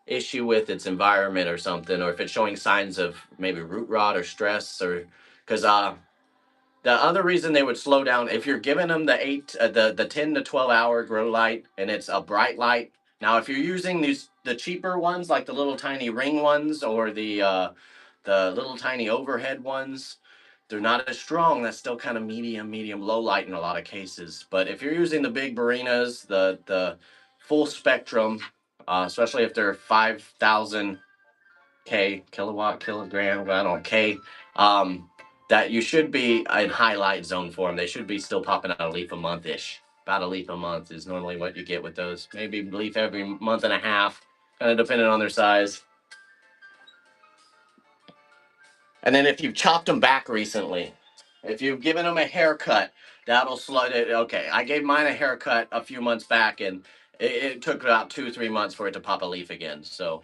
issue with its environment or something, or if it's showing signs of maybe root rot or stress, or because the other reason they would slow down, if you're giving them the 10 to 12 hour grow light and it's a bright light. Now, if you're using the cheaper ones, like the little tiny ring ones, or the little tiny overhead ones, they're not as strong. That's still kind of medium low light in a lot of cases. But if you're using the big Barinas, the full spectrum, especially if they're 5,000 kilowatt, kilogram, I don't know, K, that you should be in highlight zone for them. They should be still popping out a leaf a month-ish. About a leaf a month is normally what you get with those. Maybe leaf every month and a half, kind of depending on their size. And then if you've chopped them back recently, if you've given them a haircut, that'll slow it. Okay, I gave mine a haircut a few months back, and it took about 2-3 months for it to pop a leaf again. So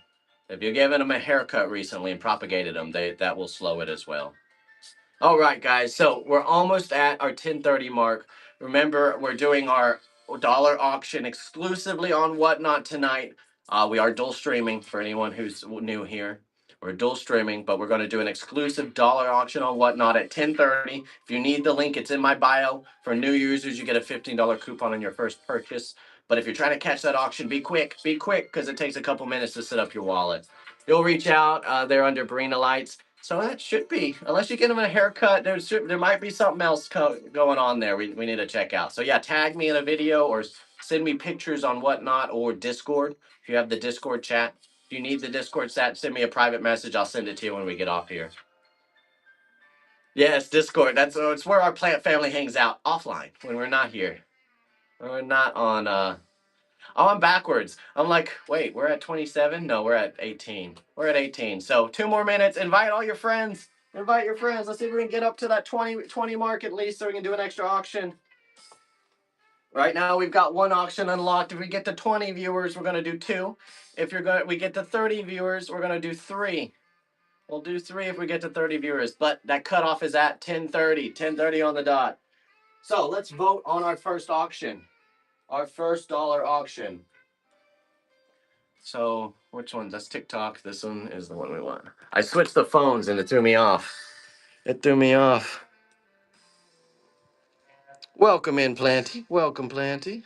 if you're giving them a haircut recently and propagated them, that will slow it as well. All right, guys. So we're almost at our 10:30 mark. Remember, we're doing our dollar auction exclusively on Whatnot tonight. We are dual streaming for anyone who's new here. We're dual streaming, but we're going to do an exclusive dollar auction on Whatnot at 10:30. If you need the link, it's in my bio. For new users, you get a $15 coupon on your first purchase. But if you're trying to catch that auction, be quick because it takes a couple minutes to set up your wallet. You'll reach out. They're under Barina Lights. So that should be, unless you get them a haircut, there might be something else going on there we need to check out. So yeah, tag me in a video or send me pictures on Whatnot or Discord. If you have the Discord chat, if you need the Discord chat, send me a private message. I'll send it to you when we get off here. Yes, Discord. It's where our plant family hangs out offline when we're not here. When we're not on. Oh, I'm backwards. I'm like, wait, we're at 27? No, we're at 18. We're at 18. So 2 more minutes. Invite all your friends. Invite your friends. Let's see if we can get up to that 20 mark at least so we can do an extra auction. Right now we've got one auction unlocked. If we get to 20 viewers, we're gonna do 2. If we get to 30 viewers, we're gonna do 3. We'll do 3 if we get to 30 viewers. But that cutoff is at 10:30. 10:30 on the dot. So let's vote on our first auction. Our first dollar auction. So which one? That's TikTok. This one is the one we want. I switched the phones and it threw me off. It threw me off. Welcome in, Planty. Welcome, Planty.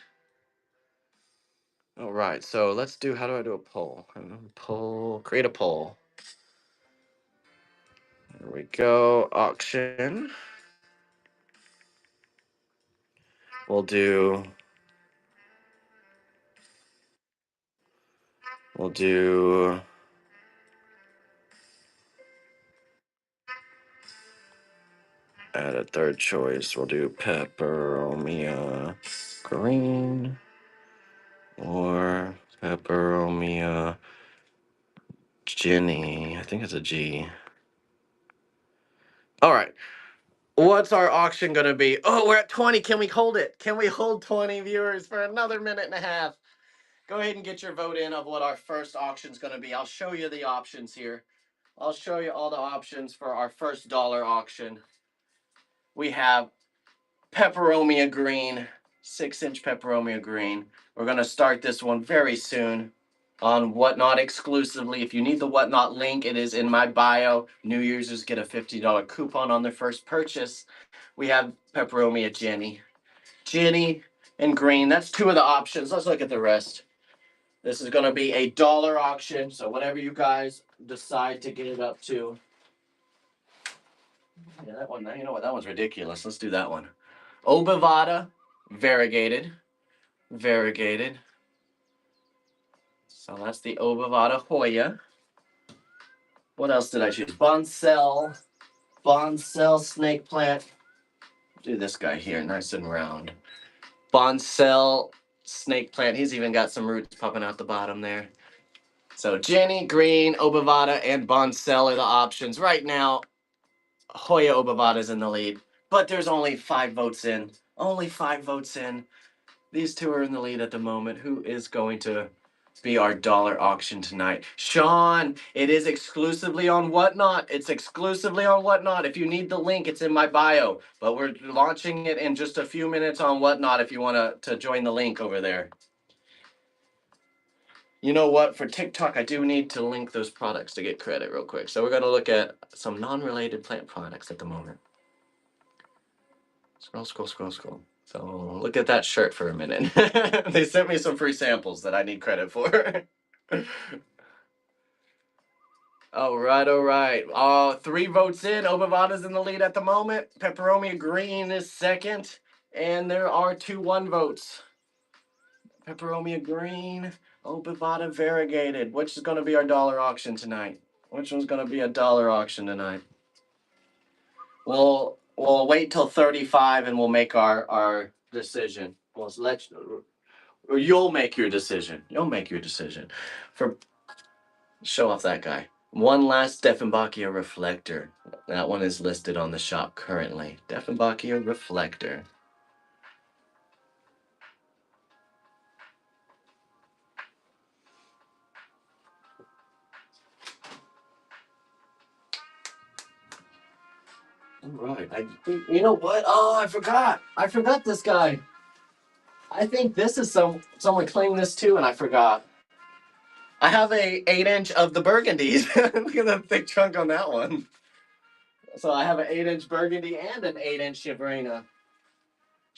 All right, so let's do, how do I do a poll? Poll, create a poll. There we go, auction. We'll do add a third choice. We'll do Peperomia green or Peperomia Jenny. I think it's a G. All right. What's our auction going to be? Oh, we're at 20. Can we hold it? Can we hold 20 viewers for another minute and a half? Go ahead and get your vote in of what our first auction is going to be. I'll show you the options here. I'll show you all the options for our first dollar auction. We have Peperomia green, 6-inch Peperomia green. We're going to start this one very soon on Whatnot exclusively. If you need the Whatnot link, it is in my bio. New users get a $50 coupon on their first purchase. We have Peperomia Jenny. Jenny and green, that's 2 of the options. Let's look at the rest. This is going to be a dollar auction, so whatever you guys decide to get it up to. Yeah, that one, you know what, that one's ridiculous. Let's do that one. Obivata, variegated. Variegated. So that's the Obivata Hoya. What else did I choose? Bonsell snake plant. Do this guy here, nice and round. Bonsell snake plant. He's even got some roots popping out the bottom there. So Jenny, green, Obivata, and Bonsell are the options. Right now, Hoya Obivata is in the lead, but there's only 5 votes in. Only 5 votes in. These 2 are in the lead at the moment. Who is going to be our dollar auction tonight? Sean, it is exclusively on Whatnot. It's exclusively on Whatnot. If you need the link, it's in my bio. But we're launching it in just a few minutes on Whatnot if you want to join the link over there. You know what? For TikTok, I do need to link those products to get credit real quick. So we're going to look at some non-related plant products at the moment. Scroll. So look at that shirt for a minute. They sent me some free samples that I need credit for. All right. 3 votes in. Obivata's in the lead at the moment. Peperomia green is second. And there are 2 1 votes. Peperomia green, Obivata variegated. Which is going to be our dollar auction tonight? Which one's going to be a dollar auction tonight? We'll wait till 35 and we'll make our decision. You'll make your decision. You'll make your decision. Show off that guy. One last Dieffenbachia reflector. That one is listed on the shop currently. Dieffenbachia reflector. All right. You know what? Oh, I forgot. I forgot this guy. I think this is someone claimed this too, and I forgot. I have a 8-inch of the burgundies. Look at the thick trunk on that one. So I have an 8-inch burgundy and an 8-inch Shiverina.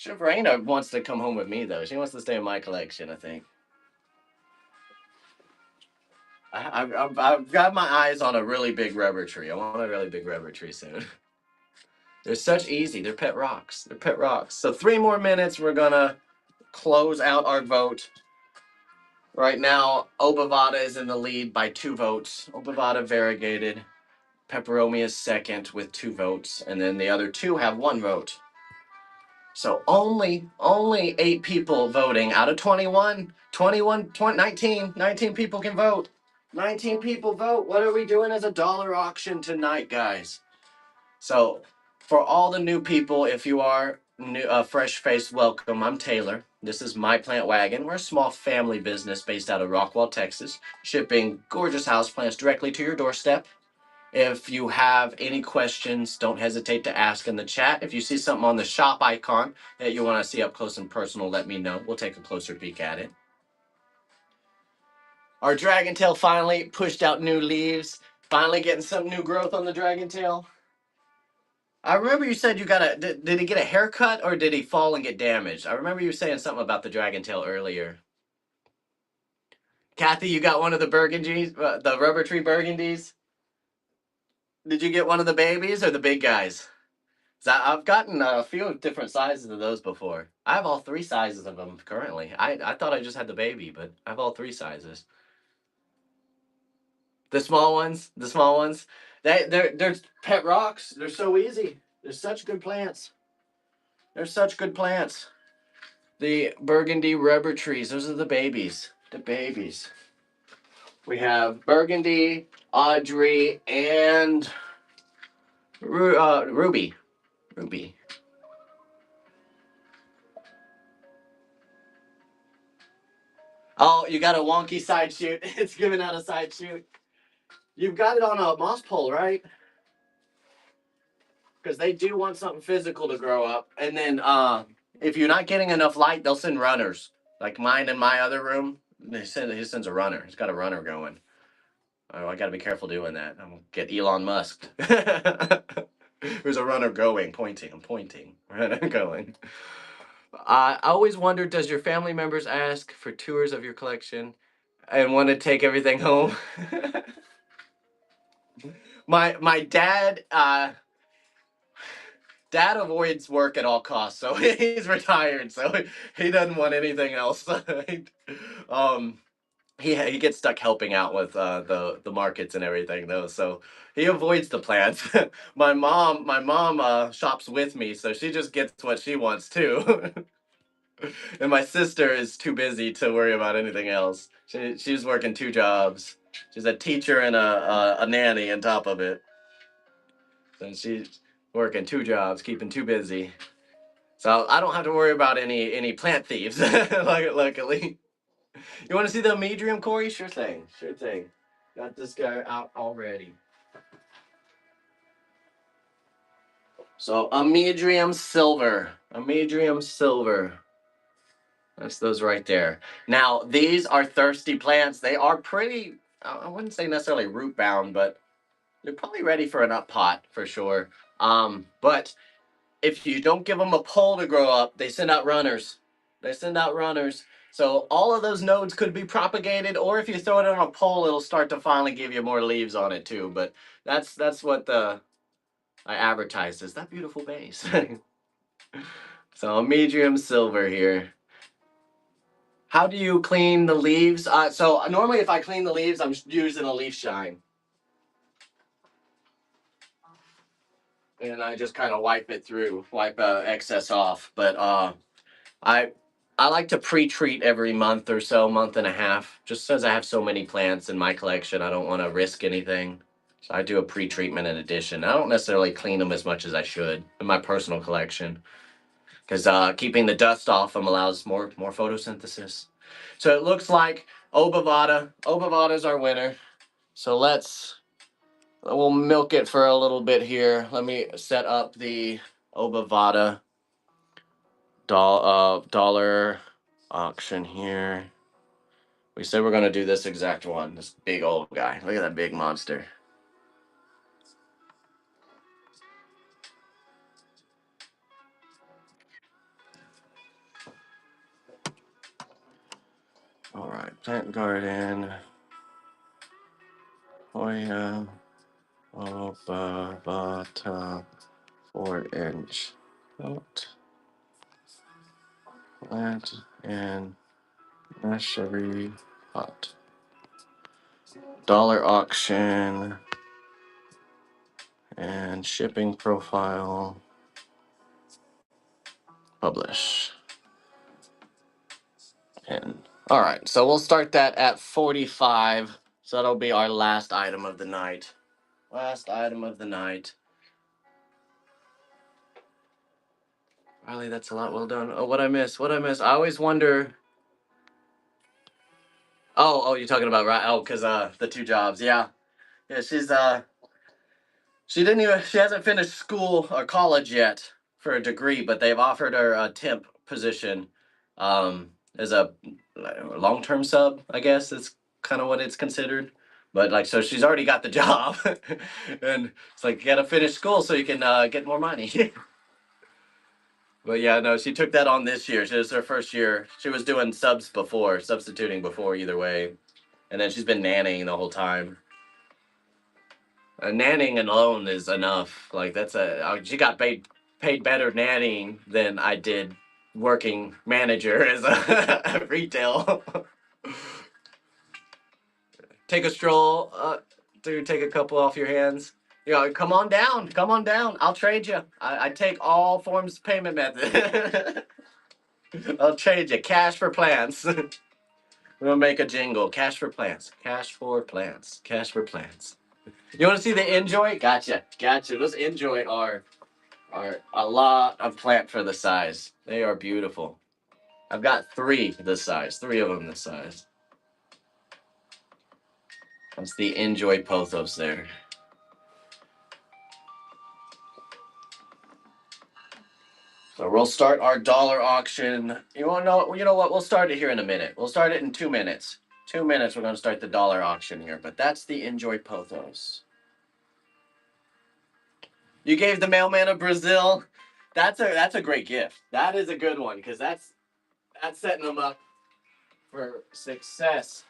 Shivrena wants to come home with me though. She wants to stay in my collection, I think. I've got my eyes on a really big rubber tree. I want a really big rubber tree soon. They're such easy. They're pet rocks. They're pet rocks. So 3 more minutes. We're gonna close out our vote. Right now, Obavada is in the lead by 2 votes. Obavada variegated. Pepperoni is second with 2 votes, and then the other 2 have 1 vote. So only 8 people voting out of 21. 19 people can vote. 19 people vote. What are we doing as a dollar auction tonight, guys? So, for all the new people, if you are new, fresh faced, welcome. I'm Taylor. This is My Plant Wagon. We're a small family business based out of Rockwall, Texas, shipping gorgeous houseplants directly to your doorstep. If you have any questions, don't hesitate to ask in the chat. If you see something on the shop icon that you want to see up close and personal, let me know. We'll take a closer peek at it. Our dragon tail finally pushed out new leaves. Finally getting some new growth on the dragon tail. I remember you said you got a. Did he get a haircut or did he fall and get damaged? I remember you saying something about the dragon tail earlier. Kathy, you got one of the burgundies, the rubber tree burgundies. Did you get one of the babies or the big guys? I've gotten a few different sizes of those before. I have all 3 sizes of them currently. I thought I just had the baby, but I have all 3 sizes. The small ones, they're pet rocks. They're so easy. They're such good plants. They're such good plants. The burgundy rubber trees. Those are the babies. The babies. We have burgundy, Audrey, and Ruby. Ruby. Oh, you got a wonky side shoot. It's giving out a side shoot. You've got it on a moss pole, right? Because they do want something physical to grow up. And then if you're not getting enough light, they'll send runners. Like mine in my other room, he sends a runner. He's got a runner going. Oh, I got to be careful doing that. I'm going to get Elon Musk. There's a runner going, pointing. I'm pointing. Runner going. I always wondered, does your family members ask for tours of your collection and want to take everything home? My dad dad avoids work at all costs, so he's retired, so he doesn't want anything else. um he gets stuck helping out with the markets and everything though, so he avoids the plants. My mom shops with me, so she just gets what she wants too. And my sister is too busy to worry about anything else. She's working 2 jobs. She's a teacher and a nanny on top of it. And she's working 2 jobs, keeping too busy. So I don't have to worry about any plant thieves. Luckily. You want to see the Medrium, Corey? Sure thing. Sure thing. Got this guy out already. So a Medrium silver. A Medrium silver. That's those right there. Now, these are thirsty plants. They are pretty, I wouldn't say necessarily root bound, but they're probably ready for an up pot for sure. But if you don't give them a pole to grow up, they send out runners. They send out runners. So all of those nodes could be propagated, or if you throw it on a pole, it'll start to finally give you more leaves on it too. But that's what I advertised as that beautiful base. So a medium silver here. How do you clean the leaves? So normally if I clean the leaves, I'm using a leaf shine. And I just kind of wipe it through, wipe excess off. But I I like to pre-treat every month or so, month and a half, just because I have so many plants in my collection. I don't want to risk anything. So I do a pre-treatment in addition. I don't necessarily clean them as much as I should in my personal collection, because keeping the dust off them allows more photosynthesis. So it looks like Obavada. Obavada is our winner. So we'll milk it for a little bit here. Let me set up the Obavada dollar auction here. We said we're gonna do this exact one. This big old guy. Look at that big monster. Plant Garden, Hoya, Obavata, 4-inch pot, plant in nursery pot. Dollar auction and shipping profile. Publish. Pin. All right, so we'll start that at 45. So that'll be our last item of the night. Last item of the night. Riley, that's a lot. Well done. Oh, what I miss? What I miss? I always wonder. Oh, you're talking about right? Oh, because the two jobs. Yeah, yeah. She didn't even. She hasn't finished school or college yet for a degree, but they've offered her a temp position, as a long-term sub. I guess it's kind of what it's considered. But like, so she's already got the job, and it's like you gotta finish school so you can get more money. But yeah, no, she took that on this year. She was her first year. She was doing substituting before either way, and then she's been nannying the whole time. Nannying alone is enough. Like she got paid better nannying than I did working manager as a retail. Take a stroll, dude. Take a couple off your hands. Come on down. Come on down. I'll trade you. I take all forms of payment method. I'll trade you cash for plants. We're gonna make a jingle. Cash for plants. Cash for plants. Cash for plants. You want to see the Enjoy? Gotcha. Those Enjoy are a lot of plant for the size. They are beautiful. I've got three this size. Three of them this size. That's the Enjoy pothos there. So we'll start our dollar auction. You want to know? You know what? We'll start it here in a minute. We'll start it in 2 minutes. 2 minutes. We're going to start the dollar auction here. But that's the Enjoy pothos. You gave the mailman a Brazil. That's a great gift. That is a good one because that's setting them up for success.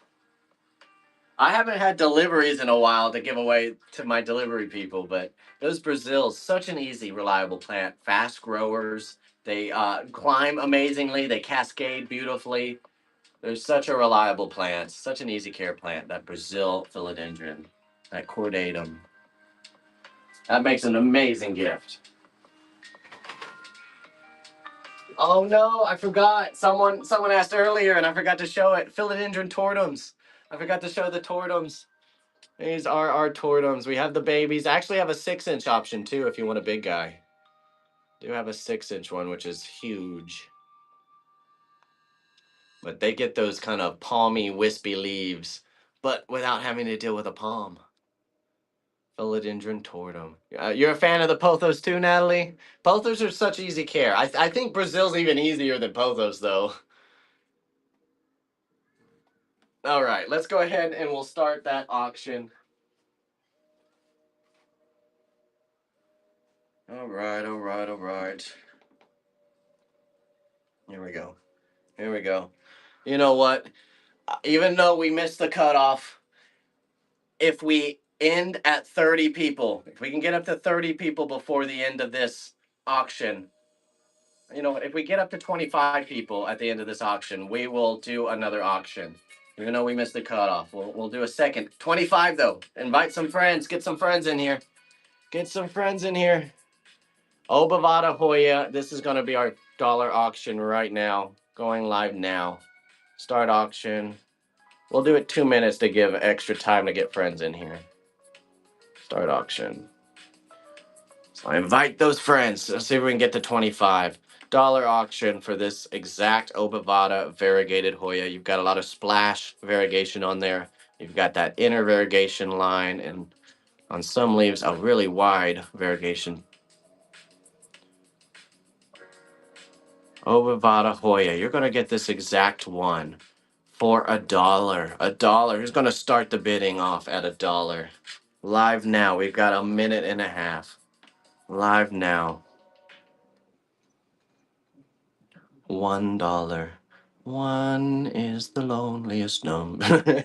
I haven't had deliveries in a while to give away to my delivery people, but those Brazils, such an easy, reliable plant. Fast growers. They climb amazingly. They cascade beautifully. They're such a reliable plant. Such an easy care plant. That Brazil philodendron, that cordatum. That makes an amazing gift. Oh no, I forgot. Someone asked earlier, and I forgot to show it. Philodendron tortums. I forgot to show the tortums. These are our tortums. We have the babies. I actually have a 6-inch option too if you want a big guy. Do have a 6-inch one, which is huge. But they get those kind of palmy, wispy leaves, but without having to deal with a palm. Philodendron tortum. You're a fan of the pothos too, Natalie? Pothos are such easy care. I think Brazil's even easier than pothos, though. All right, let's go ahead and we'll start that auction. All right. Here we go. You know what? Even though we missed the cutoff, if we end at 30 people, if we can get up to 30 people before the end of this auction, if we get up to 25 people at the end of this auction, we will do another auction. Even though we missed the cutoff, we'll do a second. 25 though. Invite some friends. Get some friends in here. Obavata Hoya. This is going to be our dollar auction right now. Going live now. Start auction. We'll do it 2 minutes to give extra time to get friends in here. Start auction. So I invite those friends. Let's see if we can get to 25. Dollar auction for this exact Obavata variegated Hoya. You've got a lot of splash variegation on there. You've got that inner variegation line, and on some leaves, a really wide variegation. Obavata Hoya. You're going to get this exact one for $1. $1. Who's going to start the bidding off at $1? Live now. We've got a minute and a half. Live now. $1. One is the loneliest number.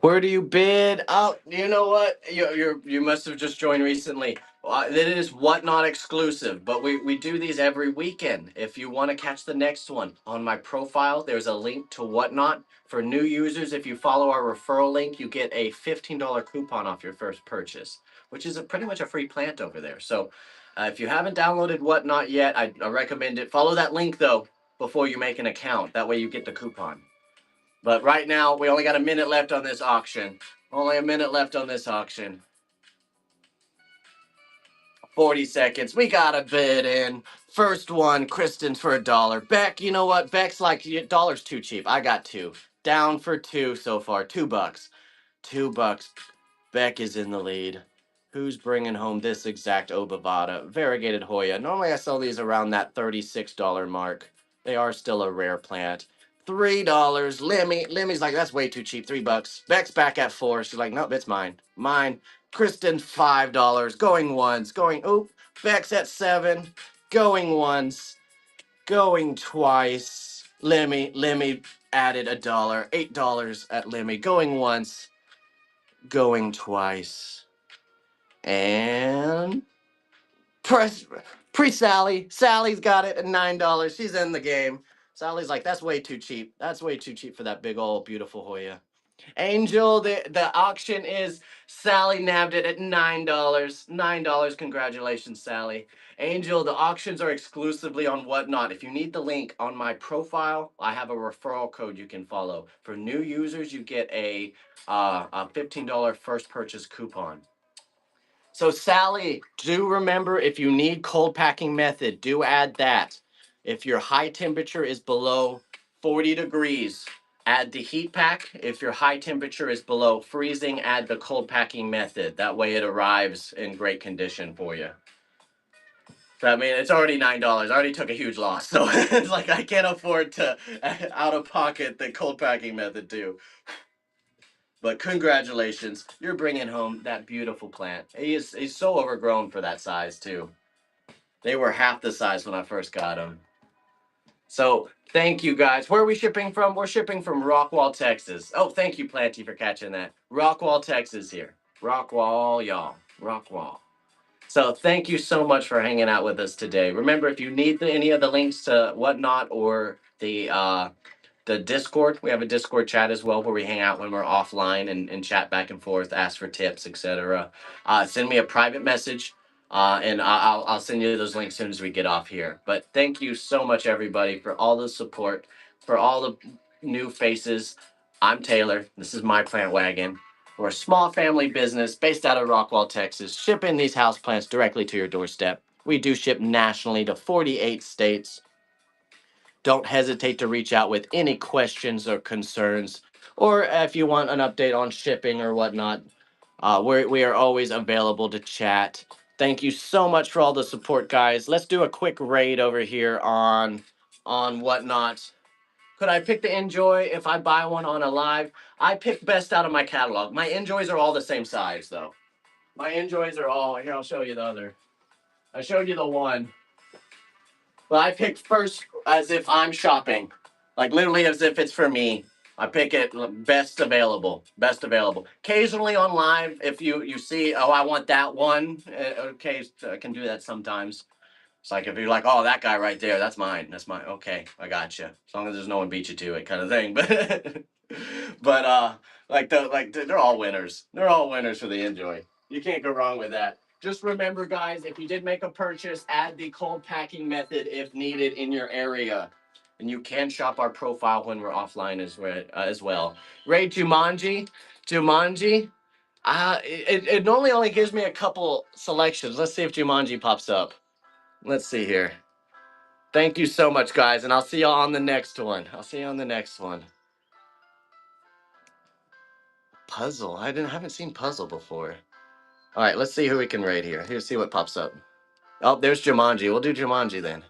Where do you bid? Oh, you know what? You must have just joined recently. It is Whatnot exclusive, but we do these every weekend. If you want to catch the next one, on my profile, there's a link to Whatnot. For new users, if you follow our referral link, you get a $15 coupon off your first purchase, which is pretty much a free plant over there. So if you haven't downloaded Whatnot yet, I recommend it. Follow that link, though, before you make an account. That way you get the coupon. But right now, we only got a minute left on this auction. Only a minute left on this auction. 40 seconds. We got a bid in. First one, Kristen's for $1. Beck, you know what? Beck's like, $1's too cheap. I got two. Down for two so far. $2. $2. Beck is in the lead. Who's bringing home this exact Obavada? Variegated Hoya. Normally I sell these around that $36 mark. They are still a rare plant. $3. Limmy's like, that's way too cheap. $3. Beck's back at 4. She's like, nope, it's mine. Mine. Kristen, $5. Going once. Beck's at 7. Going once. Going twice. Lemmy added $1. $8 at Lemmy. Going once. Going twice. And Sally. Sally's got it at $9. She's in the game. Sally's like, that's way too cheap. That's way too cheap for that big old beautiful Hoya. Angel, the auction is Sally nabbed it at $9. $9. Congratulations, Sally. Angel, the auctions are exclusively on Whatnot. If you need the link on my profile, I have a referral code you can follow. For new users, you get a $15 first purchase coupon. So Sally, do remember, if you need cold packing method, do add that. If your high temperature is below 40 degrees, add the heat pack. If your high temperature is below freezing, add the cold packing method. That way it arrives in great condition for you. So, I mean, it's already $9. I already took a huge loss. So it's like I can't afford to out of pocket the cold packing method too. But congratulations, you're bringing home that beautiful plant. He's so overgrown for that size too. They were half the size when I first got him. So thank you guys. Where are we shipping from? We're shipping from Rockwall, Texas. Oh, thank you, Planty, for catching that. Rockwall, Texas here. Rockwall, y'all. Rockwall. So thank you so much for hanging out with us today. Remember, if you need any of the links to Whatnot or the Discord, we have a Discord chat as well where we hang out when we're offline and chat back and forth, ask for tips, etc. Send me a private message, and I'll send you those links as soon as we get off here. But thank you so much, everybody, for all the support, for all the new faces. I'm Taylor. This is My Plant Wagon. We're a small family business based out of Rockwall, Texas, shipping these houseplants directly to your doorstep. We do ship nationally to 48 states. Don't hesitate to reach out with any questions or concerns, or if you want an update on shipping or whatnot. We are always available to chat. Thank you so much for all the support, guys. Let's do a quick raid over here on Whatnot. Could I pick the Enjoy if I buy one on a live? I pick best out of my catalog. My Enjoys are all the same size, though. My Enjoys are all, here, I'll show you the other. I showed you the one. But I pick first as if I'm shopping, like literally as if it's for me. I pick it best available, best available. Occasionally on live, if you see, oh, I want that one. Okay, I can do that sometimes. It's like if you're like, oh, that guy right there, that's mine. That's mine. Okay, I got you. As long as there's no one beat you to it, kind of thing. But they're all winners. They're all winners for the Enjoy. You can't go wrong with that. Just remember, guys, if you did make a purchase, add the cold packing method if needed in your area. And you can shop our profile when we're offline as well. Ray Jumanji. It normally only gives me a couple selections. Let's see if Jumanji pops up. Let's see here. Thank you so much, guys, and I'll see y'all on the next one. Puzzle. Haven't seen Puzzle before. All right, let's see who we can rate here. Here's see what pops up. Oh, there's Jumanji. We'll do Jumanji then.